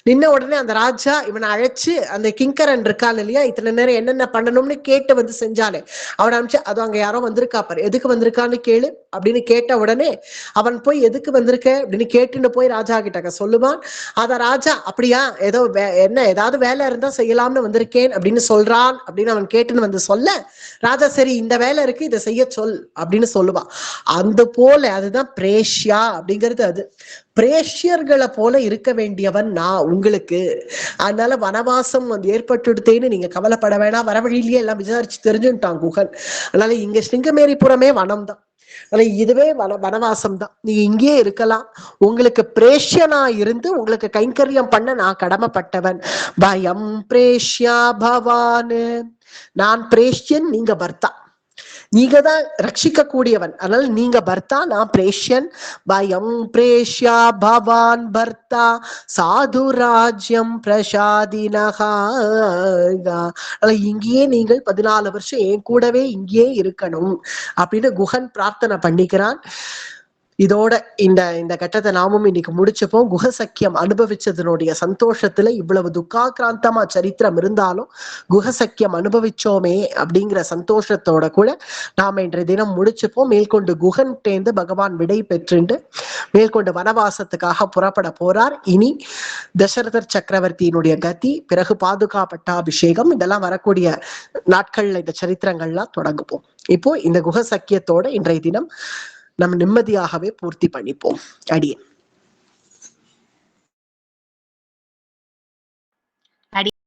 நின்ன உடனே அந்த ராஜா இவனை அழைச்சு அந்த கிங்கரன் இருக்கான் இல்லையா, இத்தனை நேரம் என்னென்ன பண்ணணும்னு கேட்டு செஞ்சானே அவனை அனுப்பிச்சு, அது அங்க யாரோ வந்திருக்கா பாரு, எதுக்கு வந்திருக்கான்னு கேளு அப்படின்னு கேட்ட உடனே அவன் போய் எதுக்கு வந்திருக்க அப்படின்னு கேட்டுன்னு போய் ராஜா கிட்ட சொல்லுவான். அத ராஜா அப்படியா ஏதோ என்ன ஏதாவது வேலை இருந்தா செய்யலாம்னு வந்திருக்கேன் அப்படின்னு சொல்றான் அப்படின்னு அவன் கேட்டுன்னு சொல்ல, ராஜா சரி இந்த வேலை இருக்கு இதை செய்ய சொல் அப்படின்னு சொல்லுவான். அந்த போல அதுதான் பிரேஷ்யா அப்படிங்கிறது. அது பிரேஷ்யர்களை போல இருக்க வேண்டியவன் நான் உங்களுக்கு. அதனால வனவாசம் ஏற்பட்டுடுத்தேன்னு நீங்க கவலைப்பட வேணாம், வர வழியிலேயே எல்லாம் விசாரிச்சு தெரிஞ்சுட்டான் குகன். அதனால இங்க சிங்கமேரிபுரமே வனம் தான், அதனால இதுவே வனவாசம் தான், நீங்க இங்கேயே இருக்கலாம். உங்களுக்கு பிரேஷ்யனா இருந்து உங்களுக்கு கைங்கரியம் பண்ண நான் கடமைப்பட்டவன். பயம் பிரேஷ்யா பவான், நான் பிரேஷ்யன் நீங்க பர்த்தா. நீங்க தான் ரட்சிக்க கூடியவன், அதனால நீங்க பர்த்தா, நான் பிரேஷ்யன், பயம் பிரேஷ்யா பவான் பர்த்தா சாது ராஜ்யம் பிரசாதினகா. இங்கேயே நீங்கள் 14 வருஷம் என் கூடவே இங்கேயே இருக்கணும் அப்படின்னு குஹன் பிரார்த்தனை பண்ணிக்கிறான். இதோட இந்த இந்த கட்டத்தை நாமும் இன்னைக்கு முடிச்சுப்போம். குஹசக்கியம் அனுபவிச்சதனுடைய சந்தோஷத்துல இவ்வளவு துக்காக்கிராந்தமா சரித்திரம் இருந்தாலும் குஹசக்கியம் அனுபவிச்சோமே அப்படிங்கிற சந்தோஷத்தோட கூட நாம இன்றைய தினம் முடிச்சுப்போம். மேற்கொண்டு குஹன் தேர்ந்து பகவான் விடை பெற்றுண்டு மேற்கொண்டு வனவாசத்துக்காக புறப்பட போறார். இனி தசரதர் சக்கரவர்த்தியினுடைய கதி, பிறகு பாதுகா பட்டாபிஷேகம், இதெல்லாம் வரக்கூடிய நாட்கள்ல இந்த சரித்திரங்கள்லாம் தொடங்குவோம். இப்போ இந்த குஹசக்கியத்தோட இன்றைய தினம் நம்ம நிம்மதியாகவே பூர்த்தி பண்ணிப்போம். அடியே.